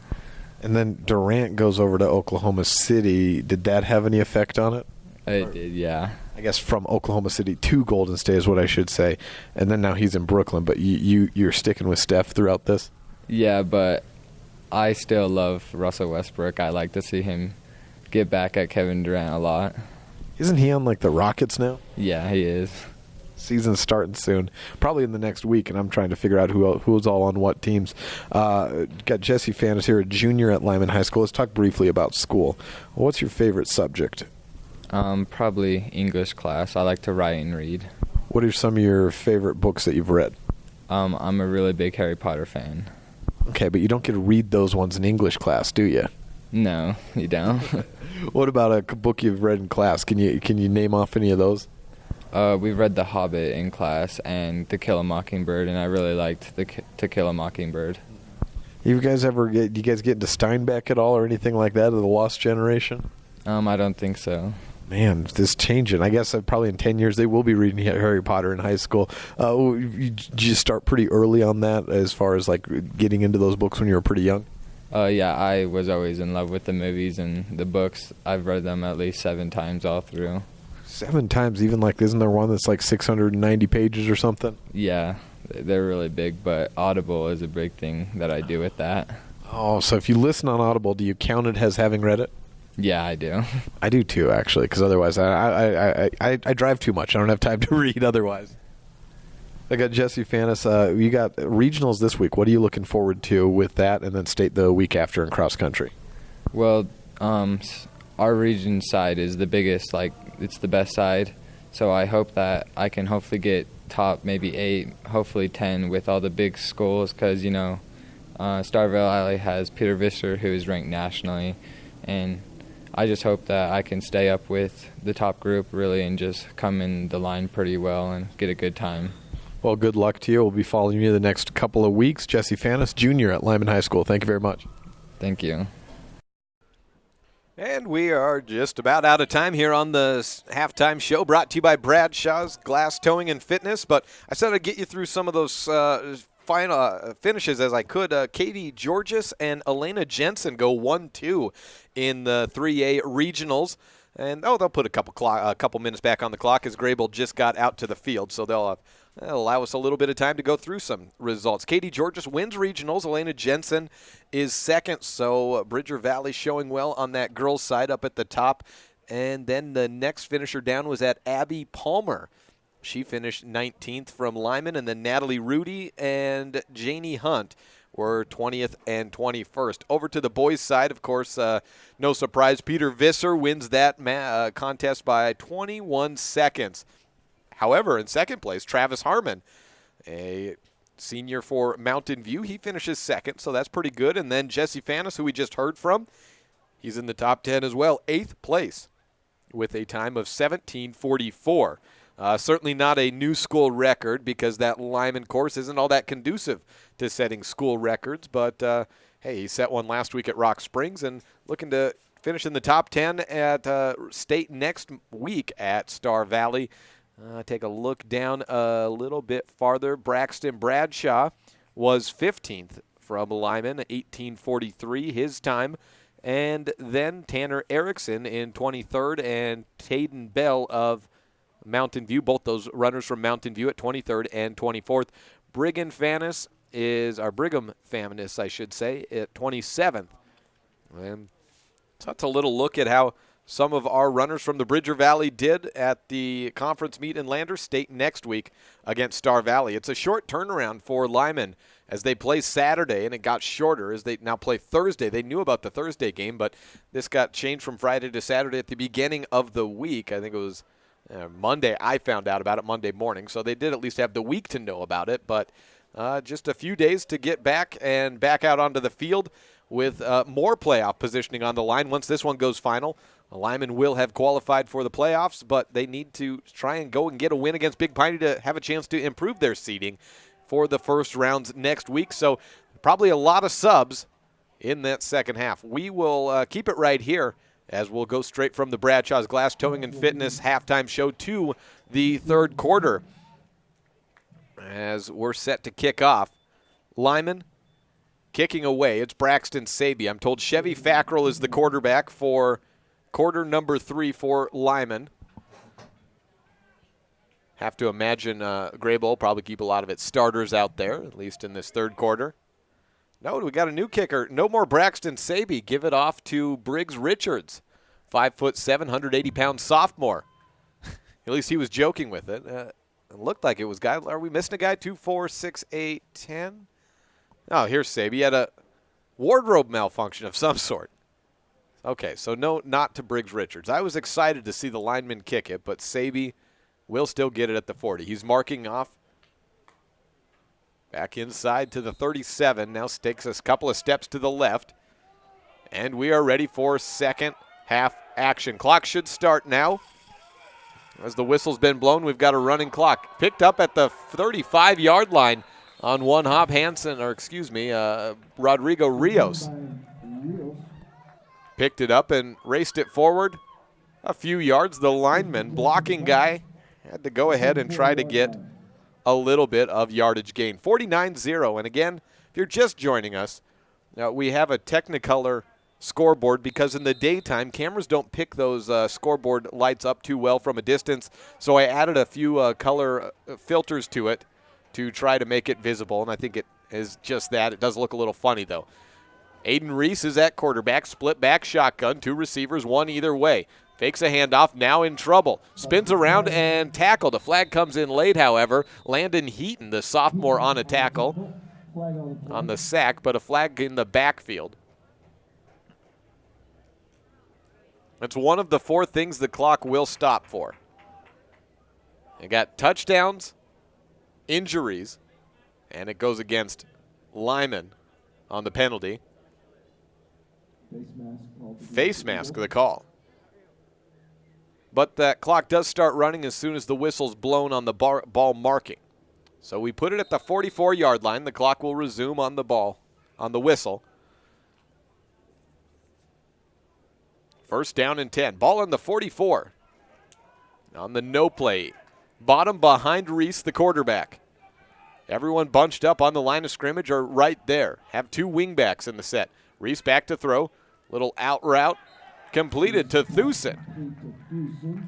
And then Durant goes over to Oklahoma City. Did that have any effect on it? It did, yeah. I guess from Oklahoma City to Golden State is what I should say. And then now he's in Brooklyn, but you're sticking with Steph throughout this? Yeah, but I still love Russell Westbrook. I like to see him get back at Kevin Durant a lot. Isn't he on, like, the Rockets now? Yeah, he is. Season's starting soon. Probably in the next week, and I'm trying to figure out who's all on what teams. Got Jesse Fanis here, a junior at Lyman High School. Let's talk briefly about school. What's your favorite subject? Probably English class. I like to write and read. What are some of your favorite books that you've read? I'm a really big Harry Potter fan. Okay, but you don't get to read those ones in English class, do you? No, you don't. What about a book you've read in class? Can you name off any of those? We've read The Hobbit in class and To Kill a Mockingbird, and I really liked To Kill a Mockingbird. Do you guys get into Steinbeck at all or anything like that, of the Lost Generation? I don't think so. Man, this is changing. I guess probably in 10 years they will be reading Harry Potter in high school. Did you start pretty early on that as far as like getting into those books when you were pretty young? Yeah, I was always in love with the movies and the books. I've read them at least 7 times all through. 7 times? Even like, isn't there one that's like 690 pages or something? Yeah, they're really big, but Audible is a big thing that I do with that. Oh, so if you listen on Audible, do you count it as having read it? Yeah, I do. I do too, actually, because otherwise I drive too much. I don't have time to read otherwise. I got Jesse Fanis. You got regionals this week. What are you looking forward to with that, and then state the week after in cross country? Well, our region side is the biggest, like, it's the best side. So I hope that I can hopefully get top maybe 8, hopefully 10 with all the big schools because, Star Valley has Peter Visser, who is ranked nationally, and I just hope that I can stay up with the top group really and just come in the line pretty well and get a good time. Well, good luck to you. We'll be following you the next couple of weeks. Jesse Fanis, Jr. at Lyman High School. Thank you very much. Thank you. And we are just about out of time here on the halftime show, brought to you by Bradshaw's Glass Towing and Fitness. But I said I'd get you through some of those final finishes as I could. Katie Georges and Elena Jensen go 1-2 in the 3A regionals. And, they'll put a couple minutes back on the clock as Greybull just got out to the field. So they'll allow us a little bit of time to go through some results. Katie Georges wins regionals. Elena Jensen is second. So Bridger Valley showing well on that girls' side up at the top. And then the next finisher down was at Abby Palmer. She finished 19th from Lyman. And then Natalie Rudy and Janie Hunt were 20th and 21st. Over to the boys' side, of course, no surprise, Peter Visser wins that contest by 21 seconds. However, in second place, Travis Harmon, a senior for Mountain View, he finishes second, so that's pretty good. And then Jesse Fanis, who we just heard from, he's in the top 10 as well, 8th place with a time of 17:44. Certainly not a new school record because that Lyman course isn't all that conducive to setting school records. But, hey, he set one last week at Rock Springs and looking to finish in the top 10 at state next week at Star Valley. Take a look down a little bit farther. Braxton Bradshaw was 15th from Lyman, 18:43 his time. And then Tanner Erickson in 23rd and Tayden Bell of Mountain View, both those runners from Mountain View at 23rd and 24th. Brigham Fanis, I should say, at 27th. And so that's a little look at how some of our runners from the Bridger Valley did at the conference meet in Lander State next week against Star Valley. It's a short turnaround for Lyman as they play Saturday, and it got shorter as they now play Thursday. They knew about the Thursday game, but this got changed from Friday to Saturday at the beginning of the week. I think it was Monday. I found out about it Monday morning, so they did at least have the week to know about it, but just a few days to get back out onto the field with more playoff positioning on the line. Once this one goes final, Lyman will have qualified for the playoffs, but they need to try and go and get a win against Big Piney to have a chance to improve their seeding for the first rounds next week. So probably a lot of subs in that second half. We will keep it right here as we'll go straight from the Bradshaw's Glass Towing and Fitness halftime show to the third quarter as we're set to kick off. Lyman kicking away. It's Braxton Saby. I'm told Chevy Fackrell is the quarterback for quarter number 3 for Lyman. Have to imagine Greybull probably keep a lot of its starters out there, at least in this third quarter. No, we got a new kicker. No more Braxton Saby. Give it off to Briggs Richards, 5'7", 180-pound sophomore. At least he was joking with it. It looked like it was guy. Are we missing a guy? 2'4", 6'8", 10? Oh, here's Saby. He had a wardrobe malfunction of some sort. Okay, so no, not to Briggs Richards. I was excited to see the lineman kick it, but Saby will still get it at the 40. He's marking off back inside to the 37. Now takes us a couple of steps to the left. And we are ready for second half action. Clock should start now. As the whistle's been blown, we've got a running clock. Picked up at the 35-yard line on one hop, Rodrigo Rios. Picked it up and raced it forward a few yards. The lineman, blocking guy, had to go ahead and try to get a little bit of yardage gain. 49-0. And again, if you're just joining us, we have a Technicolor scoreboard because in the daytime, cameras don't pick those scoreboard lights up too well from a distance. So I added a few color filters to it to try to make it visible, and I think it is just that. It does look a little funny, though. Aiden Reese is at quarterback, split back shotgun, 2 receivers, 1 either way. Fakes a handoff, now in trouble. Spins around and tackled. A flag comes in late, however. Landon Heaton, the sophomore, on a tackle on the sack, but a flag in the backfield. It's one of the 4 things the clock will stop for. They got touchdowns, injuries, and it goes against Lyman on the penalty. Face mask, the call. But that clock does start running as soon as the whistle's blown on the ball marking. So we put it at the 44-yard line. The clock will resume on the ball, on the whistle. First down and 10. Ball on the 44. On the no play. Bottom behind Reese, the quarterback. Everyone bunched up on the line of scrimmage or right there. Have two wingbacks in the set. Reese back to throw. Little out route. Completed to Thusen.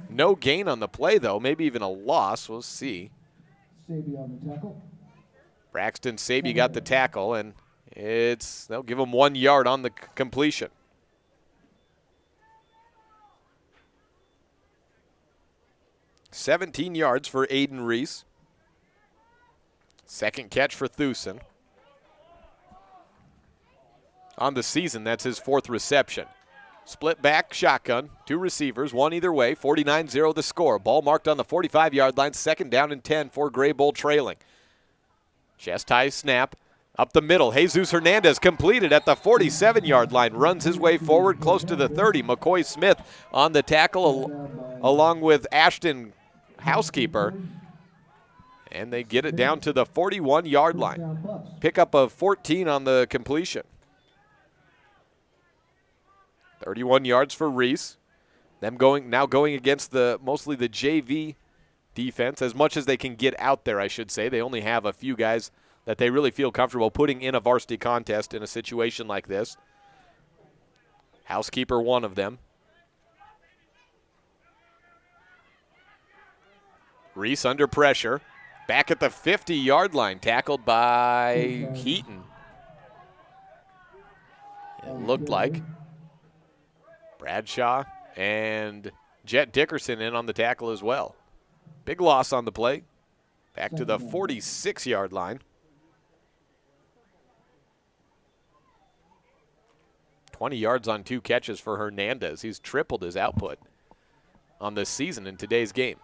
No gain on the play, though. Maybe even a loss. We'll see. Braxton Saby got the tackle, and they'll give him 1 yard on the completion. $17 yards for Aiden Reese. Second catch for Thusen. On the season, that's his 4th reception. Split back, shotgun, 2 receivers, 1 either way, 49-0 the score. Ball marked on the 45-yard line, second down and 10 for Greybull trailing. Chest high snap, up the middle. Jesus Hernandez completed at the 47-yard line, runs his way forward close to the 30. McCoy Smith on the tackle along with Ashton Housekeeper. And they get it down to the 41-yard line. Pickup of 14 on the completion. 31 yards for Reese. Them now going against mostly the JV defense, as much as they can get out there, I should say. They only have a few guys that they really feel comfortable putting in a varsity contest in a situation like this. Housekeeper, one of them. Reese under pressure. Back at the 50-yard line, tackled by Heaton. It looked like. Bradshaw and Jet Dickerson in on the tackle as well. Big loss on the play. Back to the 46-yard line. 20 yards on 2 catches for Hernandez. He's tripled his output on this season in today's game.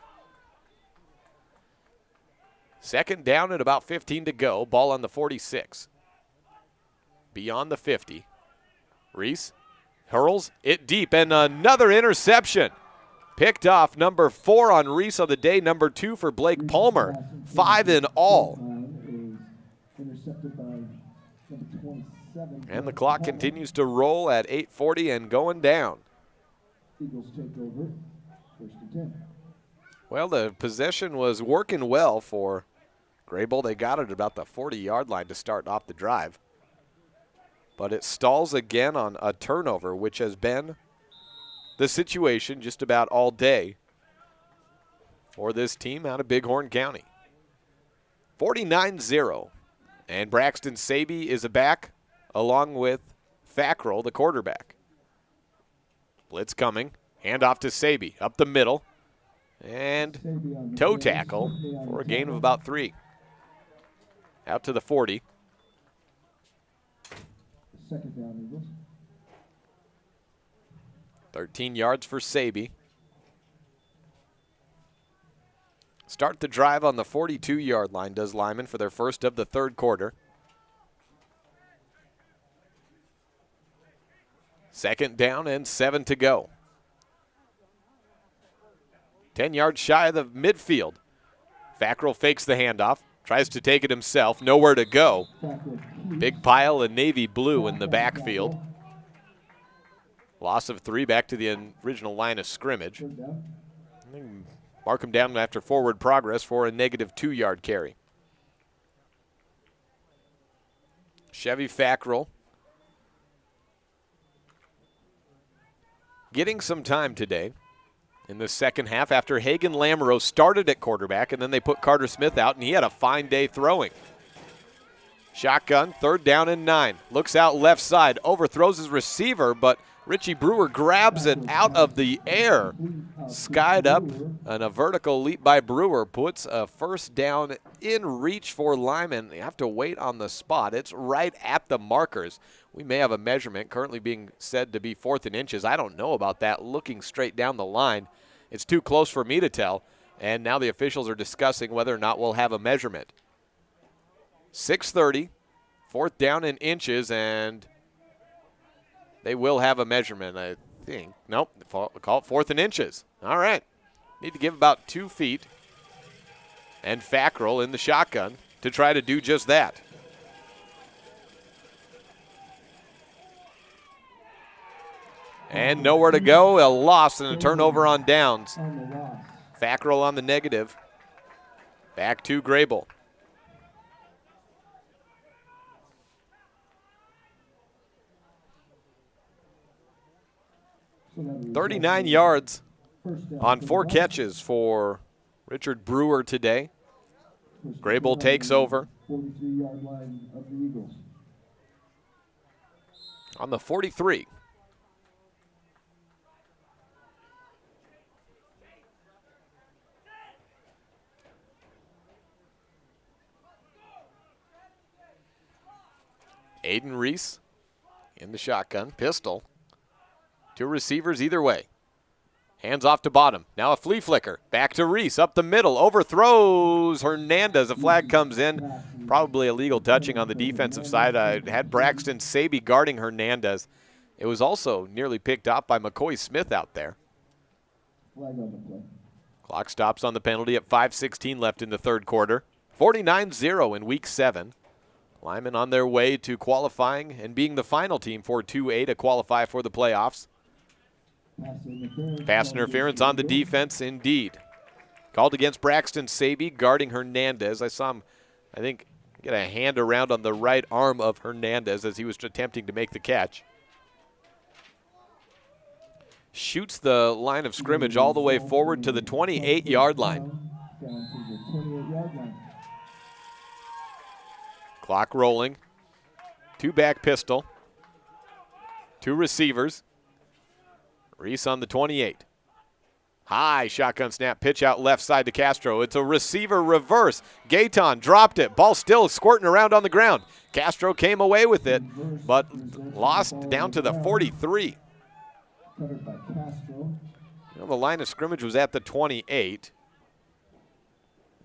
Second down at about 15 to go. Ball on the 46. Beyond the 50. Reese hurls it deep, and another interception. Picked off, number 4 on Reese on the day, number 2 for Blake Palmer. 5 in all. And the clock continues to roll at 8:40 and going down. Eagles take over, 1st and 10. Well, the possession was working well for Greybull. They got it at about the 40-yard line to start off the drive. But it stalls again on a turnover, which has been the situation just about all day for this team out of Bighorn County. 49-0. And Braxton Saby is back along with Fackrell, the quarterback. Blitz coming. Hand off to Saby. Up the middle. And toe tackle for a gain of about 3. Out to the 40. Second down, Eagles. 13 yards for Saby. Start the drive on the 42-yard line, does Lyman, for their first of the third quarter. Second down and 7 to go. 10 yards shy of the midfield. Fackrell fakes the handoff, tries to take it himself, nowhere to go. Big pile of navy blue in the backfield. Loss of 3 back to the original line of scrimmage. Mark him down after forward progress for a negative 2-yard carry. Chevy Fackrell getting some time today in the second half after Hagan Lamoureux started at quarterback, and then they put Carter Smith out, and he had a fine day throwing. Shotgun, 3rd down and 9. Looks out left side, overthrows his receiver, but Richie Brewer grabs it out of the air. Skied up, and a vertical leap by Brewer puts a first down in reach for Lyman. They have to wait on the spot. It's right at the markers. We may have a measurement currently being said to be 4th and inches. I don't know about that. Looking straight down the line, it's too close for me to tell. And now the officials are discussing whether or not we'll have a measurement. 6:30, 4th down in inches, and they will have a measurement, I think. Nope, call it 4th and inches. All right. Need to give about 2 feet. And Fackrell in the shotgun to try to do just that. And nowhere to go, a loss and a turnover on downs. Fackrell on the negative. Back to Greybull. "39 yards on 4 catches for Richard Brewer today. Greybull takes over 43-yard line of the Eagles. on the 43. Aiden Reese in the shotgun, pistol. 2 receivers either way. Hands off to bottom. Now a flea flicker. Back to Reese. Up the middle. Overthrows Hernandez. A flag comes in. Probably illegal touching on the defensive side. I had Braxton Saby guarding Hernandez. It was also nearly picked up by McCoy Smith out there. Flag on the play. Clock stops on the penalty at 5:16 left in the third quarter. 49-0 in week 7. Lyman on their way to qualifying and being the final team for 2A to qualify for the playoffs. Pass interference on the defense, indeed. Called against Braxton Saby, guarding Hernandez. I saw him, I think, get a hand around on the right arm of Hernandez as he was attempting to make the catch. Shoots the line of scrimmage all the way forward to the 28-yard line. Clock rolling. 2-back pistol. 2 receivers. Reese on the 28. High shotgun snap, pitch out left side to Castro. It's a receiver reverse. Gaetan dropped it. Ball still squirting around on the ground. Castro came away with it, but lost down to the 43. Well, the line of scrimmage was at the 28.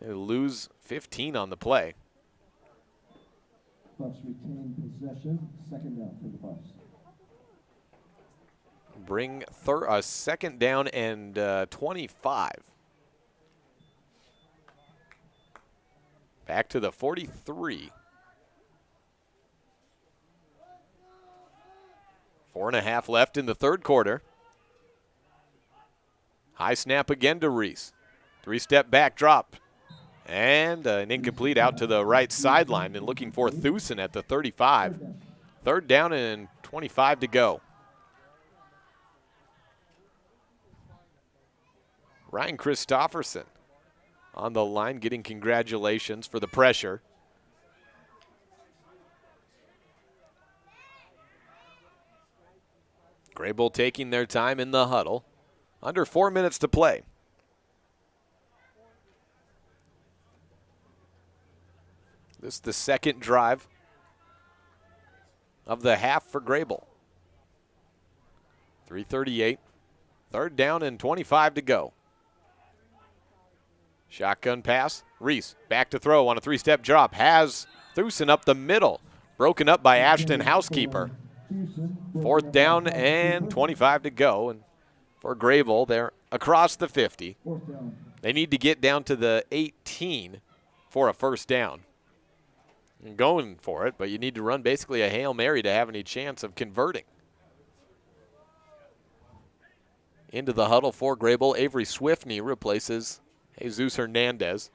They lose 15 on the play. Buffs retain possession. 2nd down for the Buffs. Bring a 2nd down and 25. Back to the 43. 4.5 left in the third quarter. High snap again to Reese. 3-step back drop. And an incomplete out to the right sideline, and looking for Thusen at the 35. 3rd down and 25 to go. Ryan Christofferson on the line, getting congratulations for the pressure. Greybull taking their time in the huddle. Under 4 minutes to play. This is the 2nd drive of the half for Greybull. 3:38. 3rd down and 25 to go. Shotgun pass. Reese back to throw on a 3-step drop. Has Thusen up the middle. Broken up by Ashton Housekeeper. 4th down and 25 to go. And for Greybull, they're across the 50. They need to get down to the 18 for a 1st down. And going for it, but you need to run basically a Hail Mary to have any chance of converting. Into the huddle for Greybull. Avery Swiftney replaces Jesus Hernandez.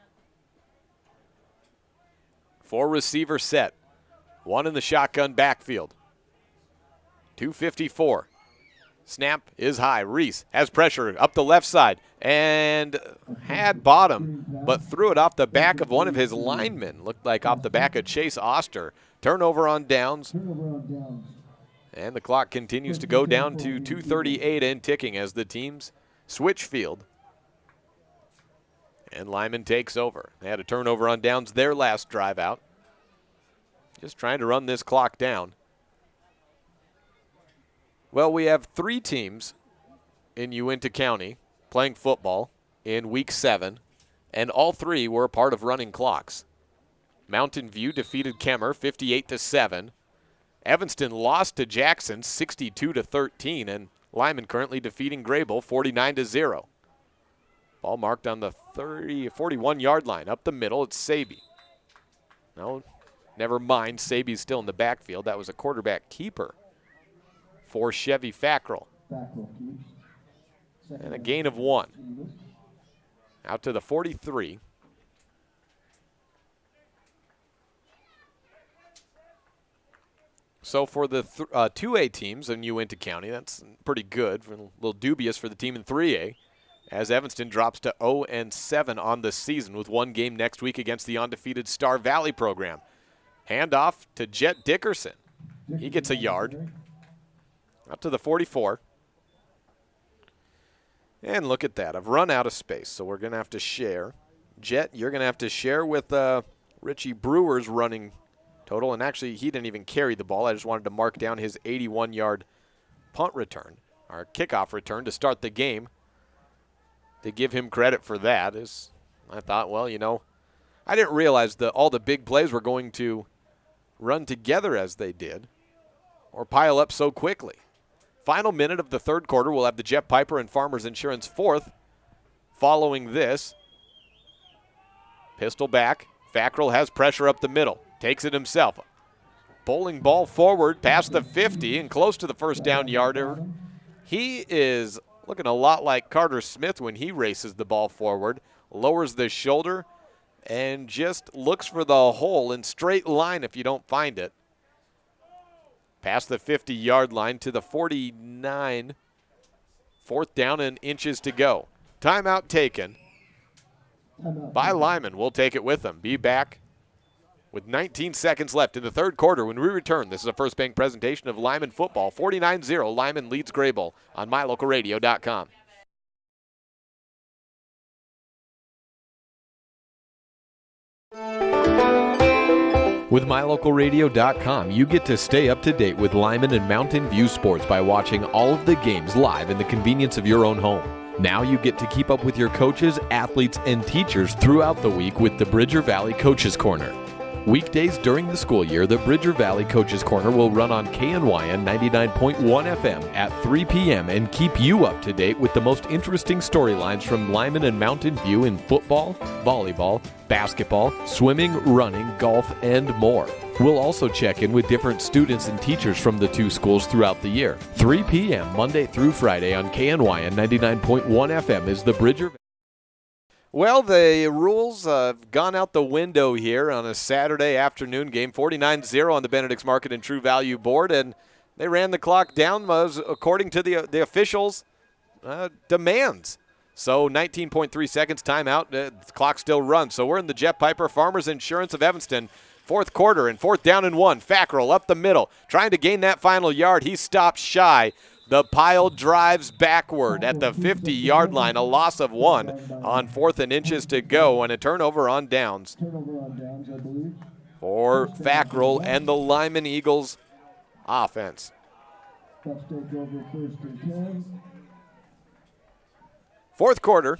4 receiver set. 1 in the shotgun backfield. 2:54. Snap is high. Reese has pressure up the left side and had bottom, but threw it off the back of one of his linemen. Looked like off the back of Chase Oster. Turnover on downs. And the clock continues to go down to 2:38 and ticking as the teams switch field. And Lyman takes over. They had a turnover on downs their last drive out. Just trying to run this clock down. Well, we have 3 teams in Uinta County playing football in week 7, and all 3 were a part of running clocks. Mountain View defeated Kemmer 58-7. Evanston lost to Jackson 62-13, and Lyman currently defeating Greybull 49-0. Ball marked on the 41-yard line. Up the middle, it's Saby. No, never mind. Saby's still in the backfield. That was a quarterback keeper for Chevy Fackrell. And a gain of 1. Out to the 43. So for the 2A teams in Uinta County, that's pretty good. A little dubious for the team in 3A, as Evanston drops to 0-7 on the season with one game next week against the undefeated Star Valley program. Handoff to Jet Dickerson. He gets a yard. Up to the 44. And look at that. I've run out of space, so we're going to have to share. Jet, you're going to have to share with Richie Brewer's running total. And actually, he didn't even carry the ball. I just wanted to mark down his 81-yard punt return, our kickoff return to start the game. To give him credit for that is, I thought, well, I didn't realize that all the big plays were going to run together as they did or pile up so quickly. Final minute of the third quarter, we'll have the Jeff Piper and Farmers Insurance fourth. Following this, pistol back. Fackrell has pressure up the middle. Takes it himself. Bowling ball forward past the 50 and close to the first down yarder. He is looking a lot like Carter Smith when he races the ball forward. Lowers the shoulder and just looks for the hole in straight line if you don't find it. Past the 50-yard line to the 49. Fourth down and inches to go. Timeout taken by Lyman. We'll take it with them. Be back with 19 seconds left in the third quarter when we return. This is a First Bank presentation of Lyman football. 49-0, Lyman leads Greybull on mylocalradio.com. With mylocalradio.com, you get to stay up to date with Lyman and Mountain View sports by watching all of the games live in the convenience of your own home. Now you get to keep up with your coaches, athletes, and teachers throughout the week with the Bridger Valley Coaches Corner. Weekdays during the school year, the Bridger Valley Coaches Corner will run on KNYN 99.1 FM at 3 p.m. and keep you up to date with the most interesting storylines from Lyman and Mountain View in football, volleyball, basketball, swimming, running, golf, and more. We'll also check in with different students and teachers from the two schools throughout the year. 3 p.m. Monday through Friday on KNYN 99.1 FM is the Bridger. Well, the rules have gone out the window here on a Saturday afternoon game. 49-0 on the Benedict's Market and True Value board, and they ran the clock down according to the officials' demands. So 19.3 seconds timeout. The clock still runs. So we're in the Jeff Piper Farmers Insurance of Evanston. Fourth quarter and fourth down and 1. Fackrell up the middle, trying to gain that final yard. He stops shy. The pile drives backward at the 50-yard line, a loss of 1 on fourth and inches to go, and a turnover on downs for Fackrell and the Lyman Eagles offense. Fourth quarter.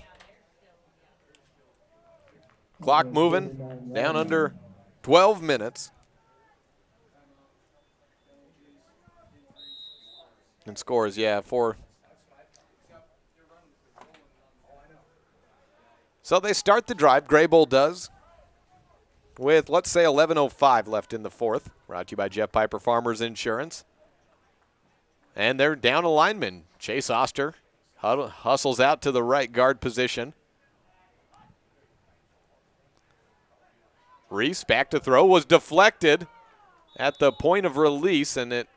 Clock moving, down under 12 minutes. And scores, for. So they start the drive, Greybull does, with, let's say, 11:05 left in the fourth. Brought to you by Jeff Piper Farmers Insurance. And they're down a lineman. Chase Oster hustles out to the right guard position. Reese back to throw, was deflected at the point of release, and it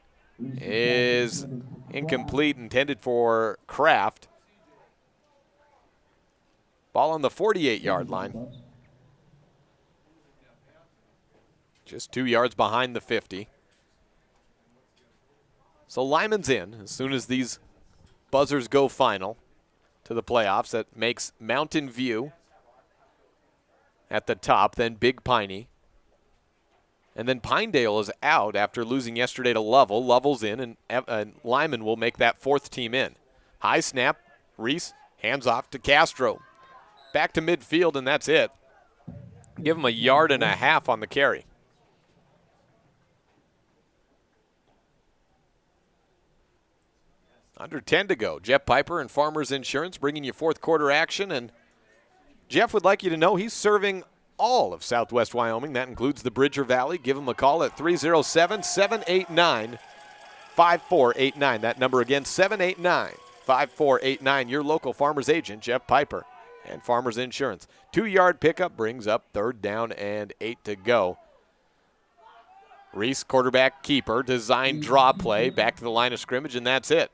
is incomplete, intended for Kraft. Ball on the 48-yard line. Just 2 yards behind the 50. So Lyman's in as soon as these buzzers go final to the playoffs. That makes Mountain View at the top, then Big Piney. And then Pinedale is out after losing yesterday to Lovell. Lovell's in, and Lyman will make that fourth team in. High snap, Reese, hands off to Castro. Back to midfield, and that's it. Give him a yard and a half on the carry. Under 10 to go. Jeff Piper and Farmers Insurance bringing you fourth quarter action. And Jeff would like you to know he's serving all of Southwest Wyoming. That includes the Bridger Valley. Give him a call at 307-789-5489. That number again, 789-5489. Your local Farmers agent, Jeff Piper and Farmers Insurance. 2-yard pickup brings up third down and 8 to go. Reese, quarterback keeper, design draw play, back to the line of scrimmage, and that's it.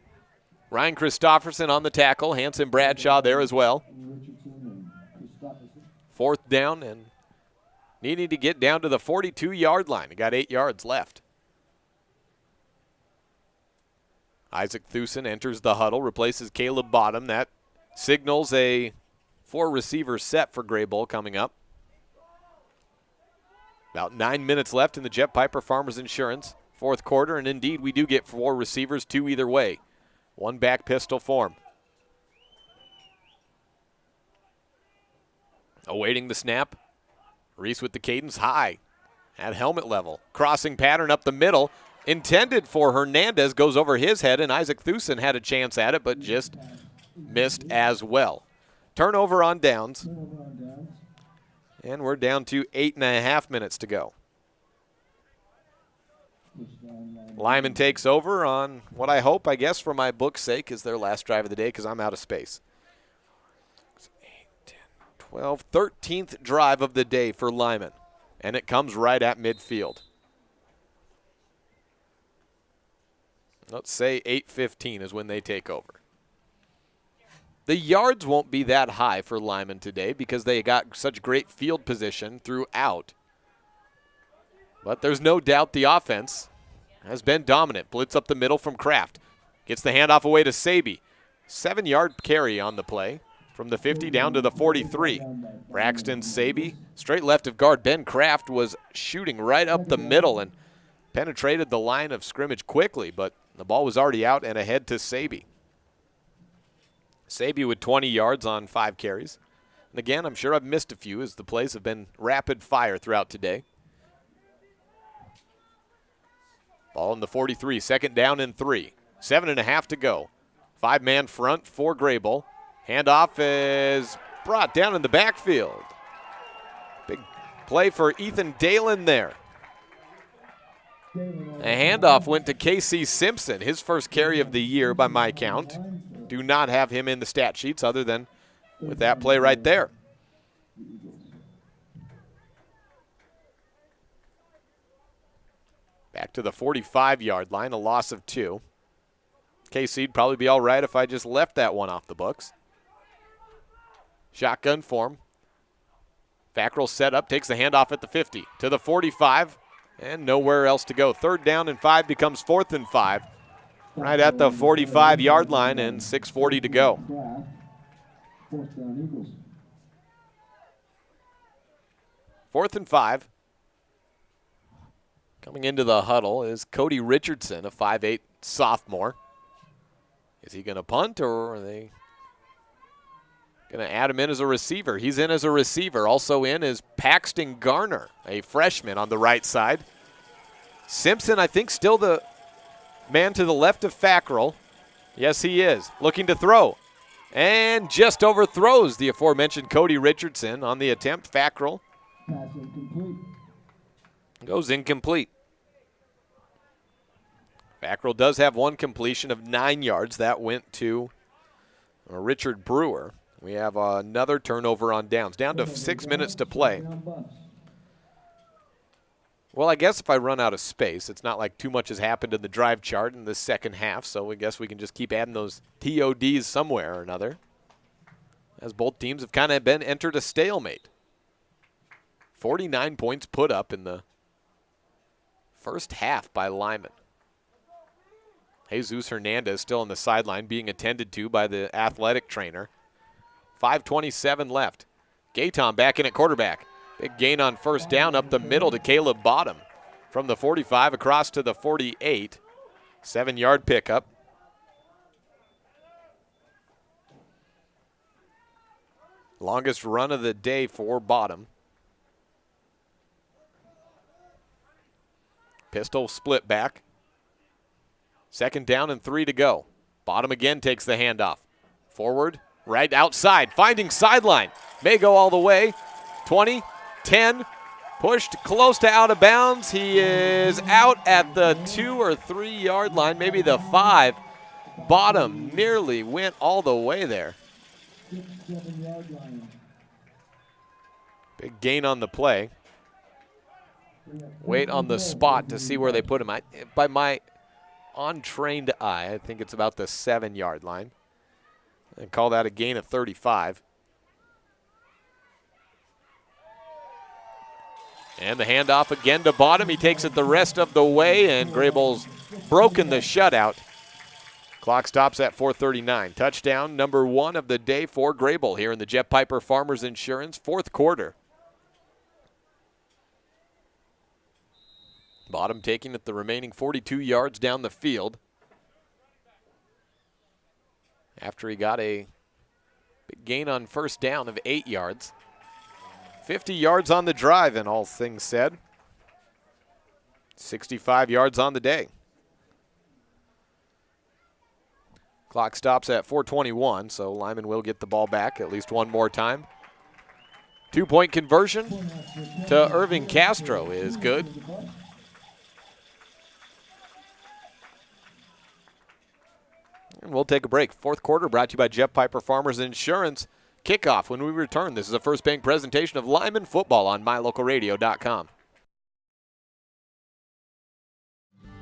Ryan Christofferson on the tackle. Hanson Bradshaw there as well. Fourth down and needing to get down to the 42-yard line. He got 8 yards left. Isaac Thusen enters the huddle, replaces Caleb Bottom. That signals a 4-receiver set for Greybull coming up. About 9 minutes left in the Jeff Piper Farmers Insurance fourth quarter, and indeed we do get 4 receivers, 2 either way. 1 back pistol form. Awaiting the snap. Reese with the cadence high at helmet level. Crossing pattern up the middle. Intended for Hernandez, goes over his head, and Isaac Thusen had a chance at it, but just missed as well. Turnover on downs. And we're down to 8.5 minutes to go. Lyman takes over on what I hope, I guess, for my book's sake, is their last drive of the day because I'm out of space. 8, 10, 12, 13th drive of the day for Lyman. And it comes right at midfield. Let's say 8:15 is when they take over. The yards won't be that high for Lyman today because they got such great field position throughout. But there's no doubt the offense has been dominant. Blitz up the middle from Kraft. Gets the handoff away to Saby. 7-yard carry on the play from the 50 down to the 43. Braxton Saby, straight left of guard. Ben Kraft was shooting right up the middle and penetrated the line of scrimmage quickly, but the ball was already out and ahead to Saby. Saby with 20 yards on 5 carries. And again, I'm sure I've missed a few as the plays have been rapid fire throughout today. Ball in the 43, second down and 3. 7.5 to go. 5-man front for Greybull. Handoff is brought down in the backfield. Big play for Ethan Dalen there. A handoff went to Casey Simpson, his first carry of the year by my count. Do not have him in the stat sheets other than with that play right there. Back to the 45-yard line, a loss of 2. KC'd probably be all right if I just left that one off the books. Shotgun form. Fackrell set up, takes the handoff at the 50 to the 45, and nowhere else to go. Third down and 5 becomes 4th and 5. Right at the 45-yard line and 6:40 to go. 4th and 5. Coming into the huddle is Cody Richardson, a 5'8" sophomore. Is he going to punt, or are they going to add him in as a receiver? He's in as a receiver. Also in is Paxton Garner, a freshman on the right side. Simpson, I think, still the man to the left of Fackrell. Yes, he is. Looking to throw. And just overthrows the aforementioned Cody Richardson on the attempt. Fackrell goes incomplete. Fackrell does have one completion of 9 yards. That went to Richard Brewer. We have another turnover on downs. Down to 6 minutes to play. Well, I guess if I run out of space, it's not like too much has happened in the drive chart in the second half, so I guess we can just keep adding those TODs somewhere or another, as both teams have kind of been entered a stalemate. 49 points put up in the first half by Lyman. Jesus Hernandez still on the sideline being attended to by the athletic trainer. 5:27 left. Gaeton back in at quarterback. Big gain on first down up the middle to Caleb Bottom. From the 45 across to the 48. 7-yard pickup. Longest run of the day for Bottom. Pistol split back. 2nd down and 3 to go. Bottom again takes the handoff. Forward, right outside, finding sideline. May go all the way. 20, 10, pushed close to out of bounds. He is out at the 2 or 3 yard line, maybe the 5. Bottom nearly went all the way there. Big gain on the play. Wait on the spot to see where they put him. By my untrained eye, I think it's about the 7 yard line. And call that a gain of 35. And the handoff again to Bottom. He takes it the rest of the way, and Greybull's broken the shutout. Clock stops at 4:39. Touchdown number 1 of the day for Greybull here in the Jeff Piper Farmers Insurance 4th quarter. Bottom taking it the remaining 42 yards down the field after he got a big gain on 1st down of 8 yards. 50 yards on the drive, and all things said. 65 yards on the day. Clock stops at 4:21, so Lyman will get the ball back at least one more time. 2-point conversion to Irving Castro is good. And we'll take a break. 4th quarter brought to you by Jeff Piper Farmers Insurance. Kickoff when we return. This is a First Bank presentation of Lyman football on mylocalradio.com.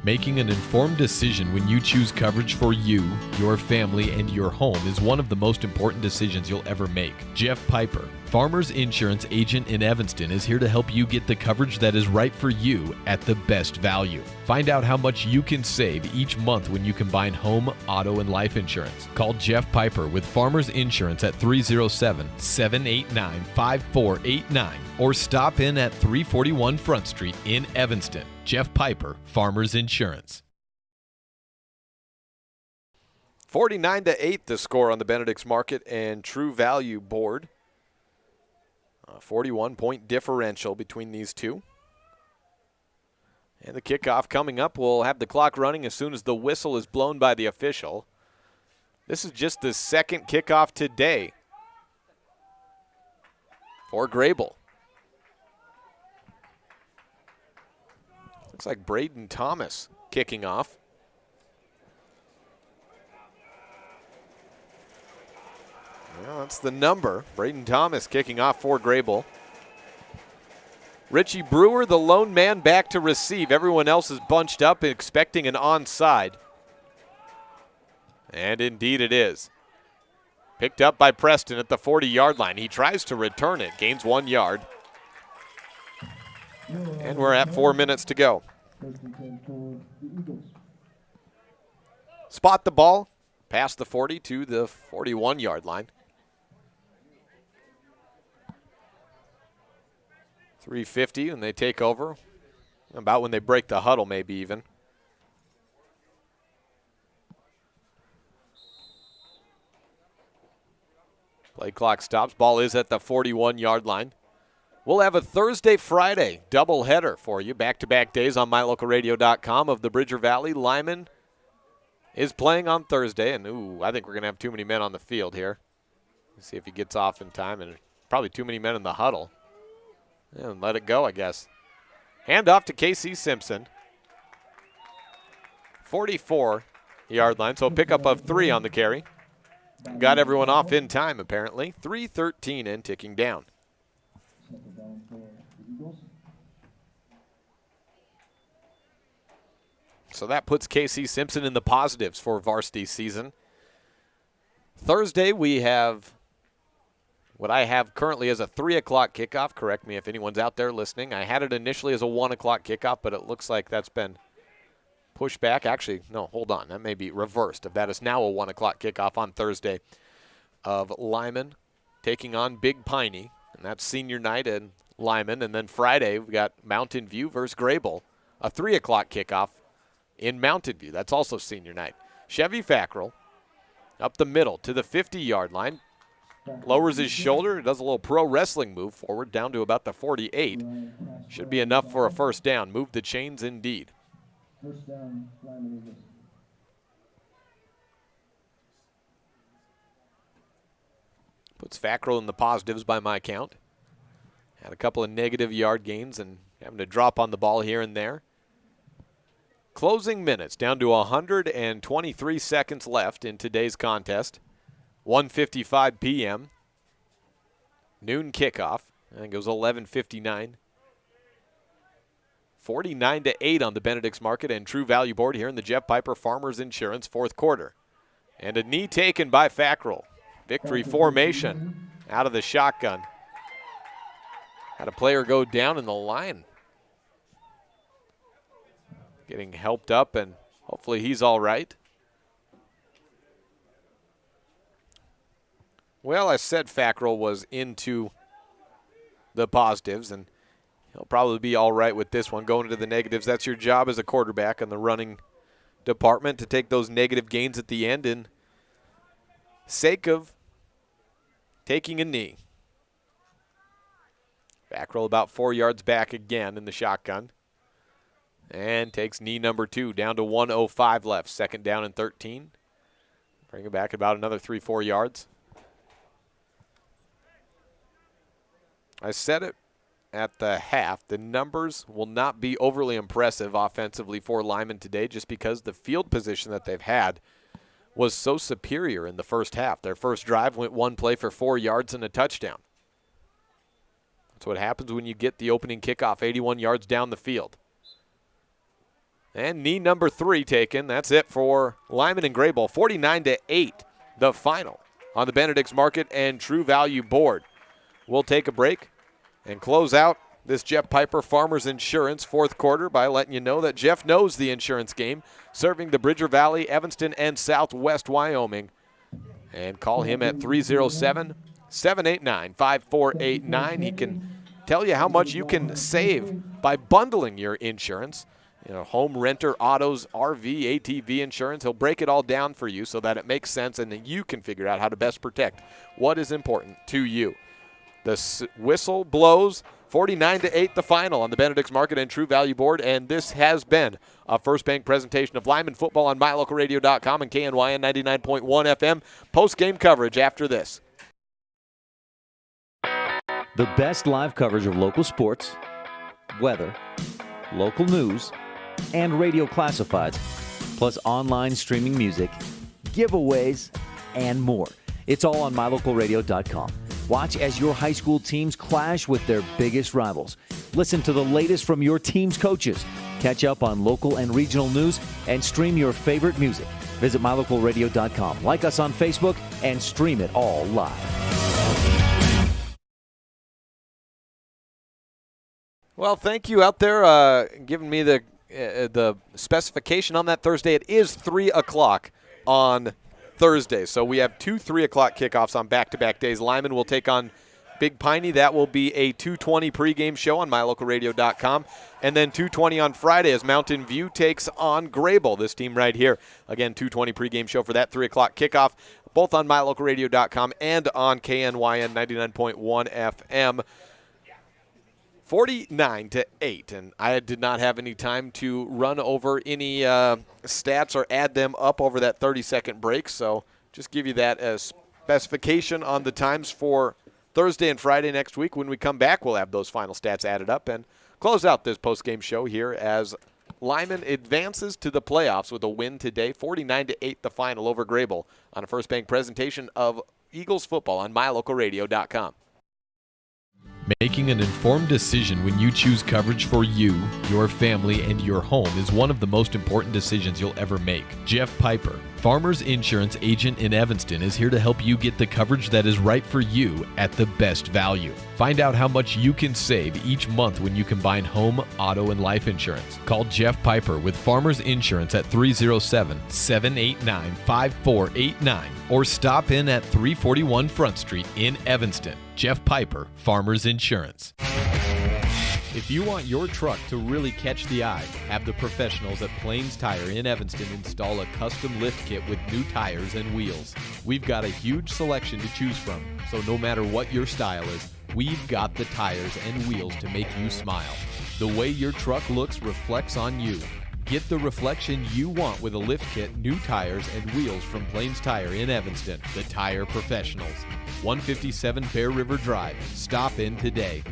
Making an informed decision when you choose coverage for you, your family, and your home is one of the most important decisions you'll ever make. Jeff Piper, Farmers Insurance agent in Evanston, is here to help you get the coverage that is right for you at the best value. Find out how much you can save each month when you combine home, auto, and life insurance. Call Jeff Piper with Farmers Insurance at 307-789-5489 or stop in at 341 Front Street in Evanston. Jeff Piper, Farmers Insurance. 49-8 the score on the Benedict's Market and True Value board. 41-point differential between these two. And the kickoff coming up. We'll have the clock running as soon as the whistle is blown by the official. This is just the 2nd kickoff today for Greybull. Looks like Braden Thomas kicking off. Well, that's the number. Braden Thomas kicking off for Greybull. Richie Brewer, the lone man, back to receive. Everyone else is bunched up expecting an onside. And indeed it is. Picked up by Preston at the 40-yard line. He tries to return it, gains 1 yard. And we're at 4 minutes to go. Spot the ball, past the 40 to the 41-yard line. 3:50 when they take over. About when they break the huddle, maybe even. Play clock stops. Ball is at the 41-yard line. We'll have a Thursday-Friday doubleheader for you. Back-to-back days on mylocalradio.com of the Bridger Valley. Lyman is playing on Thursday. And, I think we're going to have too many men on the field here. Let's see if he gets off in time. And probably too many men in the huddle. And let it go, I guess. Hand off to Casey Simpson. 44-yard line, so a pickup of 3 on the carry. Got everyone off in time, apparently. 3:13 and ticking down. So that puts Casey Simpson in the positives for varsity season. Thursday, we have what I have currently as a 3 o'clock kickoff. Correct me if anyone's out there listening. I had it initially as a 1 o'clock kickoff, but it looks like that's been pushed back. Actually, no, hold on. That may be reversed. If that is now a 1 o'clock kickoff on Thursday of Lyman taking on Big Piney. And that's senior night in Lyman. And then Friday, we've got Mountain View versus Greybull. A 3 o'clock kickoff in Mountain View. That's also senior night. Chevy Fackrell up the middle to the 50-yard line. Lowers his shoulder, does a little pro wrestling move forward down to about the 48. Should be enough for a first down. Move the chains indeed. First down, Lyman Eagles. Puts Fackrell in the positives by my count. Had a couple of negative yard gains and having to drop on the ball here and there. Closing minutes down to 123 seconds left in today's contest. 1:55 p.m. Noon kickoff. I think it was 11:59. 49-8 on the Benedict's Market and True Value board here in the Jeff Piper Farmers Insurance fourth quarter. And a knee taken by Fackrell. Victory formation out of the shotgun. Had a player go down in the line. Getting helped up, and hopefully he's all right. Well, I said Fackrell was into the positives, and he'll probably be all right with this one. Going into the negatives, that's your job as a quarterback in the running department, to take those negative gains at the end in sake of taking a knee. Fackrell about 4 yards back again in the shotgun. And takes knee number 2, down to 1:05 left. Second down and 13. Bring it back about another 3-4 yards. I said it at the half. The numbers will not be overly impressive offensively for Lyman today, just because the field position that they've had was so superior in the first half. Their first drive went one play for 4 yards and a touchdown. That's what happens when you get the opening kickoff 81 yards down the field. And knee number 3 taken. That's it for Lyman and Greybull. 49-8, the final on the Benedict's Market and True Value board. We'll take a break and close out this Jeff Piper Farmers Insurance fourth quarter by letting you know that Jeff knows the insurance game, serving the Bridger Valley, Evanston, and Southwest Wyoming. And call him at 307-789-5489. He can tell you how much you can save by bundling your insurance. You know, home, renter, autos, RV, ATV insurance. He'll break it all down for you so that it makes sense and then you can figure out how to best protect what is important to you. The whistle blows. 49-8 the final on the Benedict's Market and True Value board, and this has been a First Bank presentation of Lyman football on MyLocalRadio.com and KNYN 99.1 FM. Post-game coverage after this. The best live coverage of local sports, weather, local news, and radio classifieds, plus online streaming music, giveaways, and more. It's all on MyLocalRadio.com. Watch as your high school teams clash with their biggest rivals. Listen to the latest from your team's coaches. Catch up on local and regional news and stream your favorite music. Visit MyLocalRadio.com. Like us on Facebook and stream it all live. Well, thank you out there giving me the specification on that Thursday. It is 3 o'clock on Thursday. So we have 2 3 o'clock kickoffs on back-to-back days. Lyman will take on Big Piney. That will be a 2:20 pregame show on MyLocalRadio.com. And then 2:20 on Friday as Mountain View takes on Greybull, this team right here. Again, 2:20 pregame show for that 3 o'clock kickoff, both on MyLocalRadio.com and on KNYN 99.1 FM. 49-8, and I did not have any time to run over any stats or add them up over that 30-second break, so just give you that as specification on the times for Thursday and Friday next week. When we come back, we'll have those final stats added up and close out this post-game show here as Lyman advances to the playoffs with a win today, 49-8 the final over Greybull on a First Bank presentation of Eagles football on MyLocalRadio.com. Making an informed decision when you choose coverage for you, your family, and your home is one of the most important decisions you'll ever make. Jeff Piper, Farmers Insurance Agent in Evanston, is here to help you get the coverage that is right for you at the best value. Find out how much you can save each month when you combine home, auto, and life insurance. Call Jeff Piper with Farmers Insurance at 307-789-5489 or stop in at 341 Front Street in Evanston. Jeff Piper, Farmers Insurance. If you want your truck to really catch the eye, have the professionals at Plains Tire in Evanston install a custom lift kit with new tires and wheels. We've got a huge selection to choose from, so no matter what your style is, we've got the tires and wheels to make you smile. The way your truck looks reflects on you. Get the reflection you want with a lift kit, new tires, and wheels from Plains Tire in Evanston, the tire professionals. 157 Bear River Drive. Stop in today.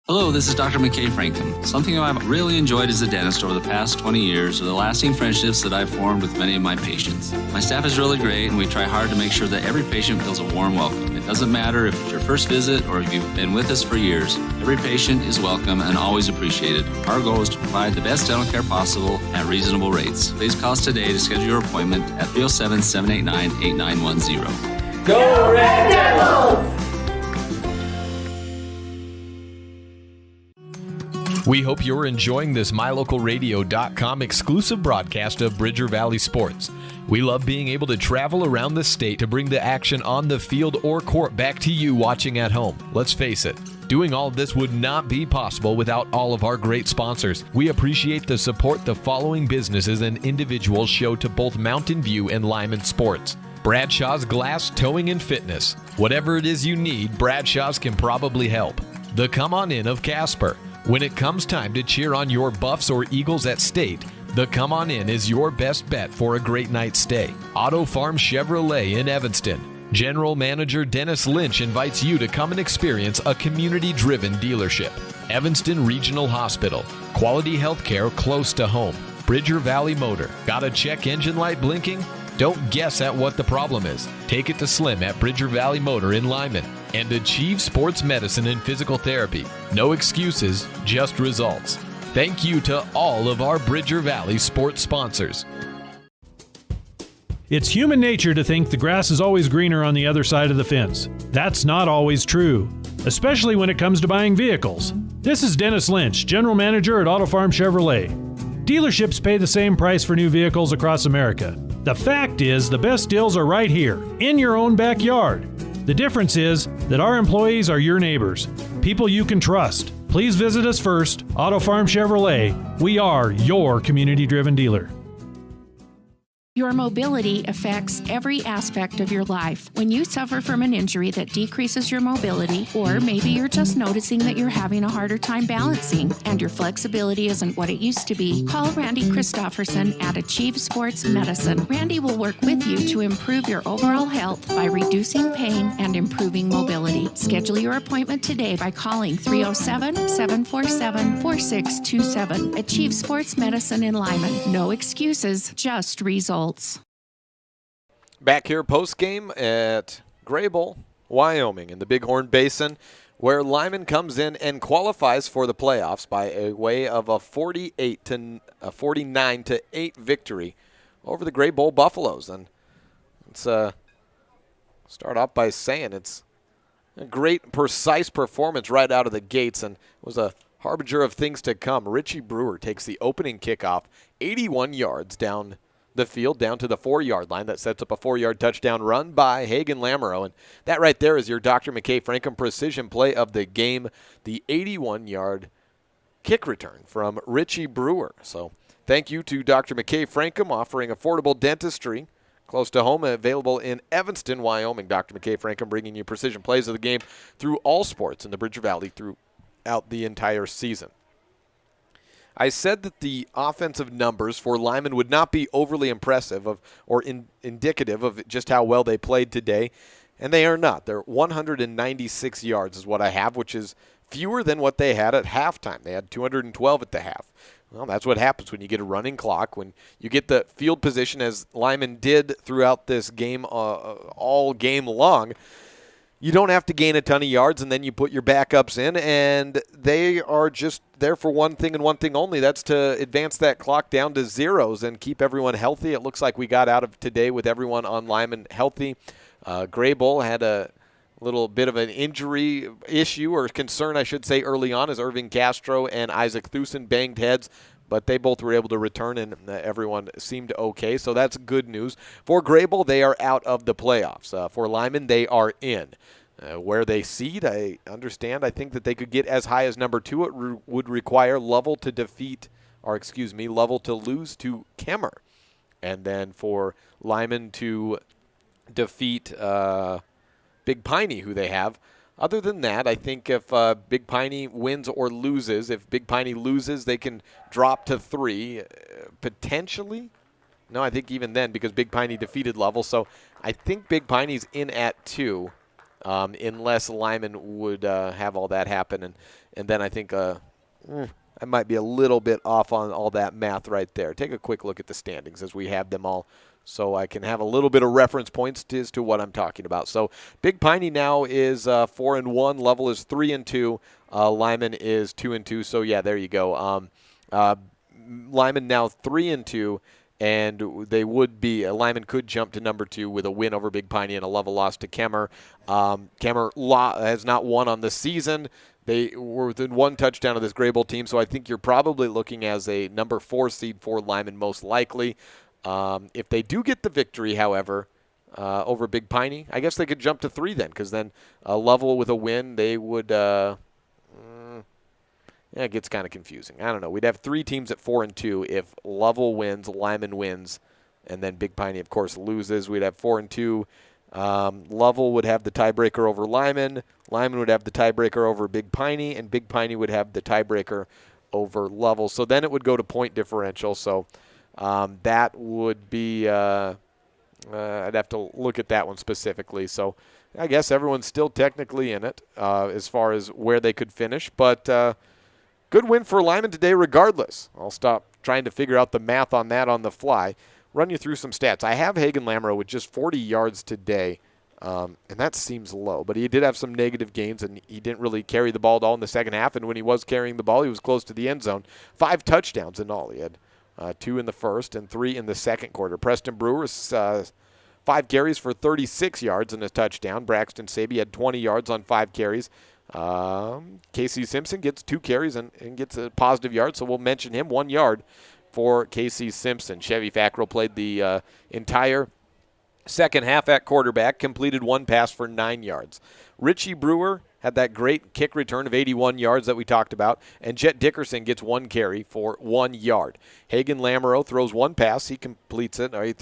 Hello, this is Dr. McKay Frankham. Something I've really enjoyed as a dentist over the past 20 years are the lasting friendships that I've formed with many of my patients. My staff is really great, and we try hard to make sure that every patient feels a warm welcome. It doesn't matter if it's your first visit or if you've been with us for years. Every patient is welcome and always appreciated. Our goal is to provide the best dental care possible at reasonable rates. Please call us today to schedule your appointment at 307-789-8910. Go Red Devils! We hope you're enjoying this MyLocalRadio.com exclusive broadcast of Bridger Valley Sports. We love being able to travel around the state to bring the action on the field or court back to you watching at home. Let's face it, doing all of this would not be possible without all of our great sponsors. We appreciate the support the following businesses and individuals show to both Mountain View and Lyman Sports. Bradshaw's Glass Towing and Fitness. Whatever it is you need, Bradshaw's can probably help. The Come On In of Casper. When it comes time to cheer on your Buffs or Eagles at state, the Come On In is your best bet for a great night's stay. Auto Farm Chevrolet in Evanston. General Manager Dennis Lynch invites you to come and experience a community-driven dealership. Evanston Regional Hospital. Quality health care close to home. Bridger Valley Motor. Got a check engine light blinking? Don't guess at what the problem is. Take it to Slim at Bridger Valley Motor in Lyman. And Achieve Sports Medicine and Physical Therapy. No excuses, just results. Thank you to all of our Bridger Valley sports sponsors. It's human nature to think the grass is always greener on the other side of the fence. That's not always true, especially when it comes to buying vehicles. This is Dennis Lynch, General Manager at Auto Farm Chevrolet. Dealerships pay the same price for new vehicles across America. The fact is, the best deals are right here, in your own backyard. The difference is that our employees are your neighbors, people you can trust. Please visit us first, Auto Farm Chevrolet. We are your community-driven dealer. Your mobility affects every aspect of your life. When you suffer from an injury that decreases your mobility, or maybe you're just noticing that you're having a harder time balancing and your flexibility isn't what it used to be, call Randy Christofferson at Achieve Sports Medicine. Randy will work with you to improve your overall health by reducing pain and improving mobility. Schedule your appointment today by calling 307-747-4627. Achieve Sports Medicine in Lyman. No excuses, just results. Back here post-game at Greybull, Wyoming in the Bighorn Basin, where Lyman comes in and qualifies for the playoffs by a way of a 49-8 victory over the Greybull Buffaloes. And let's start off by saying it's a great, precise performance right out of the gates, and was a harbinger of things to come. Richie Brewer takes the opening kickoff 81 yards down the field, down to the 4-yard line. That sets up a 4-yard touchdown run by Hagen Lamoureux. And that right there is your Dr. McKay Frankham precision play of the game, the 81-yard kick return from Richie Brewer. So thank you to Dr. McKay Frankham, offering affordable dentistry close to home, available in Evanston, Wyoming. Dr. McKay Frankham bringing you precision plays of the game through all sports in the Bridger Valley throughout the entire season. I said that the offensive numbers for Lyman would not be overly impressive or indicative of just how well they played today, and they are not. They're 196 yards is what I have, which is fewer than what they had at halftime. They had 212 at the half. Well, that's what happens when you get a running clock, when you get the field position as Lyman did throughout this game all game long. You don't have to gain a ton of yards, and then you put your backups in, and they are just there for one thing and one thing only. That's to advance that clock down to zeros and keep everyone healthy. It looks like we got out of today with everyone on Lyman healthy. Greybull had a little bit of an injury issue, or concern, I should say, early on, as Irving Castro and Isaac Thusen banged heads. But they both were able to return, and everyone seemed okay. So that's good news. For Greybull, they are out of the playoffs. For Lyman, they are in. Where they seed, I understand. I think that they could get as high as number 2. It would require Lovell to lose to Kemmer. And then for Lyman to defeat Big Piney, who they have Other than that, I think if Big Piney wins or loses, if Big Piney loses, they can drop to 3, potentially. No, I think even then, because Big Piney defeated Level. So I think Big Piney's in at 2, unless Lyman would have all that happen. And then I think I might be a little bit off on all that math right there. Take a quick look at the standings as we have them all, so I can have a little bit of reference points as to what I'm talking about. So Big Piney now is 4-1. Level is 3-2. Lyman is 2-2. So, yeah, there you go. Lyman now 3-2. And they would be, Lyman could jump to number 2 with a win over Big Piney and a Level loss to Kemmer. Kemmer has not won on the season. They were within 1 touchdown of this Greybull team, so I think you're probably looking as a number 4 seed for Lyman most likely. If they do get the victory, however, over Big Piney, I guess they could jump to 3 then, because then Level with a win, they would it gets kind of confusing. I don't know. We'd have 3 teams at 4-2 if Level wins, Lyman wins, and then Big Piney, of course, loses. We'd have 4-2. Level would have the tiebreaker over Lyman. Lyman would have the tiebreaker over Big Piney, and Big Piney would have the tiebreaker over Level. So then it would go to point differential. So that would be I'd have to look at that one specifically. So I guess everyone's still technically in it as far as where they could finish. But good win for Lyman today regardless. I'll stop trying to figure out the math on that on the fly. Run you through some stats. I have Hagen Lamoureux with just 40 yards today, and that seems low. But he did have some negative gains, and he didn't really carry the ball at all in the second half. And when he was carrying the ball, he was close to the end zone. 5 touchdowns in all. He had 2 in the first and 3 in the second quarter. Preston Brewer, 5 carries for 36 yards and a touchdown. Braxton Saby had 20 yards on 5 carries. Casey Simpson gets 2 carries and gets a positive yard, so we'll mention him. 1 yard for Casey Simpson. Chevy Fackrell played the entire second half at quarterback, completed 1 pass for 9 yards. Richie Brewer had that great kick return of 81 yards that we talked about, and Jet Dickerson gets 1 carry for 1 yard. Hagen Lamoureux throws 1 pass. He completes it, or he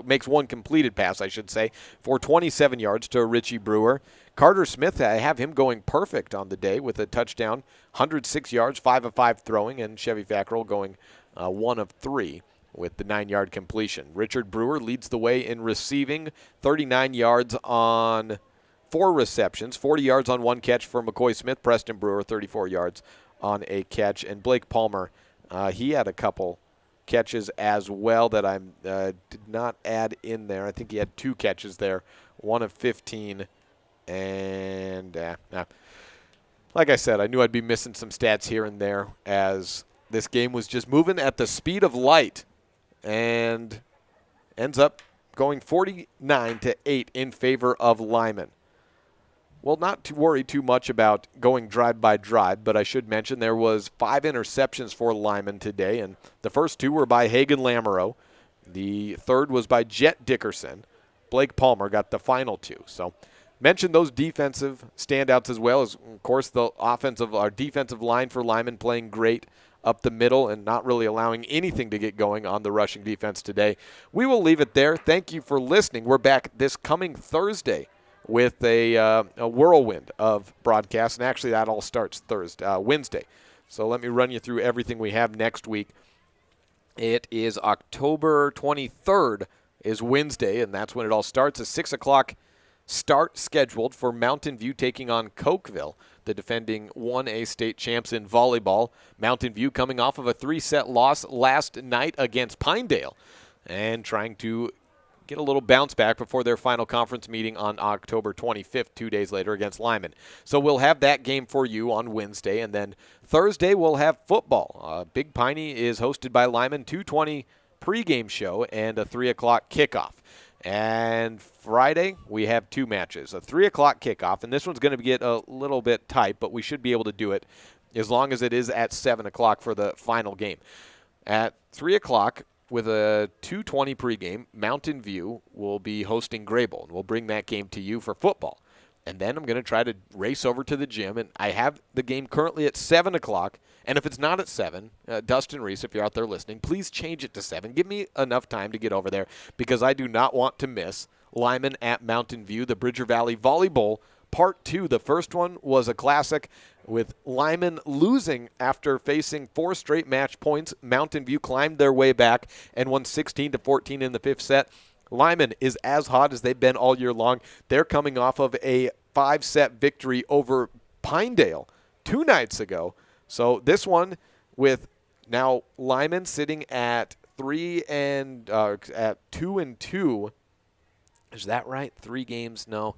makes 1 completed pass, I should say, for 27 yards to Richie Brewer. Carter Smith, I have him going perfect on the day with a touchdown, 106 yards, 5 of 5 throwing, and Chevy Fackrell going 1 of 3 with the 9-yard completion. Richard Brewer leads the way in receiving, 39 yards on 4 receptions, 40 yards on 1 catch for McCoy Smith. Preston Brewer, 34 yards on a catch. And Blake Palmer, he had a couple catches as well that I did not add in there. I think he had 2 catches there, 1 of 15. And like I said, I knew I'd be missing some stats here and there as this game was just moving at the speed of light and ends up going 49-8 in favor of Lyman. Well, not to worry too much about going drive by drive, but I should mention there was 5 interceptions for Lyman today, and the first 2 were by Hagen Lamoureux. The third was by Jet Dickerson. Blake Palmer got the final 2. So mention those defensive standouts as well as, of course, our defensive line for Lyman playing great up the middle and not really allowing anything to get going on the rushing defense today. We will leave it there. Thank you for listening. We're back this coming Thursday with a whirlwind of broadcasts, and actually that all starts Wednesday. So let me run you through everything we have next week. It is October 23rd is Wednesday, and that's when it all starts. A 6 o'clock start scheduled for Mountain View taking on Cokeville, the defending 1A state champs in volleyball. Mountain View coming off of a 3-set loss last night against Pinedale and trying to get a little bounce back before their final conference meeting on October 25th, 2 days later against Lyman. So we'll have that game for you on Wednesday, and then Thursday we'll have football. Big Piney is hosted by Lyman, 2:20 pregame show and a 3 o'clock kickoff. And Friday, we have 2 matches, a 3 o'clock kickoff, and this one's going to get a little bit tight, but we should be able to do it as long as it is at 7 o'clock for the final game. At 3 o'clock, with a 2:20 pregame, Mountain View will be hosting Greybull, and we'll bring that game to you for football. And then I'm going to try to race over to the gym, and I have the game currently at 7 o'clock. And if it's not at 7, Dustin Reese, if you're out there listening, please change it to 7. Give me enough time to get over there because I do not want to miss Lyman at Mountain View, the Bridger Valley Volleyball part two. The first one was a classic with Lyman losing after facing 4 straight match points. Mountain View climbed their way back and won 16-14 in the 5th set. Lyman is as hot as they've been all year long. They're coming off of a 5-set victory over Pinedale 2 nights ago. So this one with now Lyman sitting at 2-2. Is that right? 3 games? No.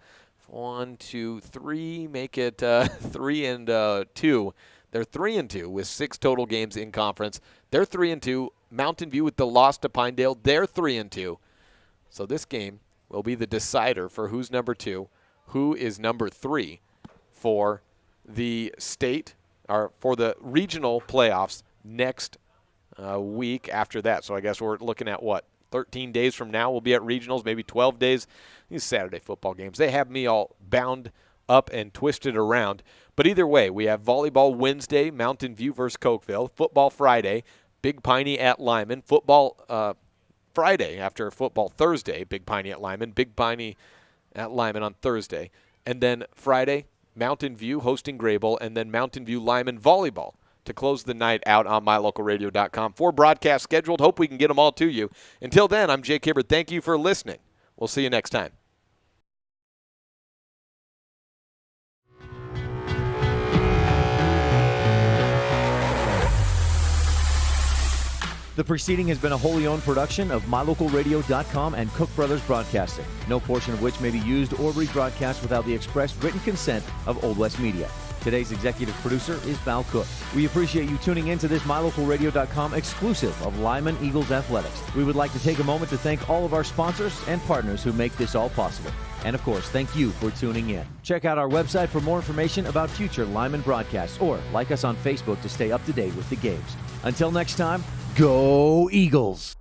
1, 2, 3. Make it 3-2. They're 3-2 with 6 total games in conference. They're 3-2. Mountain View with the loss to Pinedale. They're 3-2. So this game will be the decider for who's number 2, who is number 3 for the state or for the regional playoffs next week after that. So I guess we're looking at 13 days from now we'll be at regionals, maybe 12 days. These Saturday football games, they have me all bound up and twisted around. But either way, we have volleyball Wednesday, Mountain View versus Cokeville. Football Friday, Big Piney at Lyman. Football Friday after football Thursday, Big Piney at Lyman. Big Piney at Lyman on Thursday. And then Friday, Mountain View hosting Greybull, and then Mountain View Lyman volleyball to close the night out on mylocalradio.com. 4 broadcasts scheduled. Hope we can get them all to you. Until then, I'm Jake Hibbard. Thank you for listening. We'll see you next time. The preceding has been a wholly owned production of mylocalradio.com and Cook Brothers Broadcasting, no portion of which may be used or rebroadcast without the express written consent of Old West Media. Today's executive producer is Val Cook. We appreciate you tuning in to this mylocalradio.com exclusive of Lyman Eagles Athletics. We would like to take a moment to thank all of our sponsors and partners who make this all possible. And of course, thank you for tuning in. Check out our website for more information about future Lyman broadcasts or like us on Facebook to stay up to date with the games. Until next time, go Eagles!